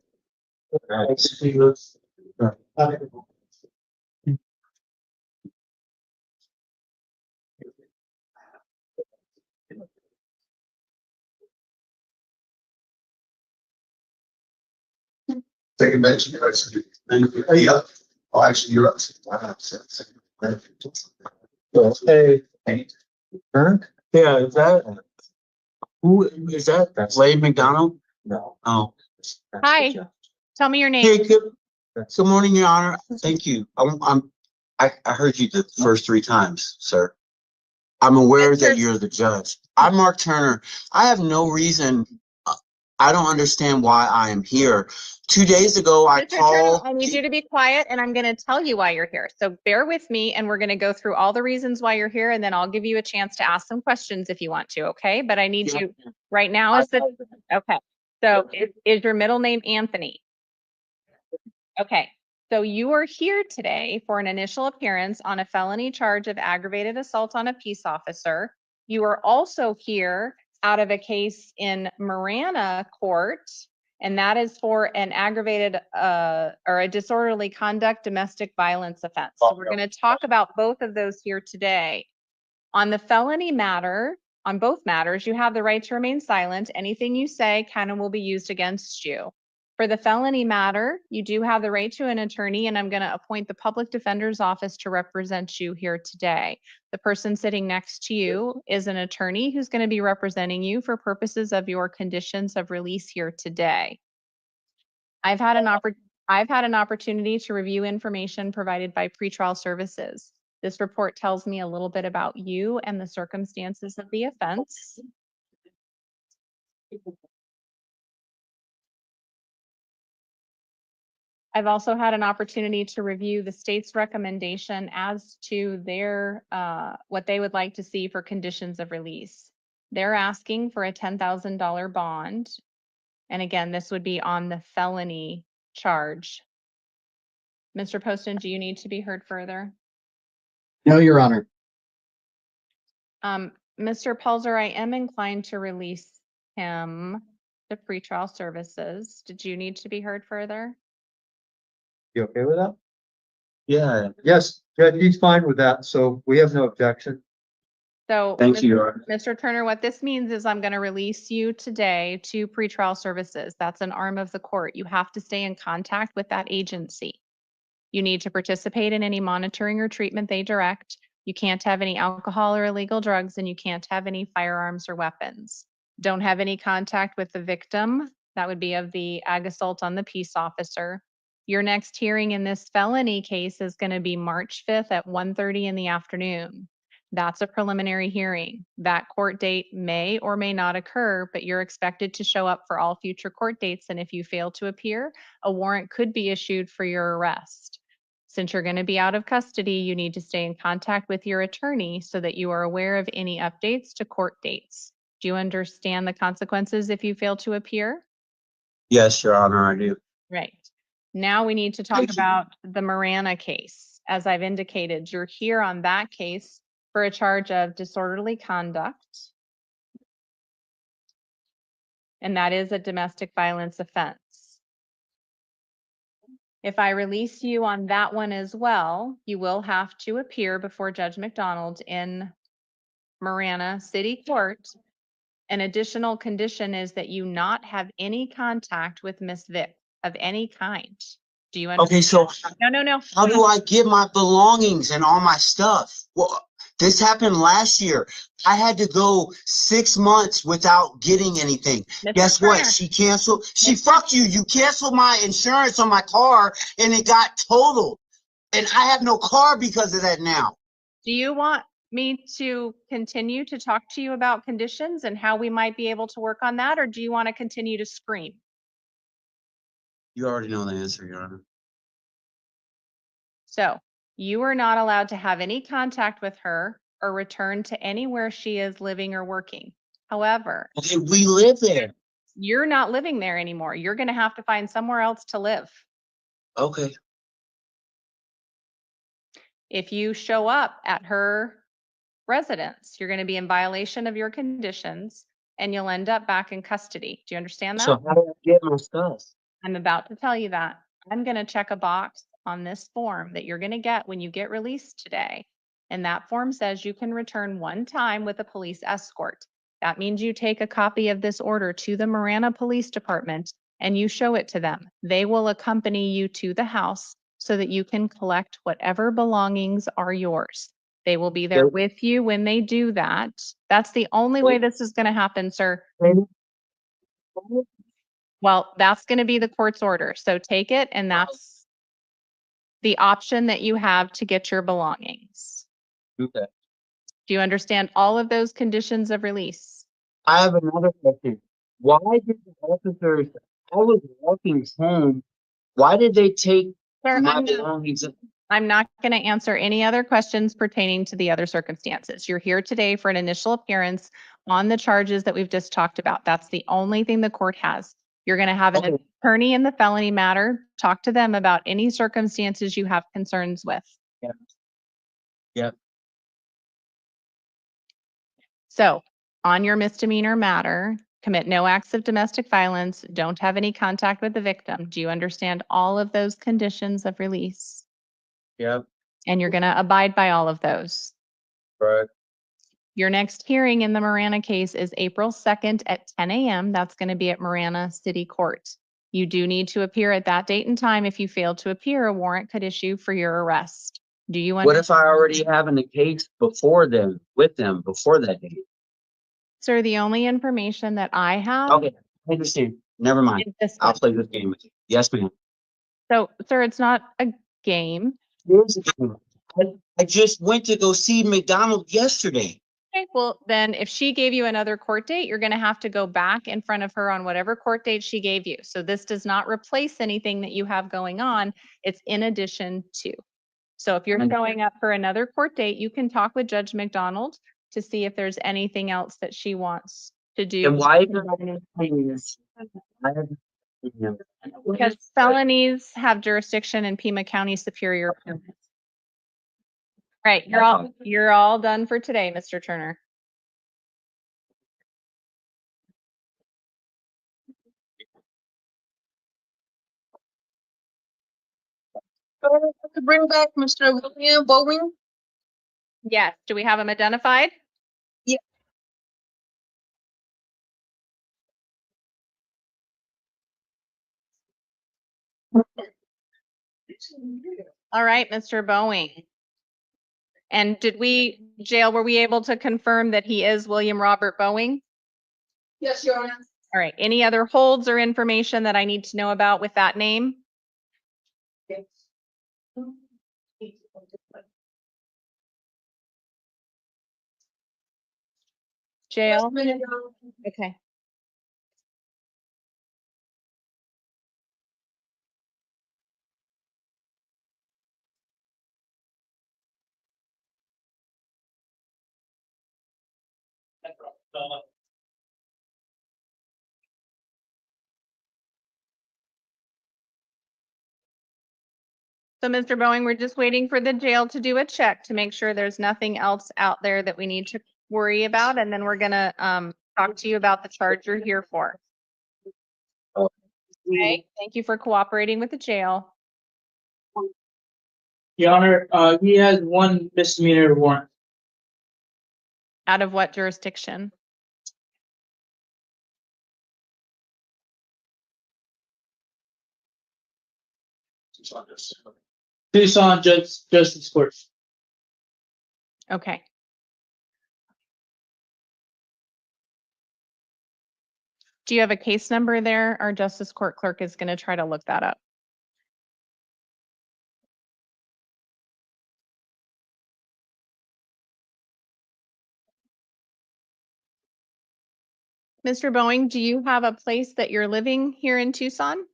Second bench, you guys. Yeah. Oh, actually, you're up. Hey. Turner? Yeah, is that, who, is that Slade McDonald? No. Oh. Hi. Tell me your name. Hey, good morning, Your Honor. Thank you. I heard you the first 3 times, sir. I'm aware that you're the judge. I'm Mark Turner. I have no reason. I don't understand why I am here. 2 days ago, I Mr. Turner, called. I need you to be quiet and I'm going to tell you why you're here. So bear with me and we're going to go through all the reasons why you're here and then I'll give you a chance to ask some questions if you want to, okay? But I need you right now is the, okay. So is your middle name Anthony? Okay. So you are here today for an initial appearance on a felony charge of aggravated assault on a peace officer. You are also here out of a case in Marana Court And that is for an aggravated or a disorderly conduct domestic violence offense. So we're going to talk about both of those here today. On the felony matter, on both matters, you have the right to remain silent. Anything you say can and will be used against you. For the felony matter, you do have the right to an attorney, and I'm going to appoint the public defender's office to represent you here today. The person sitting next to you is an attorney who's going to be representing you for purposes of your conditions of release here today. I've had an opportunity to review information provided by pretrial services. This report tells me a little bit about you and the circumstances of the offense. I've also had an opportunity to review the state's recommendation as to their what they would like to see for conditions of release. They're asking for a $10,000 bond. And again, this would be on the felony charge. Mr. Poston, do you need to be heard further? No, Your Honor. Mr. Pelzer, I am inclined to release him to pretrial services. Did you need to be heard further? You okay with that? Yeah, yes, Judge, he's fine with that, so we have no objection. So, Thank you, Your Honor. Mr. Turner, what this means is I'm going to release you today to pretrial services. That's an arm of the court. You have to stay in contact with that agency. You need to participate in any monitoring or treatment they direct. You can't have any alcohol or illegal drugs, and you can't have any firearms or weapons. Don't have any contact with the victim. That would be of the ag assault on the peace officer. Your next hearing in this felony case is going to be March 5th at 1:30 in the afternoon. That's a preliminary hearing. That court date may or may not occur, but you're expected to show up for all future court dates. And if you fail to appear, a warrant could be issued for your arrest. Since you're going to be out of custody, you need to stay in contact with your attorney so that you are aware of any updates to court dates. Do you understand the consequences if you fail to appear? Yes, Your Honor, I do. Right. Now we need to talk about the Marana case. As I've indicated, you're here on that case for a charge of disorderly conduct. And that is a domestic violence offense. If I release you on that one as well, you will have to appear before Judge McDonald in Marana City Court. An additional condition is that you not have any contact with Miss Vick of any kind. Do you understand? Okay, so No. how do I get my belongings and all my stuff? Well, this happened last year. I had to go 6 months without getting anything. Mr. Guess Turner. what? She canceled. Fuck you. You canceled my insurance on my car and it got totaled. And I have no car because of that now. Do you want me to continue to talk to you about conditions and how we might be able to work on that, or do you want to continue to scream? You already know the answer, Your Honor. So you are not allowed to have any contact with her or return to anywhere she is living or working. However, Okay, we live there. you're not living there anymore. You're going to have to find somewhere else to live. Okay. If you show up at her residence, you're going to be in violation of your conditions and you'll end up back in custody. Do you understand that? So how do I get my stuff? I'm about to tell you that. I'm going to check a box on this form that you're going to get when you get released today. And that form says you can return one time with a police escort. That means you take a copy of this order to the Marana Police Department and you show it to them. They will accompany you to the house so that you can collect whatever belongings are yours. They will be there with you when they do that. That's the only way this is going to happen, sir. Well, that's going to be the court's order. So take it, and that's the option that you have to get your belongings. Okay. Do you understand all of those conditions of release? I have another question. Why did the officers, I was walking home, why did they take Sir, my belongings? I'm not going to answer any other questions pertaining to the other circumstances. You're here today for an initial appearance on the charges that we've just talked about. That's the only thing the court has. You're going to have an attorney in the felony matter. Talk to them about any circumstances you have concerns with. Yeah. Yep. So on your misdemeanor matter, commit no acts of domestic violence, don't have any contact with the victim. Do you understand all of those conditions of release? Yeah, And you're going to abide by all of those. right. Your next hearing in the Marana case is April 2nd at 10 a.m. That's going to be at Marana City Court. You do need to appear at that date and time. If you fail to appear, a warrant could issue for your arrest. Do you What if I understand? already have in the case before them, with them, before that date? Sir, the only information that I have Okay, I understand. Never mind. is this I'll one. play this game with you. Yes, ma'am. So, sir, it's not a game. I just went to go see McDonald yesterday. Okay, well, then if she gave you another court date, you're going to have to go back in front of her on whatever court date she gave you. So this does not replace anything that you have going on. It's in addition to. So if you're showing up for another court date, you can talk with Judge McDonald to see if there's anything else that she wants to do. And why is it? Because felonies have jurisdiction in Pima County Superior Court. Right, you're all done for today, Mr. Turner. To bring back Mr. William Bowen. Yes, do we have him identified? Yeah. All right, Mr. Boeing. And did we, jail, were we able to confirm that he is William Robert Boeing? Yes, Your Honor. All right, any other holds or information that I need to know about with that name? Jail? Okay. So, Mr. Boeing, we're just waiting for the jail to do a check to make sure there's nothing else out there that we need to worry about. And then we're gonna talk to you about the charge you're here for. Okay, thank you for cooperating with the jail. Your Honor, he has one misdemeanor warrant. Out of what jurisdiction? Tucson Justice Court. Okay. Do you have a case number there? Our Justice Court clerk is going to try to look that up. Mr. Boeing, do you have a place that you're living here in Tucson?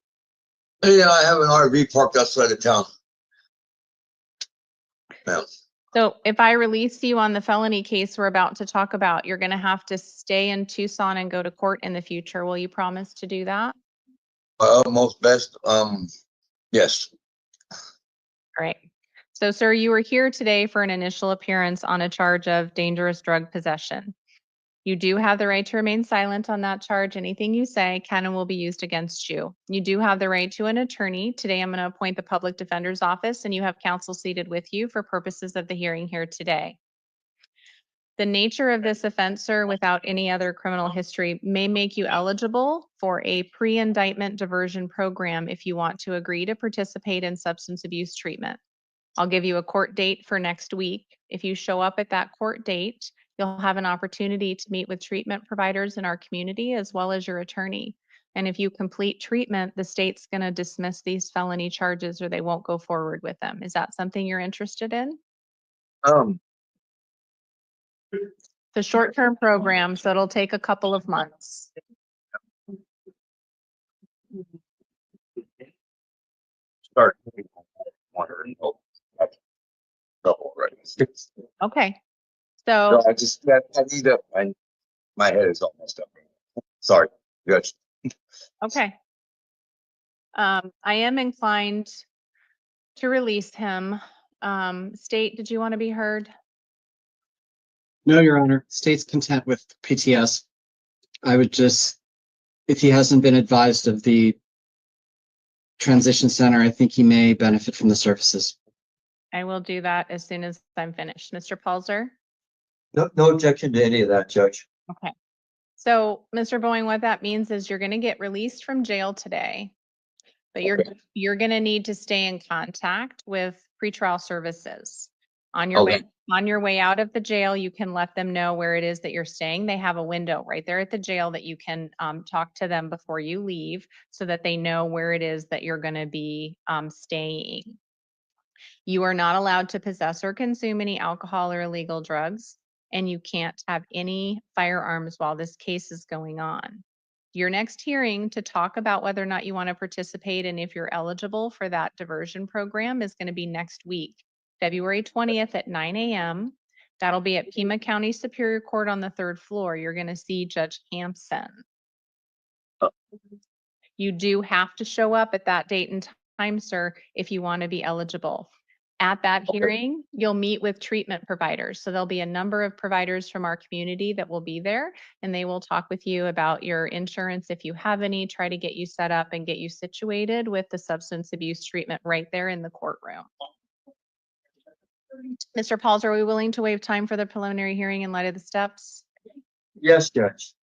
Yeah, I have an RV parked outside of town. Yeah. So if I release you on the felony case we're about to talk about, you're going to have to stay in Tucson and go to court in the future. Will you promise to do that? My utmost best, yes. All right. So, sir, you were here today for an initial appearance on a charge of dangerous drug possession. You do have the right to remain silent on that charge. Anything you say can and will be used against you. You do have the right to an attorney. Today, I'm going to appoint the public defender's office, and you have counsel seated with you for purposes of the hearing here today. The nature of this offense, sir, without any other criminal history, may make you eligible for a pre-indictment diversion program if you want to agree to participate in substance abuse treatment. I'll give you a court date for next week. If you show up at that court date, you'll have an opportunity to meet with treatment providers in our community as well as your attorney. And if you complete treatment, the state's going to dismiss these felony charges or they won't go forward with them. Is that something you're interested in? It's a short-term program, so it'll take a couple of months. Start. Wondering, oh, that's trouble already. Okay. So So I need to, my head is all messed up. Sorry, Judge. okay. I am inclined to release him. State, did you want to be heard? No, Your Honor. State's content with PTS. I would just, if he hasn't been advised of the transition center, I think he may benefit from the services. I will do that as soon as I'm finished. Mr. Palzer? No, no objection to any of that, Judge. Okay. So, Mr. Boeing, what that means is you're going to get released from jail today, but you're going to need to stay in contact with pretrial services. On your way out of the jail, you can let them know where it is that you're staying. They have a window right there at the jail that you can talk to them before you leave so that they know where it is that you're going to be staying. You are not allowed to possess or consume any alcohol or illegal drugs, and you can't have any firearms while this case is going on. Your next hearing to talk about whether or not you want to participate and if you're eligible for that diversion program is going to be next week, February 20th at 9 a.m. That'll be at Pima County Superior Court on the 3rd floor. You're going to see Judge Hampson. You do have to show up at that date and time, sir, if you want to be eligible. At that hearing, you'll meet with treatment providers. So there'll be a number of providers from our community that will be there, and they will talk with you about your insurance if you have any, try to get you set up and get you situated with the substance abuse treatment right there in the courtroom. Mr. Pauls, are we willing to waive time for the preliminary hearing in light of the steps? Yes, Judge.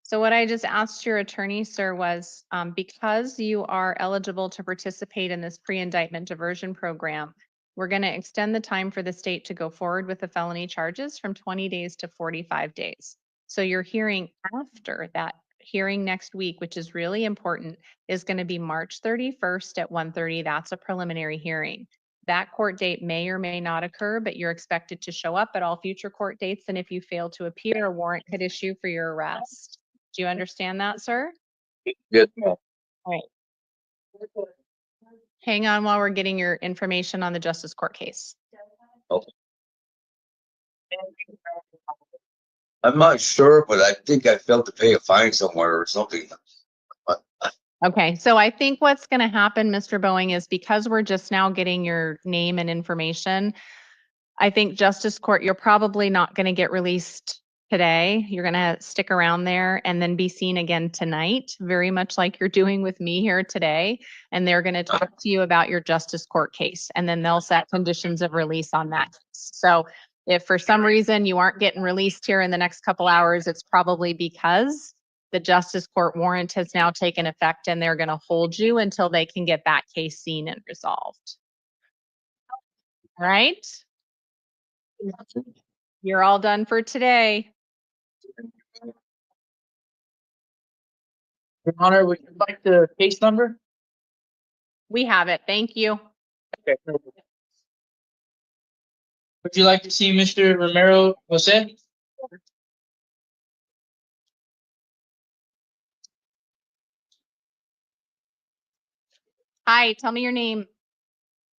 So what I just asked your attorney, sir, was because you are eligible to participate in this pre-indictment diversion program, we're going to extend the time for the state to go forward with the felony charges from 20 days to 45 days. So your hearing after that hearing next week, which is really important, is going to be March 31st at 1:30. That's a preliminary hearing. That court date may or may not occur, but you're expected to show up at all future court dates. And if you fail to appear, a warrant could issue for your arrest. Do you understand that, sir? Yes, ma'am. All right. Hang on while we're getting your information on the justice court case. Okay. I'm not sure, but I think I failed to pay a fine somewhere or something. Okay, so I think what's going to happen, Mr. Boeing, is because we're just now getting your name and information, I think justice court, you're probably not going to get released today. You're going to stick around there and then be seen again tonight, very much like you're doing with me here today. And they're going to talk to you about your justice court case, and then they'll set conditions of release on that case. So if for some reason you aren't getting released here in the next couple hours, it's probably because the justice court warrant has now taken effect and they're going to hold you until they can get that case seen and resolved. All right. You're all done for today. Your Honor, would you like the case number? We have it. Thank you. Okay. Would you like to see Mr. Romero Jose? Hi, tell me your name.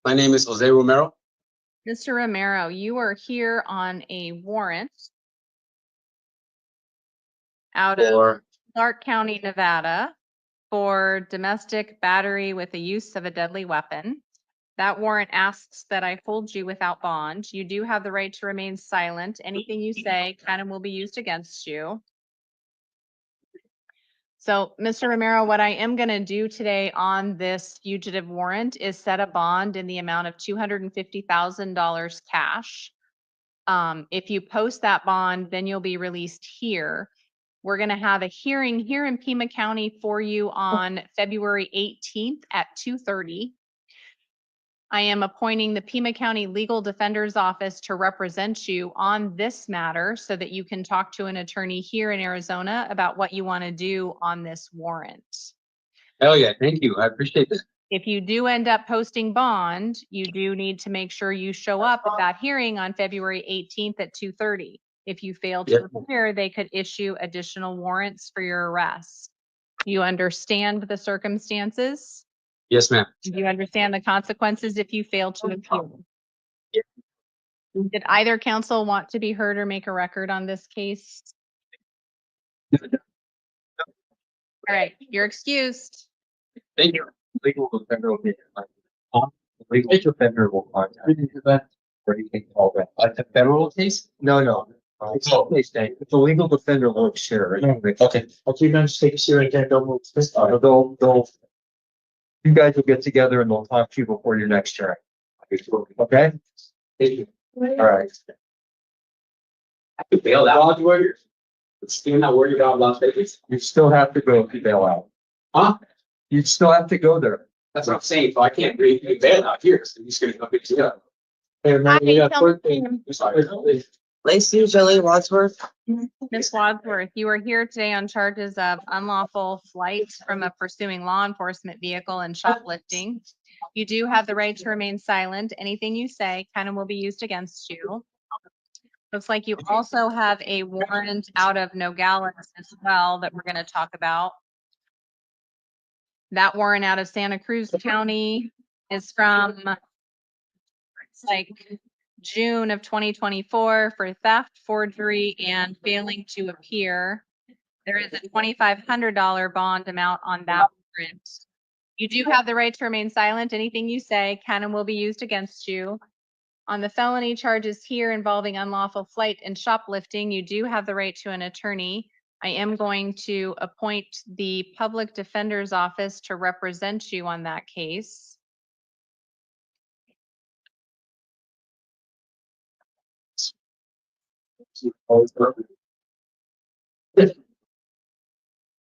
My name is Jose Romero. Mr. Romero, you are here on a warrant out of Clark County, Nevada for domestic battery with the use of a deadly weapon. That warrant asks that I hold you without bond. You do have the right to remain silent. Anything you say kind of will be used against you. So, Mr. Romero, what I am going to do today on this fugitive warrant is set a bond in the amount of $250,000 cash. If you post that bond, then you'll be released here. We're going to have a hearing here in Pima County for you on February 18th at 2:30. I am appointing the Pima County Legal Defender's Office to represent you on this matter so that you can talk to an attorney here in Arizona about what you want to do on this warrant. Hell yeah, thank you. I appreciate that. If you do end up posting bond, you do need to make sure you show up at that hearing on February 18th at 2:30. If you fail to appear, they could issue additional warrants for your arrest. You understand the circumstances? Yes, ma'am. Do you understand the consequences if you fail to appear? Did either counsel want to be heard or make a record on this case? All right, you're excused. Thank you. Legal defender will be. Legal defender will contact. Where you can call that. A federal case? No, no. Please stay. It's a legal defender won't share. Right? Okay, I'll keep them, just take a seat right there, don't move. You guys will get together and they'll talk to you before your next hearing. Okay? Thank you. All right. I bailed out. Still not worried about Las Vegas. You still have to go if you bail out. Huh? You still have to go there. That's what I'm saying. So I can't really bail out here. So he's gonna come pick you up. Hey, man, we got court date. I'm sorry. Lacey Jolie Wadsworth. Ms. Wadsworth, you are here today on charges of unlawful flight from a pursuing law enforcement vehicle and shoplifting. You do have the right to remain silent. Anything you say can and will be used against you. Looks like you also have a warrant out of Nogales as well that we're going to talk about. That warrant out of Santa Cruz County is from, it's like June of 2024 for theft, forgery, and failing to appear. There is a $2,500 bond amount on that warrant. You do have the right to remain silent. Anything you say can and will be used against you. On the felony charges here involving unlawful flight and shoplifting, you do have the right to an attorney. I am going to appoint the public defender's office to represent you on that case.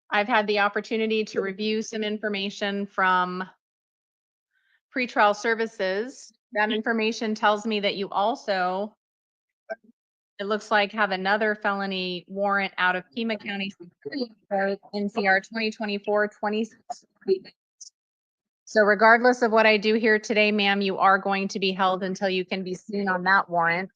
I've had the opportunity to review some information from pretrial services. That information tells me that you also, it looks like, have another felony warrant out of Pima County, NCR 2024-26. So regardless of what I do here today, ma'am, you are going to be held until you can be seen on that warrant.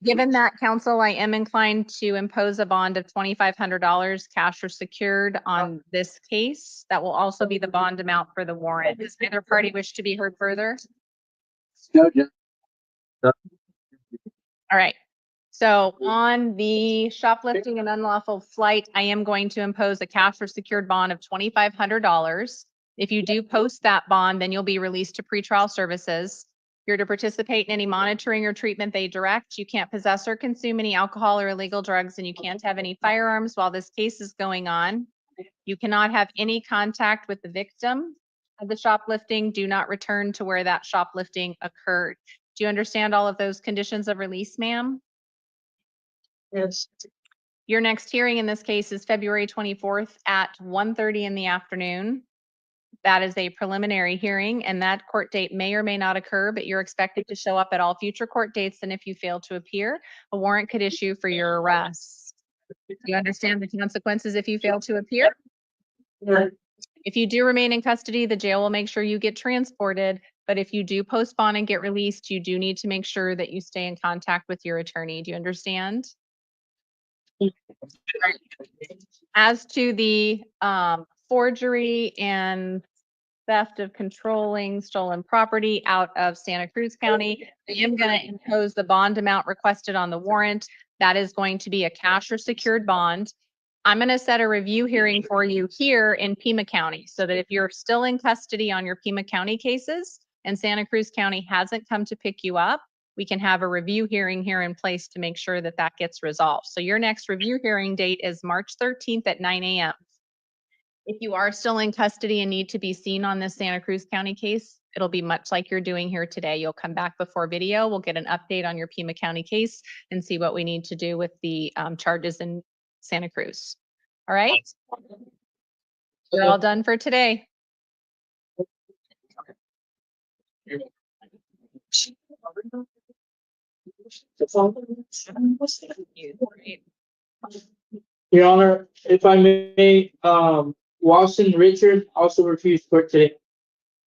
Given that, counsel, I am inclined to impose a bond of $2,500 cash or secured on this case. That will also be the bond amount for the warrant. Does either party wish to be heard further? No, Judge. All right. So on the shoplifting and unlawful flight, I am going to impose a cash or secured bond of $2,500. If you do post that bond, then you'll be released to pretrial services. You're to participate in any monitoring or treatment they direct. You can't possess or consume any alcohol or illegal drugs, and you can't have any firearms while this case is going on. You cannot have any contact with the victim of the shoplifting. Do not return to where that shoplifting occurred. Do you understand all of those conditions of release, ma'am? Yes. Your next hearing in this case is February 24th at 1:30 in the afternoon. That is a preliminary hearing, and that court date may or may not occur, but you're expected to show up at all future court dates. And if you fail to appear, a warrant could issue for your arrest. Do you understand the consequences if you fail to appear? Yeah. If you do remain in custody, the jail will make sure you get transported. But if you do postpone and get released, you do need to make sure that you stay in contact with your attorney. Do you understand? As to the forgery and theft of controlling stolen property out of Santa Cruz County, I am going to impose the bond amount requested on the warrant. That is going to be a cash or secured bond. I'm going to set a review hearing for you here in Pima County so that if you're still in custody on your Pima County cases and Santa Cruz County hasn't come to pick you up, we can have a review hearing here in place to make sure that that gets resolved. So your next review hearing date is March 13th at 9 a.m. If you are still in custody and need to be seen on this Santa Cruz County case, it'll be much like you're doing here today. You'll come back before video. We'll get an update on your Pima County case and see what we need to do with the charges in Santa Cruz. All right? We're all done for today. Your Honor, if I may, Watson Richard also refused court today.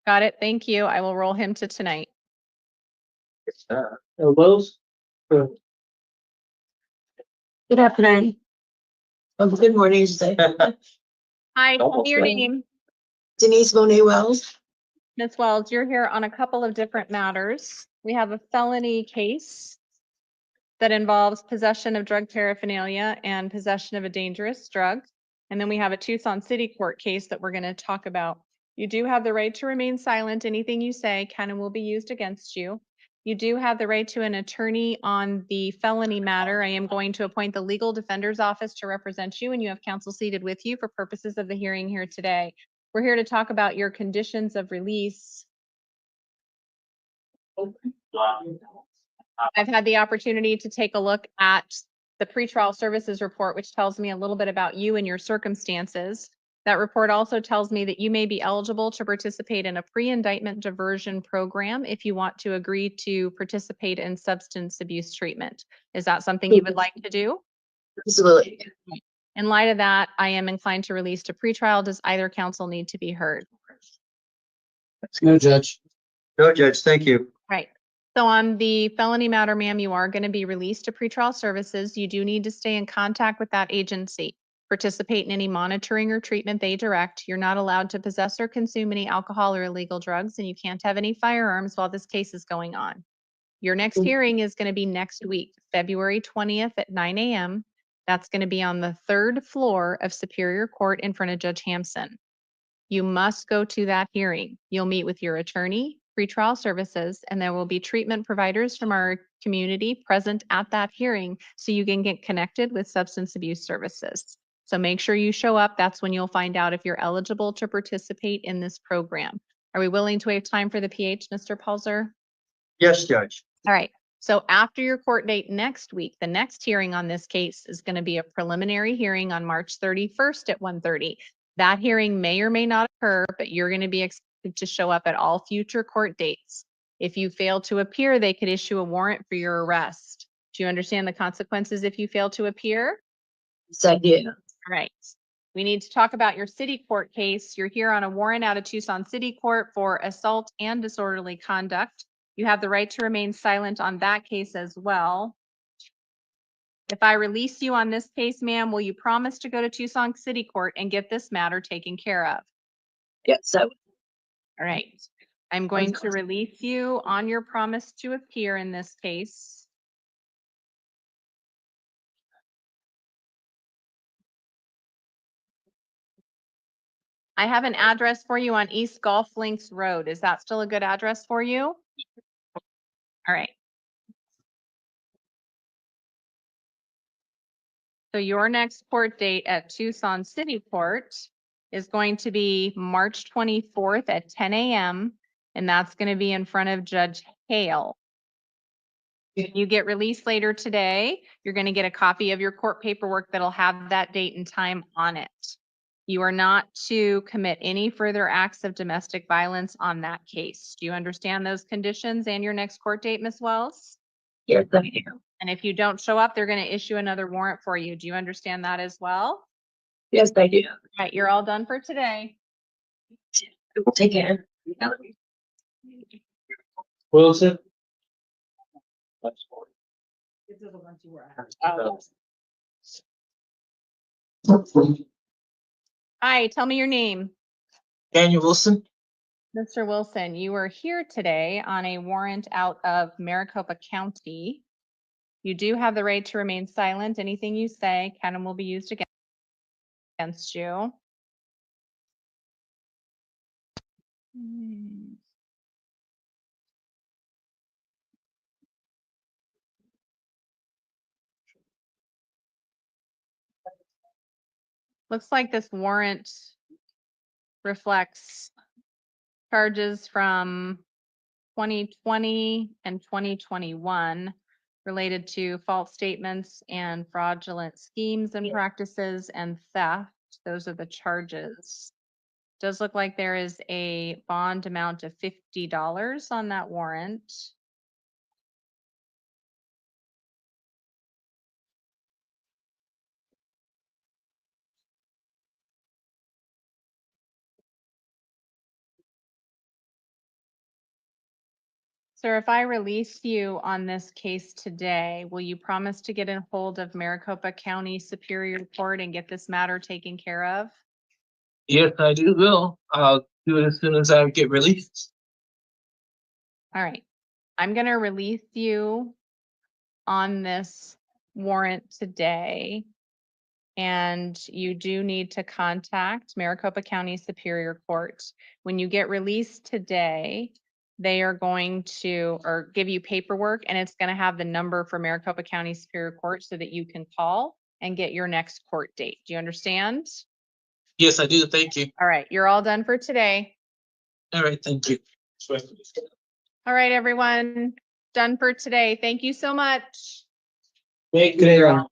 Got it. Thank you. I will roll him to tonight. Wells? Good afternoon. Good morning, today. Hi, tell me your name. Denise Monet Wells. Ms. Wells, you're here on a couple of different matters. We have a felony case that involves possession of drug paraphernalia and possession of a dangerous drug. And then we have a Tucson City Court case that we're going to talk about. You do have the right to remain silent. Anything you say can and will be used against you. You do have the right to an attorney on the felony matter. I am going to appoint the legal defender's office to represent you, and you have counsel seated with you for purposes of the hearing here today. We're here to talk about your conditions of release. I've had the opportunity to take a look at the pretrial services report, which tells me a little bit about you and your circumstances. That report also tells me that you may be eligible to participate in a pre-indictment diversion program if you want to agree to participate in substance abuse treatment. Is that something you would like to do? Absolutely. In light of that, I am inclined to release to pretrial. Does either counsel need to be heard? No, Judge. No, Judge, thank you. Right. So on the felony matter, ma'am, you are going to be released to pretrial services. You do need to stay in contact with that agency. Participate in any monitoring or treatment they direct. You're not allowed to possess or consume any alcohol or illegal drugs, and you can't have any firearms while this case is going on. Your next hearing is going to be next week, February 20th at 9 a.m. That's going to be on the 3rd floor of Superior Court in front of Judge Hampson. You must go to that hearing. You'll meet with your attorney, pretrial services, and there will be treatment providers from our community present at that hearing so you can get connected with substance abuse services. So make sure you show up. That's when you'll find out if you're eligible to participate in this program. Are we willing to waive time for the PH, Mr. Pulser? Yes, Judge. All right. So after your court date next week, the next hearing on this case is going to be a preliminary hearing on March 31st at 1:30. That hearing may or may not occur, but you're going to be expected to show up at all future court dates. If you fail to appear, they could issue a warrant for your arrest. Do you understand the consequences if you fail to appear? Yes, I do. All right. We need to talk about your city court case. You're here on a warrant out of Tucson City Court for assault and disorderly conduct. You have the right to remain silent on that case as well. If I release you on this case, ma'am, will you promise to go to Tucson City Court and get this matter taken care of? Yes, I will. All right. I'm going to release you on your promise to appear in this case. I have an address for you on East Golf Links Road. Is that still a good address for you? All right. So your next court date at Tucson City Court is going to be March 24th at 10 a.m. And that's going to be in front of Judge Hale. When you get released later today, you're going to get a copy of your court paperwork that'll have that date and time on it. You are not to commit any further acts of domestic violence on that case. Do you understand those conditions and your next court date, Ms. Wells? Yes, I do. And if you don't show up, they're going to issue another warrant for you. Do you understand that as well? Yes, I do. All right, you're all done for today. Take care. Wilson? Hi, tell me your name. Daniel Wilson. Mr. Wilson, you are here today on a warrant out of Maricopa County. You do have the right to remain silent. Anything you say can and will be used against you. Looks like this warrant reflects charges from 2020 and 2021 related to false statements and fraudulent schemes and practices and theft. Those are the charges. Does look like there is a bond amount of $50 on that warrant. Sir, if I release you on this case today, will you promise to get in hold of Maricopa County Superior Court and get this matter taken care of? Yes, I do will. I'll do it as soon as I get released. All right. I'm going to release you on this warrant today. And you do need to contact Maricopa County Superior Court. When you get released today, they are going to, or give you paperwork, and it's gonna have the number for Maricopa County Superior Court so that you can call and get your next court date. Do you understand? Yes, I do. Thank you. All right, you're all done for today. All right, thank you. All right, everyone, done for today. Thank you so much. Good day, Your Honor.